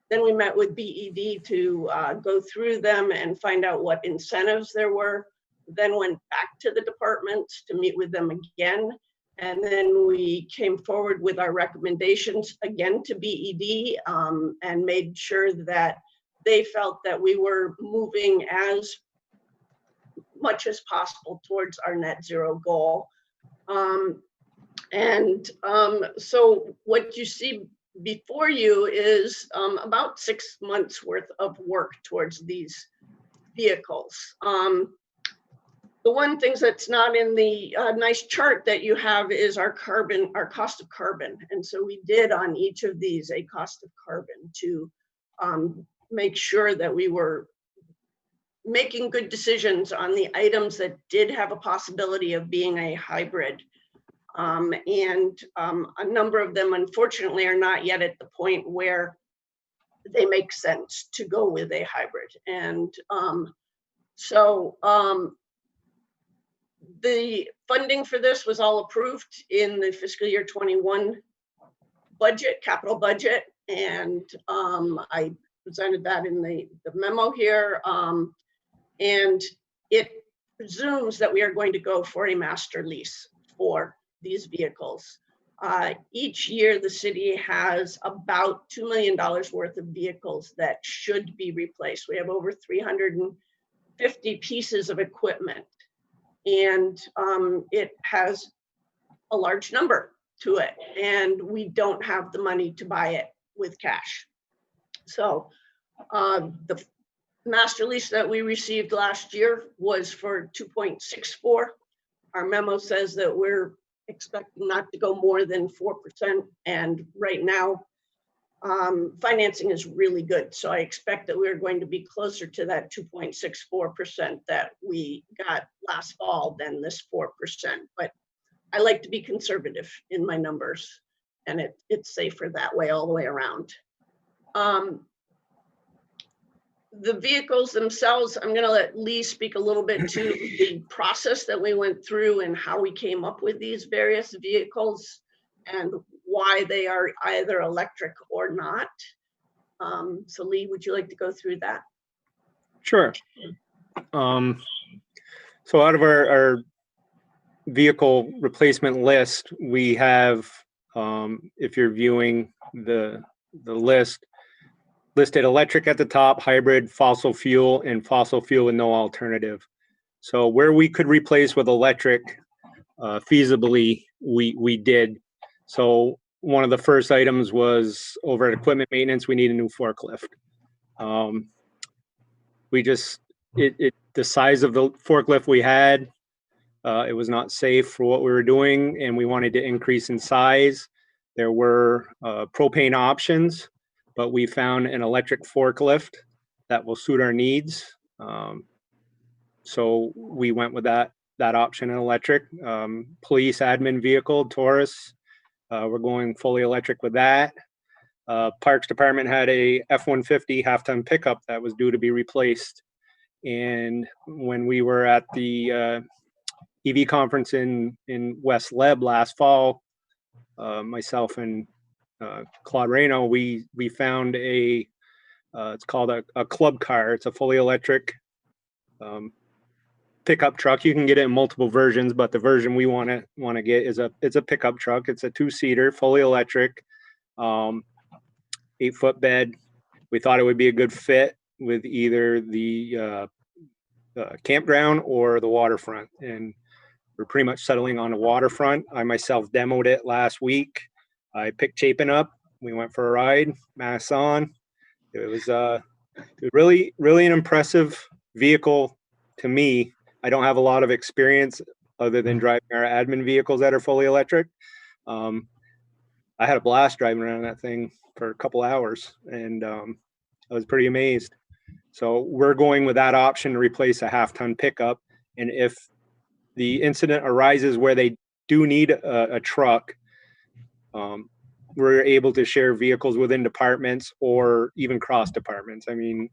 Then we met with BED to go through them and find out what incentives there were. Then went back to the departments to meet with them again. And then we came forward with our recommendations again to BED and made sure that they felt that we were moving as much as possible towards our net zero goal. So what you see before you is about 6 months worth of work towards these vehicles. The one thing that's not in the nice chart that you have is our cost of carbon. And so we did on each of these a cost of carbon to make sure that we were making good decisions on the items that did have a possibility of being a hybrid. A number of them, unfortunately, are not yet at the point where they make sense to go with a hybrid. And the funding for this was all approved in the fiscal year 21 budget, capital budget. And I presented that in the memo here. And it presumes that we are going to go for a master lease for these vehicles. Each year, the city has about $2 million worth of vehicles that should be replaced. We have over 350 pieces of equipment, and it has a large number to it, and we don't have the money to buy it with cash. So the master lease that we received last year was for 2.64. Our memo says that we're expecting not to go more than 4%. And right now, financing is really good. So I expect that we're going to be closer to that 2.64% that we got last fall than this 4%. But I like to be conservative in my numbers, and it's safer that way all the way around. The vehicles themselves, I'm going to let Lee speak a little bit to the process that we went through and how we came up with these various vehicles and why they are either electric or not. So Lee, would you like to go through that? Sure. So out of our vehicle replacement list, we have, if you're viewing the list, listed electric at the top, hybrid, fossil fuel, and fossil fuel with no alternative. So where we could replace with electric feasibly, we did. So one of the first items was over at equipment maintenance, we need a new forklift. The size of the forklift we had, it was not safe for what we were doing, and we wanted to increase in size. There were propane options, but we found an electric forklift that will suit our needs. So we went with that option in electric. Police admin vehicle, Taurus, we're going fully electric with that. Parks Department had a F-150 half-ton pickup that was due to be replaced. And when we were at the EV conference in West Leb last fall, myself and Claude Reno, we found it's called a club car. It's a fully electric pickup truck. You can get it in multiple versions, but the version we want to get is it's a pickup truck. It's a 2-seater, fully electric, 8-foot bed. We thought it would be a good fit with either the campground or the waterfront, and we're pretty much settling on the waterfront. I myself demoed it last week. I picked Chapin up. We went for a ride, masks on. It was really, really an impressive vehicle to me. I don't have a lot of experience other than driving our admin vehicles that are fully electric. I had a blast driving around that thing for a couple hours, and I was pretty amazed. So we're going with that option to replace a half-ton pickup. And if the incident arises where they do need a truck, we're able to share vehicles within departments or even cross departments. I mean,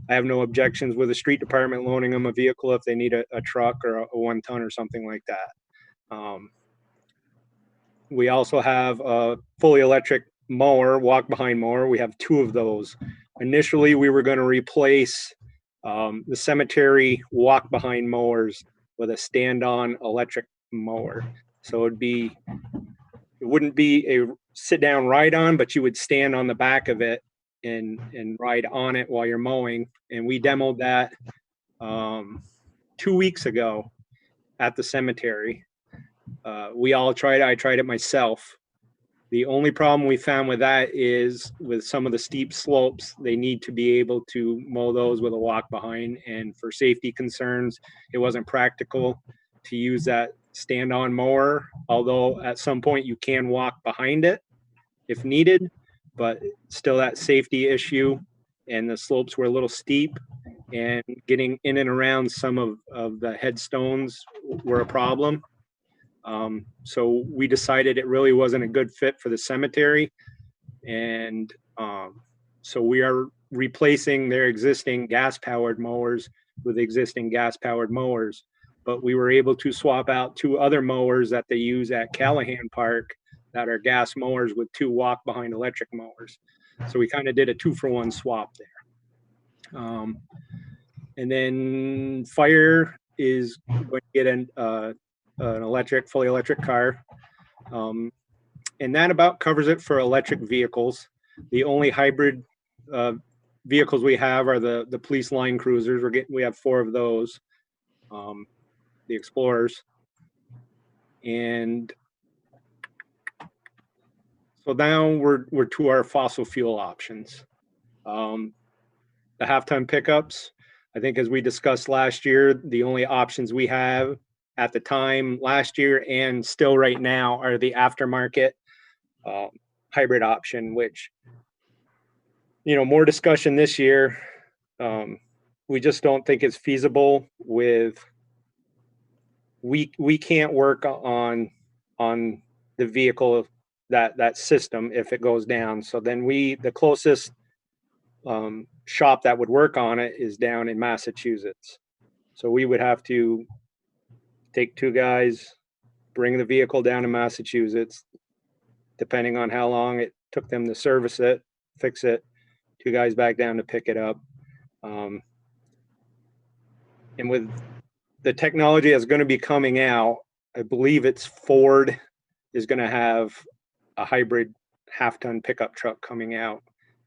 I have no objections with the street department loaning them a vehicle if they need a truck or a 1-ton or something like that. We also have a fully electric mower, walk-behind mower. We have 2 of those. Initially, we were going to replace the cemetery walk-behind mowers with a stand-on electric mower. So it wouldn't be a sit-down ride-on, but you would stand on the back of it and ride on it while you're mowing. And we demoed that 2 weeks ago at the cemetery. We all tried it. I tried it myself. The only problem we found with that is with some of the steep slopes, they need to be able to mow those with a walk behind. And for safety concerns, it wasn't practical to use that stand-on mower, although at some point you can walk behind it if needed, but still that safety issue, and the slopes were a little steep. and getting in and around some of the headstones were a problem. So we decided it really wasn't a good fit for the cemetery. And so we are replacing their existing gas-powered mowers with existing gas-powered mowers. But we were able to swap out 2 other mowers that they use at Callahan Park that are gas mowers with 2 walk-behind electric mowers. So we kind of did a 2-for-1 swap there. And then fire is going to get an fully electric car. And that about covers it for electric vehicles. The only hybrid vehicles we have are the police line cruisers. We have 4 of those, the Explorers. And so now we're to our fossil fuel options. The half-ton pickups, I think as we discussed last year, the only options we have at the time last year and still right now are the aftermarket hybrid option, which, more discussion this year. We just don't think it's feasible with, we can't work on the vehicle, that system if it goes down. So then the closest shop that would work on it is down in Massachusetts. So we would have to take 2 guys, bring the vehicle down to Massachusetts, depending on how long it took them to service it, fix it, 2 guys back down to pick it up. And with the technology that's going to be coming out, I believe it's Ford is going to have a hybrid half-ton pickup truck coming out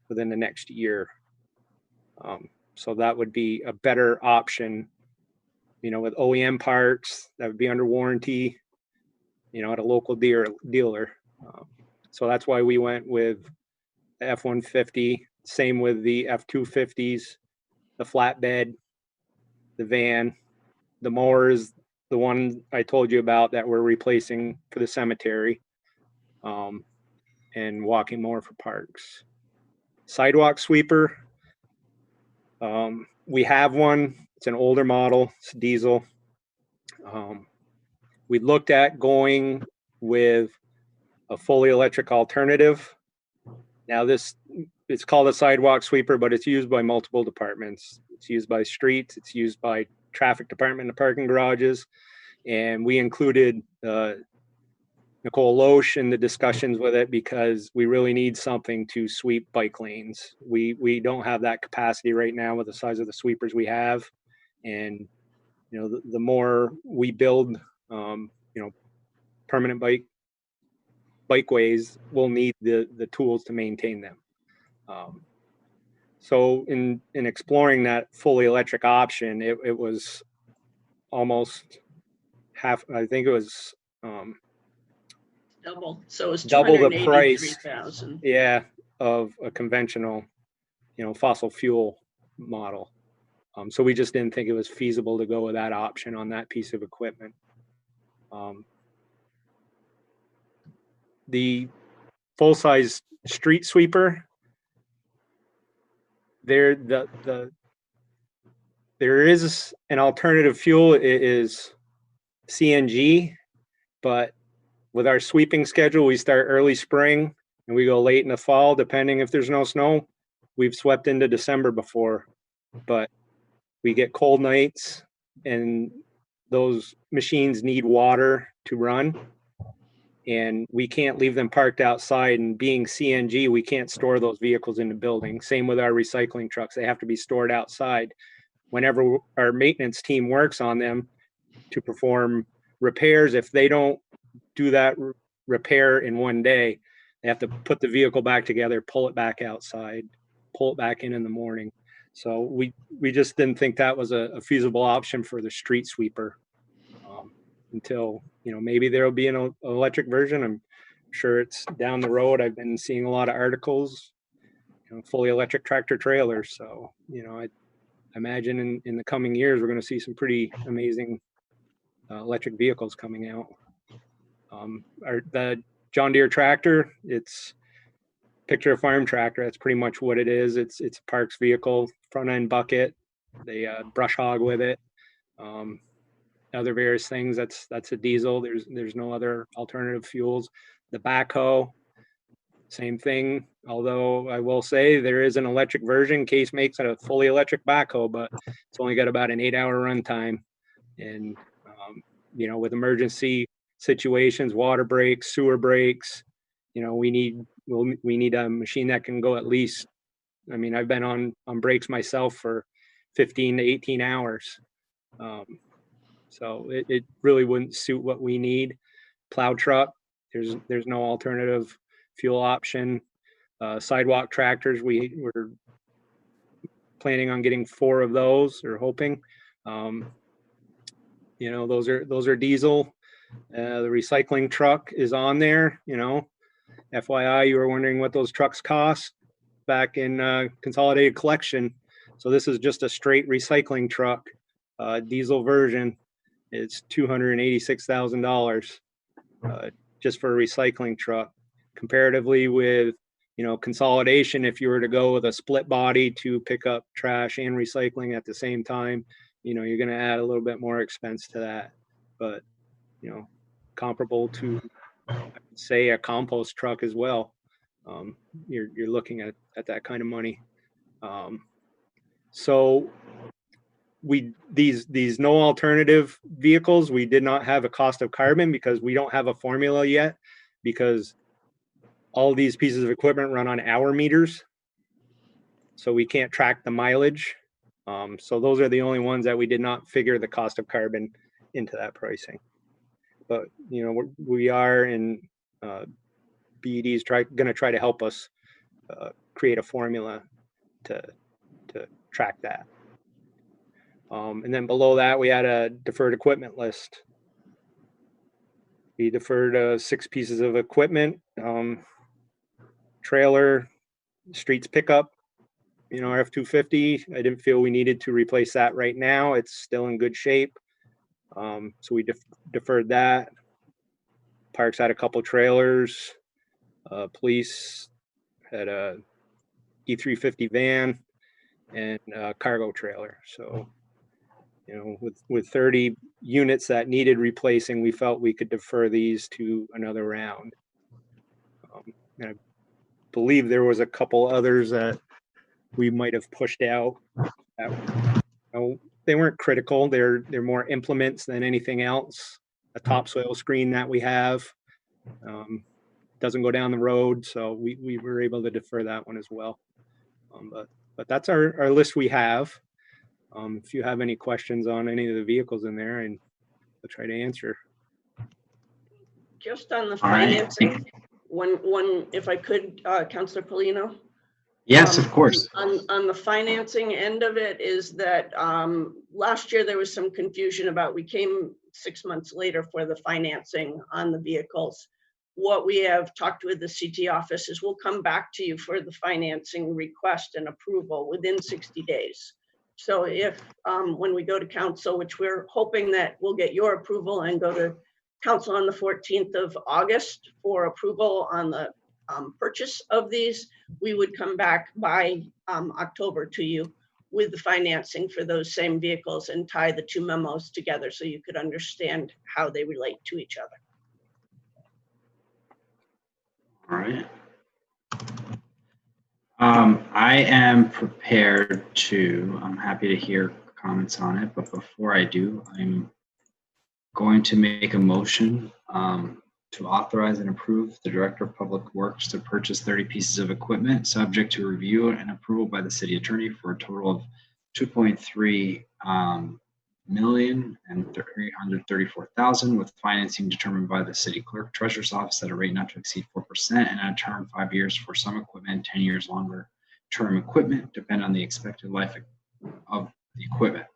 within the next year. So that would be a better option, with OEM parts that would be under warranty, at a local dealer. So that's why we went with the F-150, same with the F-250s, the flatbed, the van, the mower is the one I told you about that we're replacing for the cemetery, and walking mower for parks. Sidewalk sweeper, we have one. It's an older model. It's diesel. We looked at going with a fully electric alternative. Now it's called a sidewalk sweeper, but it's used by multiple departments. It's used by streets. It's used by traffic department and parking garages. And we included Nicole Loesch in the discussions with it because we really need something to sweep bike lanes. We don't have that capacity right now with the size of the sweepers we have. And, the more we build, permanent bikeways, we'll need the tools to maintain them. So in exploring that fully electric option, it was almost half, I think it was Double. So it's double the price, $283,000. yeah, of a conventional, fossil fuel model. So we just didn't think it was feasible to go with that option on that piece of equipment. The full-size street sweeper, there is an alternative fuel. It is CNG, but with our sweeping schedule, we start early spring and we go late in the fall, depending if there's no snow. We've swept into December before, but we get cold nights and those machines need water to run. And we can't leave them parked outside, and being CNG, we can't store those vehicles in the building. Same with our recycling trucks. They have to be stored outside. Whenever our maintenance team works on them to perform repairs, if they don't do that repair in one day, they have to put the vehicle back together, pull it back outside, pull it back in the morning. So we just didn't think that was a feasible option for the street sweeper. Until, maybe there'll be an electric version. I'm sure it's down the road. I've been seeing a lot of articles, fully electric tractor trailers. So, I imagine in the coming years, we're going to see some pretty amazing electric vehicles coming out. The John Deere tractor, it's picture a farm tractor. That's pretty much what it is. It's a Parks vehicle, front end bucket, They brush hog with it. Other various things. That's a diesel. There's no other alternative fuels. The backhoe, same thing. Although I will say there is an electric version. Case makes it a fully electric backhoe, but it's only got about an 8-hour runtime. And you know, with emergency situations, water breaks, sewer breaks, you know, we need a machine that can go at least. I mean, I've been on breaks myself for 15 to 18 hours. So it really wouldn't suit what we need. Plow truck, there's no alternative fuel option. Sidewalk tractors, we're planning on getting 4 of those, or hoping. You know, those are diesel. The recycling truck is on there, you know. FYI, you were wondering what those trucks cost back in Consolidated Collection. So this is just a straight recycling truck, diesel version. It's $286,000 just for a recycling truck. Comparatively with, you know, Consolidation, if you were to go with a split body to pick up trash and recycling at the same time, you know, you're going to add a little bit more expense to that. But, you know, comparable to, I would say, a compost truck as well. You're looking at that kind of money. So these no alternative vehicles, we did not have a cost of carbon because we don't have a formula yet, because all these pieces of equipment run on hour meters, so we can't track the mileage. So those are the only ones that we did not figure the cost of carbon into that pricing. But you know, we are, and BED's going to try to help us create a formula to track that. And then below that, we had a deferred equipment list. We deferred 6 pieces of equipment: trailer, streets pickup, you know, our F-250. I didn't feel we needed to replace that right now. It's still in good shape. So we deferred that. Parks had a couple trailers. Police had a E350 van and a cargo trailer. So, you know, with 30 units that needed replacing, we felt we could defer these to another round. And I believe there was a couple others that we might have pushed out. That, you know, they weren't critical. They're more implements than anything else. A topsoil screen that we have doesn't go down the road, so we were able to defer that one as well. But that's our list we have. If you have any questions on any of the vehicles in there, and I'll try to answer. Just on the financing, one, if I could, Councilor Polino. Yes, of course. On the financing end of it is that last year there was some confusion about, we came 6 months later for the financing on the vehicles. What we have talked with the CT office is we'll come back to you for the financing request and approval within 60 days. So if when we go to council, which we're hoping that we'll get your approval and go to council on the 14th of August for approval on the purchase of these, we would come back by October to you with the financing for those same vehicles and tie the 2 memos together so you could understand how they relate to each other. All right. I am prepared to, I'm happy to hear comments on it, but before I do, I'm going to make a motion to authorize and approve the Director of Public Works to purchase 30 pieces of equipment subject to review and approval by the City Attorney for a total of $2.3 million and $334,000, with financing determined by the City Clerk Treasurer's Office at a rate not to exceed 4% and at a term 5 years for some equipment, 10 years longer term equipment, depending on the expected life of the equipment.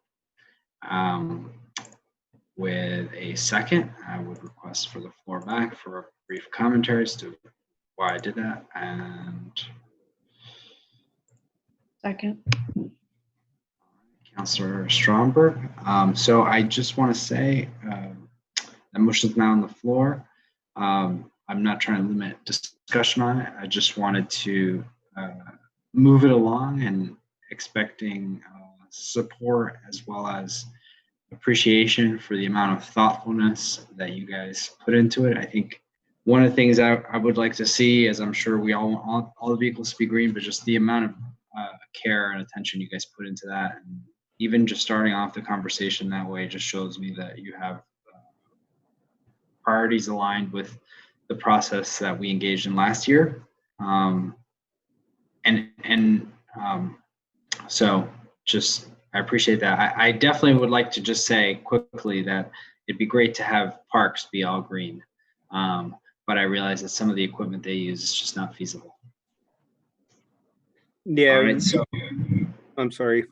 With a second, I would request for the floor back for brief commentary as to why I did that. And second. Councilor Stromberg. So I just want to say that motion is now on the floor. I'm not trying to limit discussion on it. I just wanted to move it along and expecting support as well as appreciation for the amount of thoughtfulness that you guys put into it. I think one of the things I would like to see, as I'm sure we all want all the vehicles to be green, but just the amount of care and attention you guys put into that. And even just starting off the conversation that way just shows me that you have priorities aligned with the process that we engaged in last year. So just, I appreciate that. I definitely would like to just say quickly that it'd be great to have parks be all green. But I realize that some of the equipment they use is just not feasible. Yeah. All right, so I'm sorry.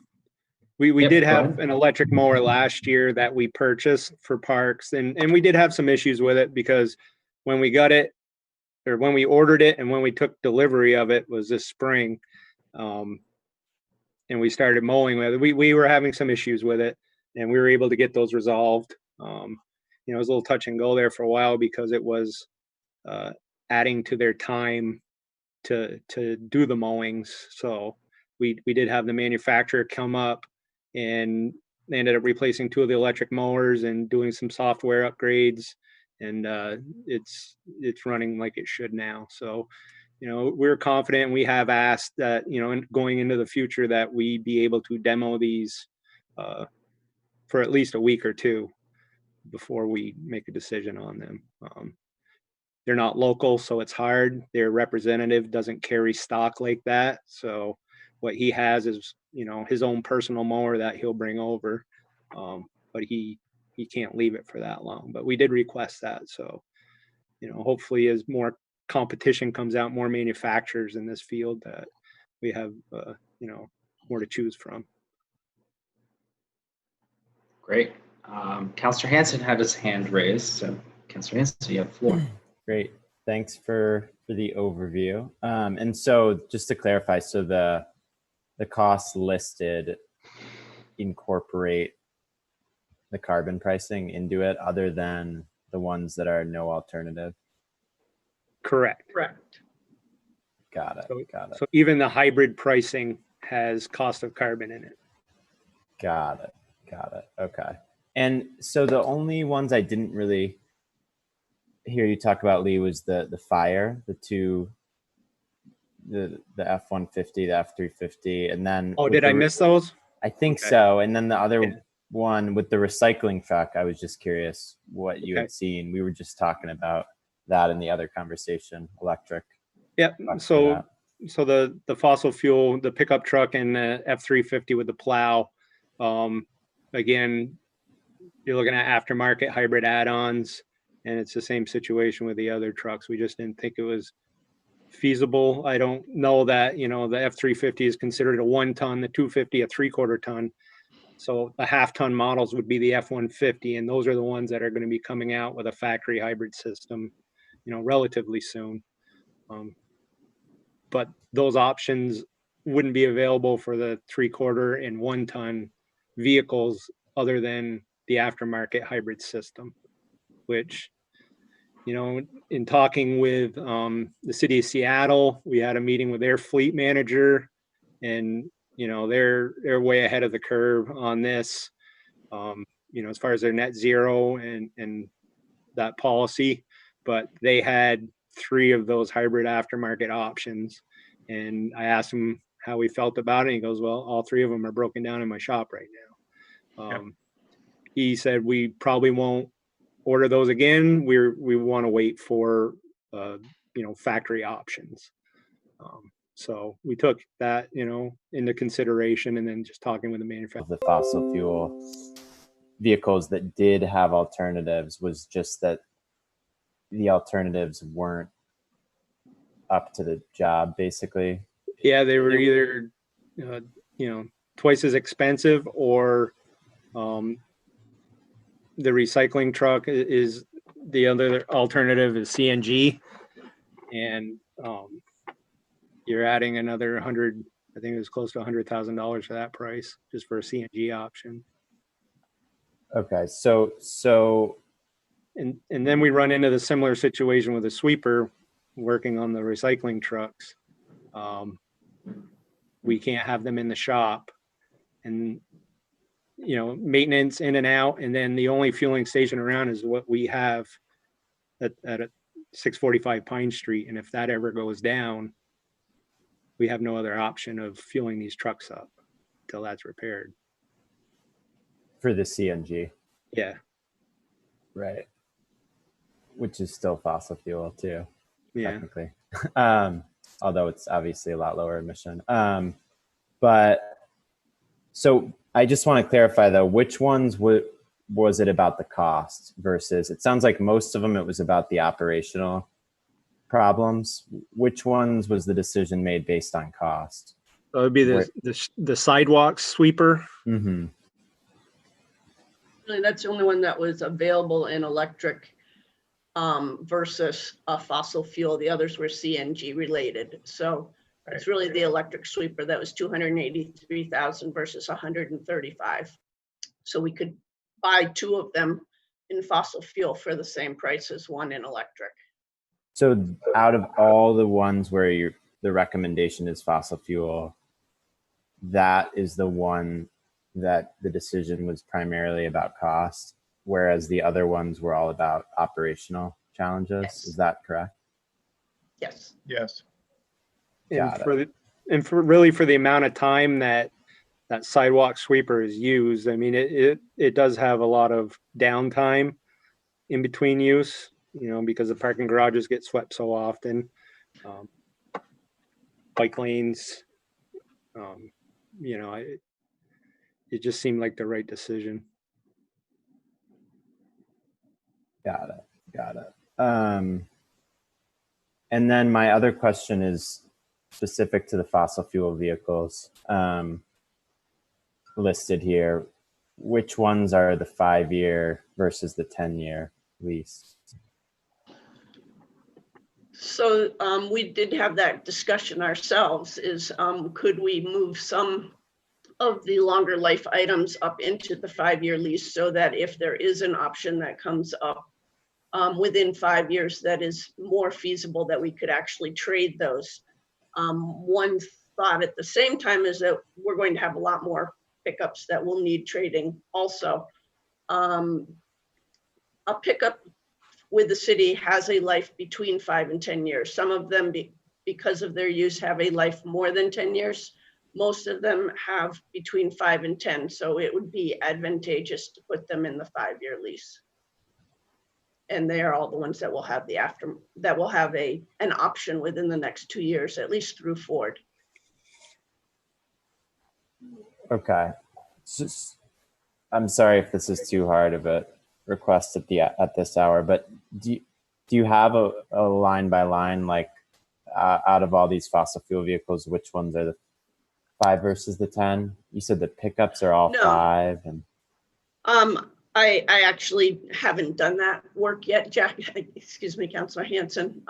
We Yep, did go have ahead. an electric mower last year that we purchased for parks, and we did have some issues with it because when we got it, or when we ordered it and when we took delivery of it was this spring, and we started mowing with it. We were having some issues with it, and we were able to get those resolved. It was a little touch and go there for a while because it was adding to their time to do the mowings. So we did have the manufacturer come up, and they ended up replacing 2 of the electric mowers and doing some software upgrades, and it's running like it should now. So we're confident. We have asked that going into the future that we be able to demo these for at least a week or 2 before we make a decision on them. They're not local, so it's hard. Their representative doesn't carry stock like that. So what he has is, his own personal mower that he'll bring over. But he can't leave it for that long. But we did request that. So, hopefully as more competition comes out, more manufacturers in this field, that we have, more to choose from. Great. Councilor Hanson had his hand raised. So Councilor Hanson, you have the floor. Great. Thanks for the overview. And so just to clarify, so the costs listed incorporate the carbon pricing into it other than the ones that are no alternative? Correct. Got it. So even the hybrid pricing has cost of carbon in it. Got it. Okay. And so the only ones I didn't really hear you talk about, Lee, was the fire, the F-150, the F-350, and then. Oh, did I miss those? I think so. And then the other one with the recycling truck, I was just curious what you had seen. We were just talking about that in the other conversation, electric. Yep. So the fossil fuel, the pickup truck, and the F-350 with the plow, again, you're looking at aftermarket hybrid add-ons, and it's the same situation with the other trucks. We just didn't think it was feasible. I don't know that, the F-350 is considered a 1 ton, the 250 a 3/4 ton. So the half-ton models would be the F-150, and those are the ones that are going to be coming out with a factory hybrid system, relatively soon. But those options wouldn't be available for the 3/4 and 1 ton vehicles other than the aftermarket hybrid system, which, in talking with the city of Seattle, we had a meeting with their fleet manager, and they're way ahead of the curve on this, as far as their net zero and that policy. But they had 3 of those hybrid aftermarket options, and I asked him how he felt about it. And he goes, well, all 3 of them are broken down in my shop right now. He said we probably won't order those again. We want to wait for factory options. So we took that into consideration, and then just talking with the manufacturer. The fossil fuel vehicles that did have alternatives was just that the alternatives weren't up to the job, basically. Yeah, they were either twice as expensive, or the recycling truck is the other alternative is CNG, and you're adding another 100. I think it was close to $100,000 for that price, just for a CNG option. Okay, so and then we run into the similar situation with a sweeper working on the recycling trucks. We can't have them in the shop, and maintenance in and out, and then the only fueling station around is what we have at 645 Pine Street. And if that ever goes down, we have no other option of fueling these trucks up till that's repaired. For the CNG. Yeah. Right. Which is still fossil fuel too, Yeah. technically. Although it's obviously a lot lower emission. But so I just want to clarify though, which ones was it about the cost versus, it sounds like most of them, it was about the operational problems. Which ones was the decision made based on cost? So it would be the sidewalk sweeper. Mm-hmm. Really, that's the only one that was available in electric versus a fossil fuel. The others were CNG related. So it's really the electric sweeper that was 283,000 versus 135. So we could buy 2 of them in fossil fuel for the same price as one in electric. So out of all the ones where the recommendation is fossil fuel, that is the one that the decision was primarily about cost, whereas the other ones were all about operational challenges. Yes. Is that correct? Yes. Yes. Got And for the amount of time that sidewalk sweeper is used, I mean, it does have a lot of downtime in between use, because the parking garages get swept so often. Bike lanes, it just seemed like the right decision. Got it. And then my other question is specific to the fossil fuel vehicles listed here. Which ones are the 5-year versus the 10-year lease? So we did have that discussion ourselves, is could we move some of the longer life items up into the 5-year lease so that if there is an option that comes up within 5 years that is more feasible, that we could actually trade those. One thought at the same time is that we're going to have a lot more pickups that will need trading also. A pickup with the city has a life between 5 and 10 years. Some of them, because of their use, have a life more than 10 years. Most of them have between 5 and 10. So it would be advantageous to put them in the 5-year lease. And they are all the ones that will have an option within the next 2 years, at least through Ford. Okay. I'm sorry if this is too hard of a request at this hour, but do you have a line by line, like out of all these fossil fuel vehicles, which ones are the 5 versus the 10? You said the pickups are all 5, and I actually haven't done that work yet, Jack. Excuse me, Councilor Hanson.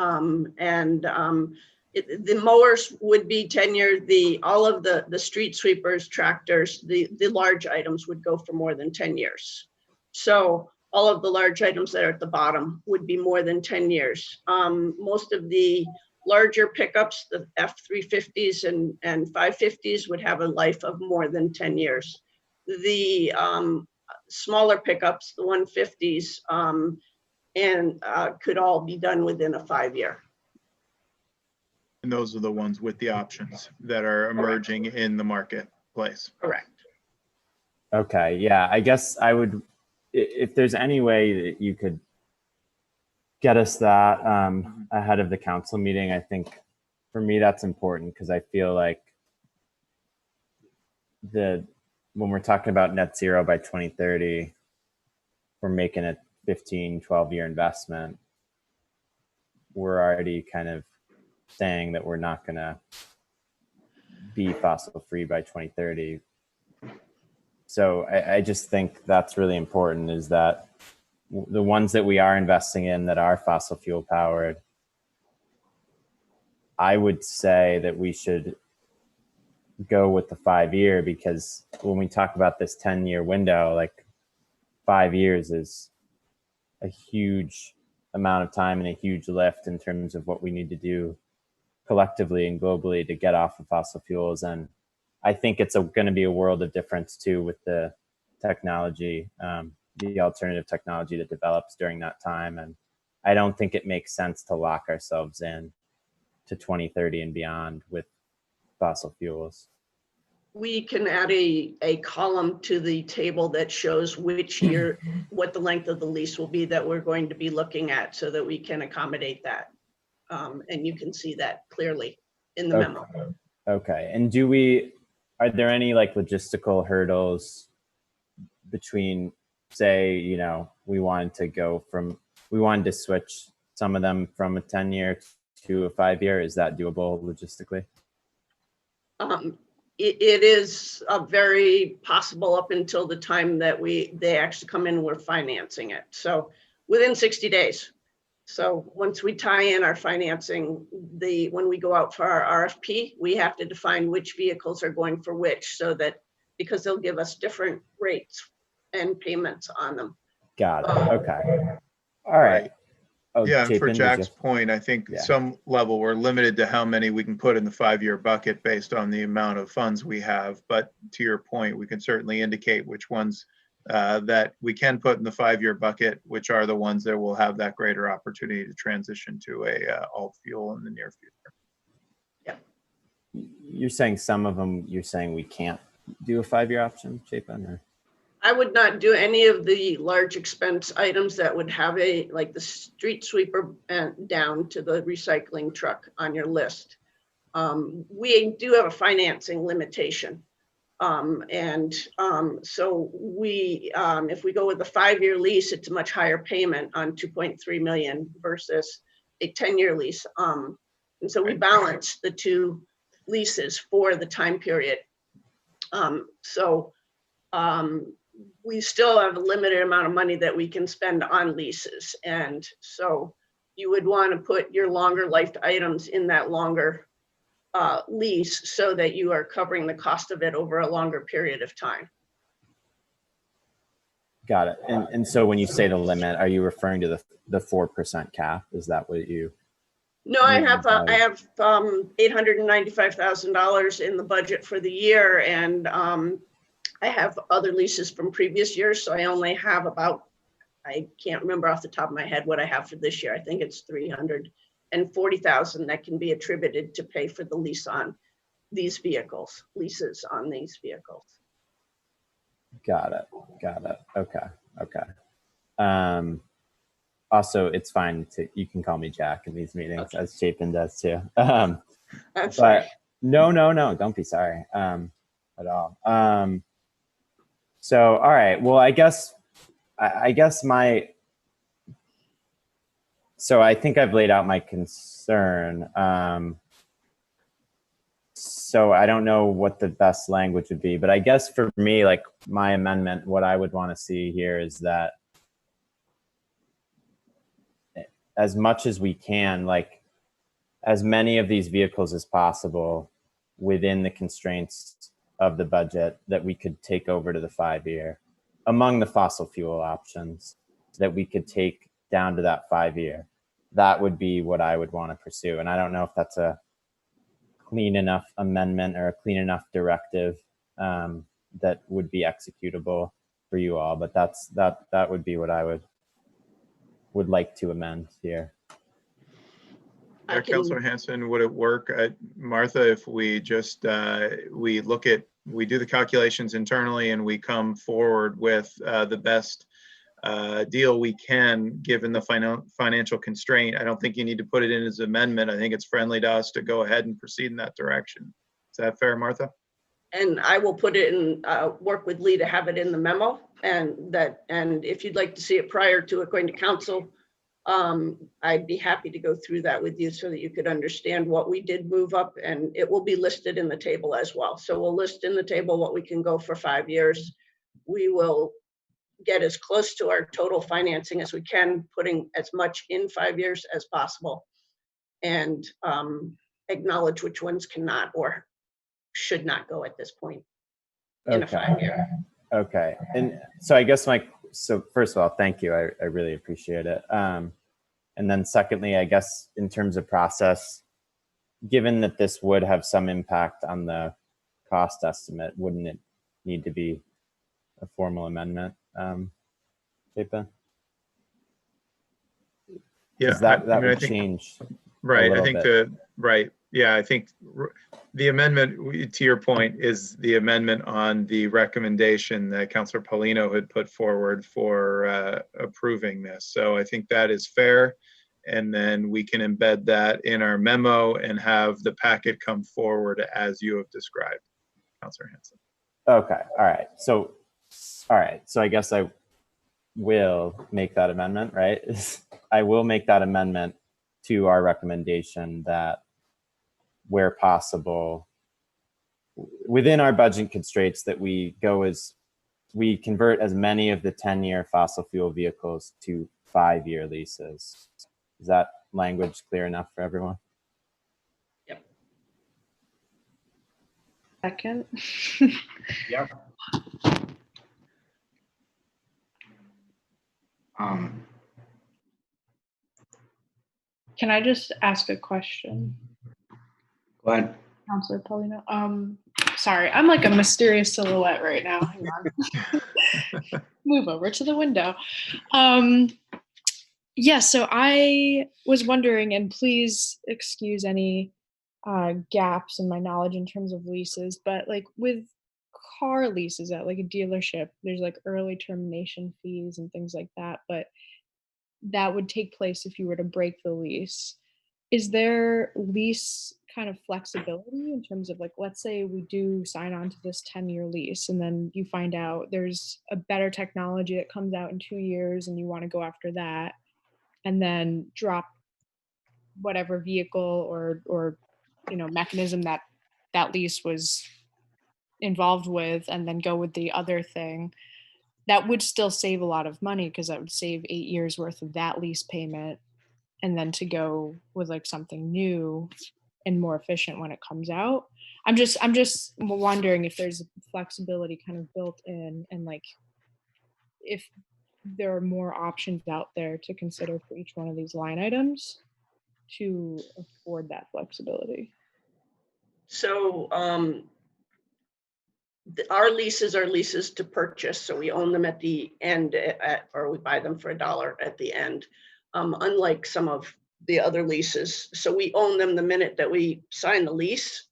The mowers would be 10 years. All of the street sweepers, tractors, the large items would go for more than 10 years. So all of the large items that are at the bottom would be more than 10 years. Most of the larger pickups, the F-350s and 550s, would have a life of more than 10 years. The smaller pickups, the 150s, could all be done within a 5-year. And those are the ones with the options that are emerging in the marketplace. Correct. Okay, yeah, I guess I would, if there's any way that you could get us that ahead of the council meeting, I think for me that's important, because I feel like when we're talking about net zero by 2030, we're making a 15, 12-year investment. We're already kind of saying that we're not going to be fossil free by 2030. So I just think that's really important, is that the ones that we are investing in that are fossil fuel powered, I would say that we should go with the 5-year, because when we talk about this 10-year window, like 5 years is a huge amount of time and a huge lift in terms of what we need to do collectively and globally to get off of fossil fuels. And I think it's going to be a world of difference too with the technology, the alternative technology that develops during that time. And I don't think it makes sense to lock ourselves in to 2030 and beyond with fossil fuels. We can add a column to the table that shows which year, what the length of the lease will be that we're going to be looking at, so that we can accommodate that. And you can see that clearly in the memo. Okay. And are there any like logistical hurdles between, say, you know, we wanted to switch some of them from a 10-year to a 5-year? Is that doable logistically? It is very possible up until the time that they actually come in and we're financing it. So within 60 days. So once we tie in our financing, when we go out for our RFP, we have to define which vehicles are going for which, so that, because they'll give us different rates and payments on them. Got it. Okay. All right. Oh, Yeah, and for Chapin, Jack's point, I think Yeah. some level we're limited to how many we can put in the 5-year bucket based on the amount of funds we have. But to your point, we can certainly indicate which ones that we can put in the 5-year bucket, which are the ones that will have that greater opportunity to transition to a alt fuel in the near future. Yeah. You're saying some of them, you're saying we can't do a 5-year option, Chapin, or? I would not do any of the large expense items that would have like the street sweeper down to the recycling truck on your list. We do have a financing limitation. So if we go with a 5-year lease, it's a much higher payment on 2.3 million versus a 10-year lease. And so we balance the two leases for the time period. We still have a limited amount of money that we can spend on leases. And so you would want to put your longer life items in that longer lease, so that you are covering the cost of it over a longer period of time. Got it. And so when you say the limit, are you referring to the 4% cap? Is that what you? No, I have $895,000 in the budget for the year, and I have other leases from previous years, so I only have about, I can't remember off the top of my head what I have for this year. I think it's $340,000 that can be attributed to pay for the lease on these vehicles, leases on these vehicles. Got it. Okay. Also, it's fine you can call me Jack in these meetings, as Chapin does too. I'm sorry. No, don't be sorry at all. So, all right. Well, I guess so I think I've laid out my concern. So I don't know what the best language would be, but I guess for me, like my amendment, what I would want to see here is that as much as we can, like as many of these vehicles as possible within the constraints of the budget that we could take over to the 5-year among the fossil fuel options that we could take down to that 5-year. That would be what I would want to pursue. And I don't know if that's a clean enough amendment or a clean enough directive that would be executable for you all, but that would be what I would like to amend here. Councilor Hanson, would it work, Martha, if we just we do the calculations internally and we come forward with the best deal we can given the financial constraint? I don't think you need to put it in as an amendment. I think it's friendly to us to go ahead and proceed in that direction. Is that fair, Martha? And I will put it in, work with Lee to have it in the memo, and if you'd like to see it prior to it going to council, I'd be happy to go through that with you so that you could understand what we did move up, and it will be listed in the table as well. So we'll list in the table what we can go for 5 years. We will get as close to our total financing as we can, putting as much in 5 years as possible, and acknowledge which ones cannot or should not go at this point in a 5-year. Okay. And so I guess so first of all, thank you. I really appreciate it. And then secondly, I guess in terms of process, given that this would have some impact on the cost estimate, wouldn't it need to be a formal amendment. Chapin? Yeah, Because that I mean, I would think, change right, I little think bit. right, yeah, I think the amendment, to your point, is the amendment on the recommendation that Councilor Paulino had put forward for approving this. So I think that is fair. And then we can embed that in our memo and have the packet come forward as you have described, Councilor Hanson. Okay, all right. So I guess I will make that amendment, right? I will make that amendment to our recommendation that where possible, within our budget constraints, that we convert as many of the 10-year fossil fuel vehicles to 5-year leases. Is that language clear enough for everyone? Yep. Second. Yep. Can I just ask a question? Go ahead. Councilor Paulino. Sorry, I'm like a mysterious silhouette right now. Hang on. Move over to the window. Yeah, so I was wondering, and please excuse any gaps in my knowledge in terms of leases, but like with car leases at like a dealership, there's like early termination fees and things like that, but that would take place if you were to break the lease. Is there lease kind of flexibility in terms of like, let's say we do sign on to this 10-year lease and then you find out there's a better technology that comes out in 2 years and you want to go after that and then drop whatever vehicle or mechanism that that lease was involved with and then go with the other thing, that would still save a lot of money because that would save 8 years worth of that lease payment, and then to go with like something new and more efficient when it comes out. I'm just wondering if there's flexibility kind of built in, and like if there are more options out there to consider for each one of these line items to afford that flexibility. So our leases are leases to purchase, so we own them at the end, or we buy them for $1 at the end, unlike some of the other leases. So we own them the minute that we sign the lease.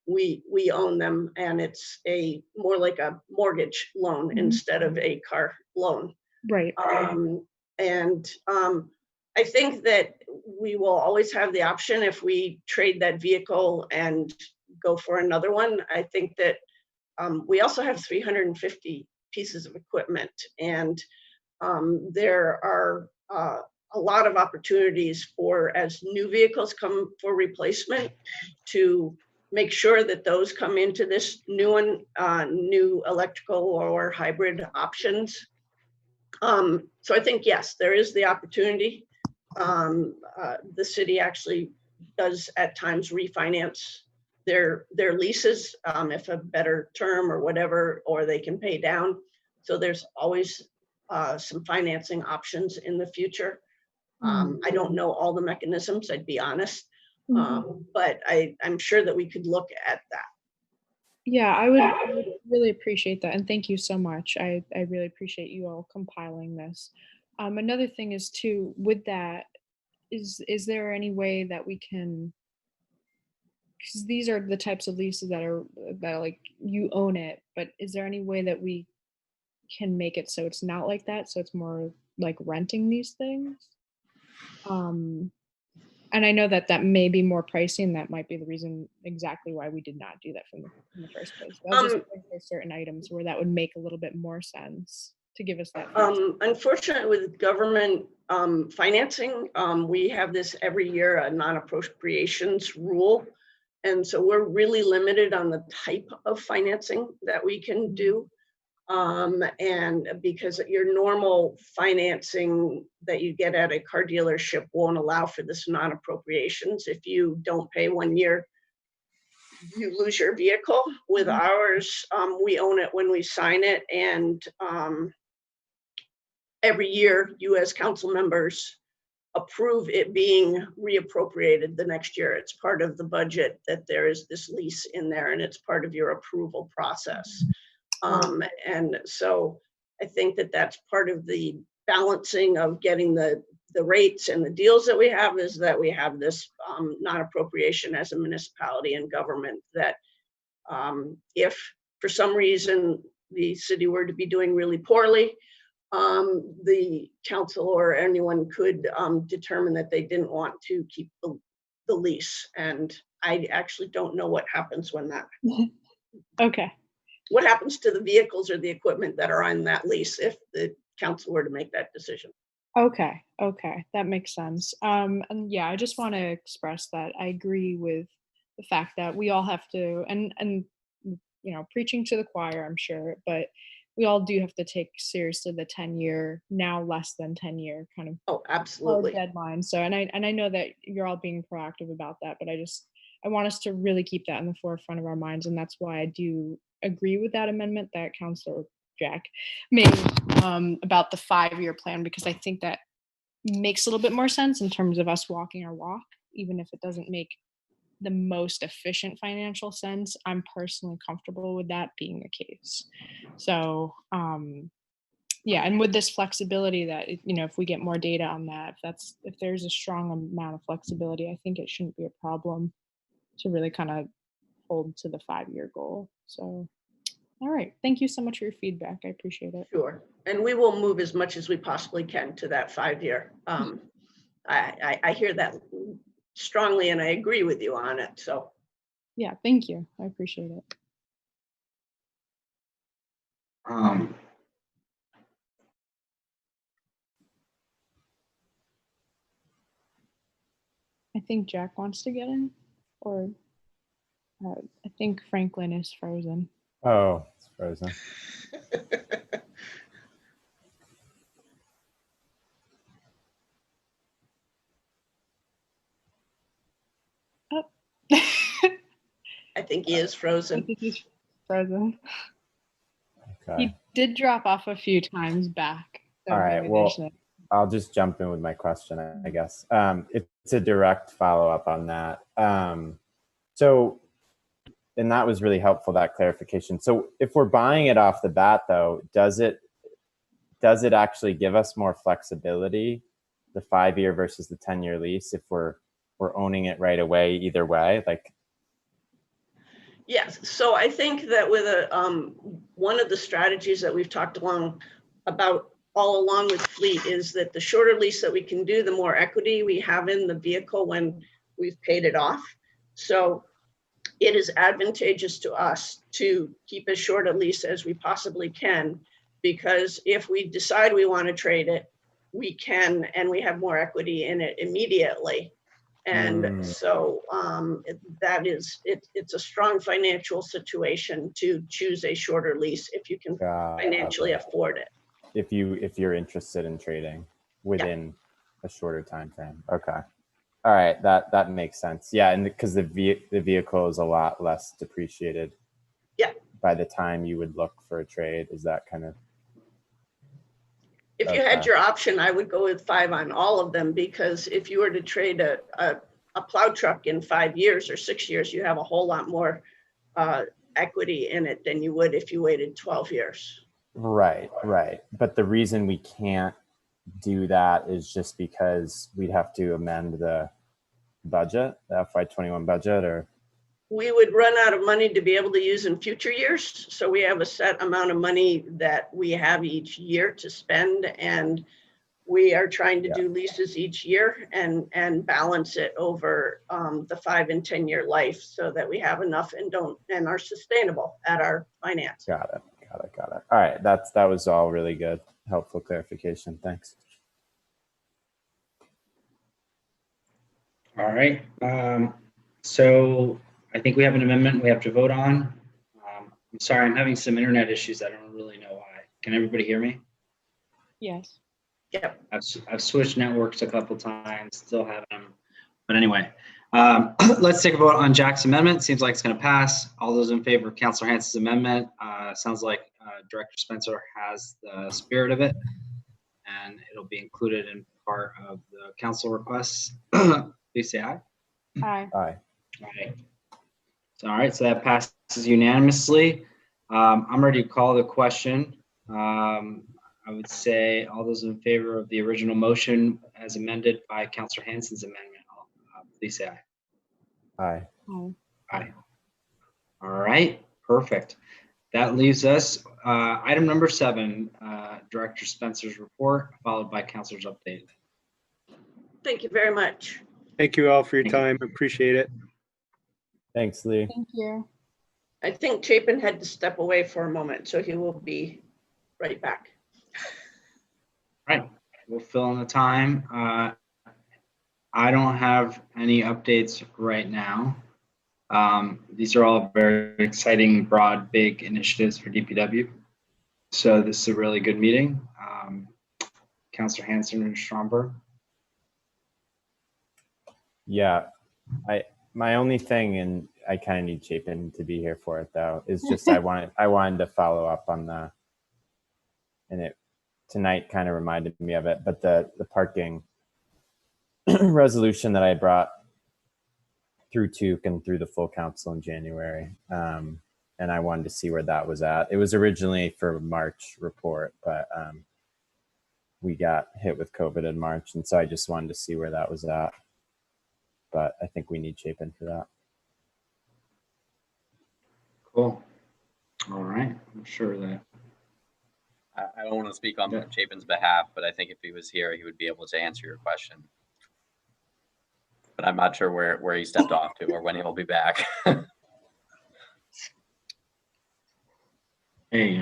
We own them, and it's more like a mortgage loan instead of a car loan. Right. I think that we will always have the option if we trade that vehicle and go for another one. I think that we also have 350 pieces of equipment, and there are a lot of opportunities for, as new vehicles come for replacement, to make sure that those come into this new one, new electrical or hybrid options. So I think, yes, there is the opportunity. The city actually does at times refinance their leases if a better term or whatever, or they can pay down. So there's always some financing options in the future. I don't know all the mechanisms, I'd be honest, but I'm sure that we could look at that. Yeah, I would really appreciate that. And thank you so much. I really appreciate you all compiling this. Another thing is too, with that, is there any way that we can, because these are the types of leases that are like you own it, but is there any way that we can make it so it's not like that, so it's more like renting these things? And I know that may be more pricey, and that might be the reason exactly why we did not do that in the first place. But I was just wondering if there's certain items where that would make a little bit more sense to give us that. Unfortunately, with government financing, we have this every year, a non-appropriations rule. And so we're really limited on the type of financing that we can do. And because your normal financing that you get at a car dealership won't allow for this non-appropriations. If you don't pay 1 year, you lose your vehicle. With ours, we own it when we sign it, and every year you as council members approve it being reappropriated the next year. It's part of the budget that there is this lease in there, and it's part of your approval process. And so I think that that's part of the balancing of getting the rates and the deals that we have, is that we have this non-appropriation as a municipality and government that if for some reason the city were to be doing really poorly, the council or anyone could determine that they didn't want to keep the lease. And I actually don't know what happens when that. Okay. What happens to the vehicles or the equipment that are on that lease if the council were to make that decision? Okay. Okay. That makes sense. And yeah, I just want to express that I agree with the fact that we all have to, and you know, preaching to the choir, I'm sure, but we all do have to take seriously the 10-year, now less than 10-year kind of absolutely deadline. So, and I know that you're all being proactive about that, but I want us to really keep that in the forefront of our minds. And that's why I do agree with that amendment that Councilor Jack made about the 5-year plan, because I think that makes a little bit more sense in terms of us walking our walk, even if it doesn't make the most efficient financial sense. I'm personally comfortable with that being the case. So yeah, and with this flexibility that, you know, if we get more data on that, if there's a strong amount of flexibility, I think it shouldn't be a problem to really kind of hold to the 5-year goal. So all right, thank you so much for your feedback. I appreciate it. Sure, and we will move as much as we possibly can to that 5-year. I hear that strongly, and I agree with you on it. So yeah, thank you. I appreciate it. I think Jack wants to get in, or I think Franklin is frozen. Oh, it's frozen. Oh. I think he is frozen. I think he's frozen. Okay. He did drop off a few times back. So all right, well, I'll just jump in with my question, I guess. It's a direct follow-up on that. So, and that was really helpful, that clarification. So if we're buying it off the bat, though, does it actually give us more flexibility, the 5-year versus the 10-year lease, if we're owning it right away, either way? Like, yes. So I think that with one of the strategies that we've talked about all along with fleet is that the shorter lease that we can do, the more equity we have in the vehicle when we've paid it off. So it is advantageous to us to keep as short a lease as we possibly can, because if we decide we want to trade it, we can, and we have more equity in it immediately. And so it's a strong financial situation to choose a shorter lease if you can financially afford it. If you're interested in trading within a shorter time frame. Okay. All right, that makes sense. Yeah, and because the vehicle is a lot less depreciated. Yeah. By the time you would look for a trade, is that kind of? If you had your option, I would go with 5 on all of them, because if you were to trade a plow truck in 5 years or 6 years, you have a whole lot more equity in it than you would if you waited 12 years. Right. But the reason we can't do that is just because we'd have to amend the budget, the FY21 budget, or? We would run out of money to be able to use in future years. So we have a set amount of money that we have each year to spend, and we are trying to do leases each year and balance it over the 5 and 10-year life, so that we have enough and are sustainable at our finance. Got it. All right, that was all really good, helpful clarification. Thanks. All right. So I think we have an amendment we have to vote on. I'm sorry, I'm having some internet issues. I don't really know why. Can everybody hear me? Yes. Yep. I've switched networks a couple times, still have them. But anyway, let's take a vote on Jack's amendment. Seems like it's going to pass. All those in favor of Councilor Hansen's amendment, sounds like Director Spencer has the spirit of it, and it'll be included in part of the council requests. Please say aye. Aye. Aye. All right. So that passes unanimously. I'm ready to call the question. I would say all those in favor of the original motion as amended by Councillor Hansen's amendment, please say aye. Aye. Aye. All right, perfect. That leaves us item number 7, Director Spencer's report, followed by Councilor's update. Thank you very much. Thank you all for your time. Appreciate it. Thanks, Lee. Thank you. I think Chapin had to step away for a moment, so he will be right back. Right, we'll fill in the time. I don't have any updates right now. These are all very exciting, broad, big initiatives for DPW. So this is a really good meeting. Councilor Hansen and Stromberg. Yeah, my only thing, and I kind of need Chapin to be here for it though, is just I wanted to follow up on and it tonight kind of reminded me of it, but the parking resolution that I brought through TUC and through the full council in January. And I wanted to see where that was at. It was originally for March report, but we got hit with COVID in March. And so I just wanted to see where that was at. But I think we need Chapin for that. Cool. All right, I'm sure that. I don't want to speak on Chapin's behalf, but I think if he was here, he would be able to answer your question. But I'm not sure where he stepped off to or when he'll be back. Hey,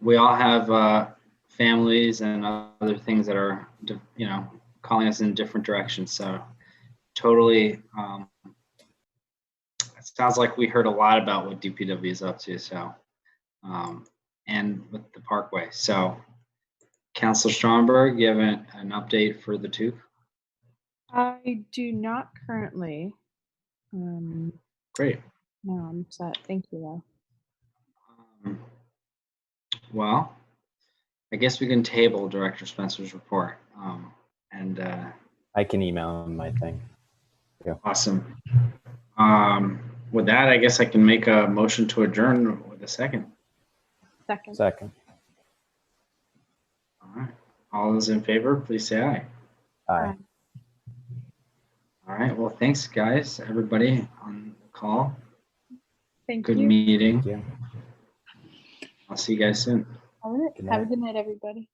we all have families and other things that are, calling us in different directions. So totally, it sounds like we heard a lot about what DPW is up to. So, and with the Parkway. So, Councilor Stromberg, you have an update for the TUC? I do not currently. Great. No, I'm set. Thank you, though. Well, I guess we can table Director Spencer's report. I can email him my thing. Yeah. Awesome. With that, I guess I can make a motion to adjourn with a second. Second. All right. All those in favor, please say aye. Aye. All right. Well, thanks, guys, everybody on the call. Thank Good you. meeting. Thank you. I'll see you guys soon. All right. Good Have a night. good night, everybody.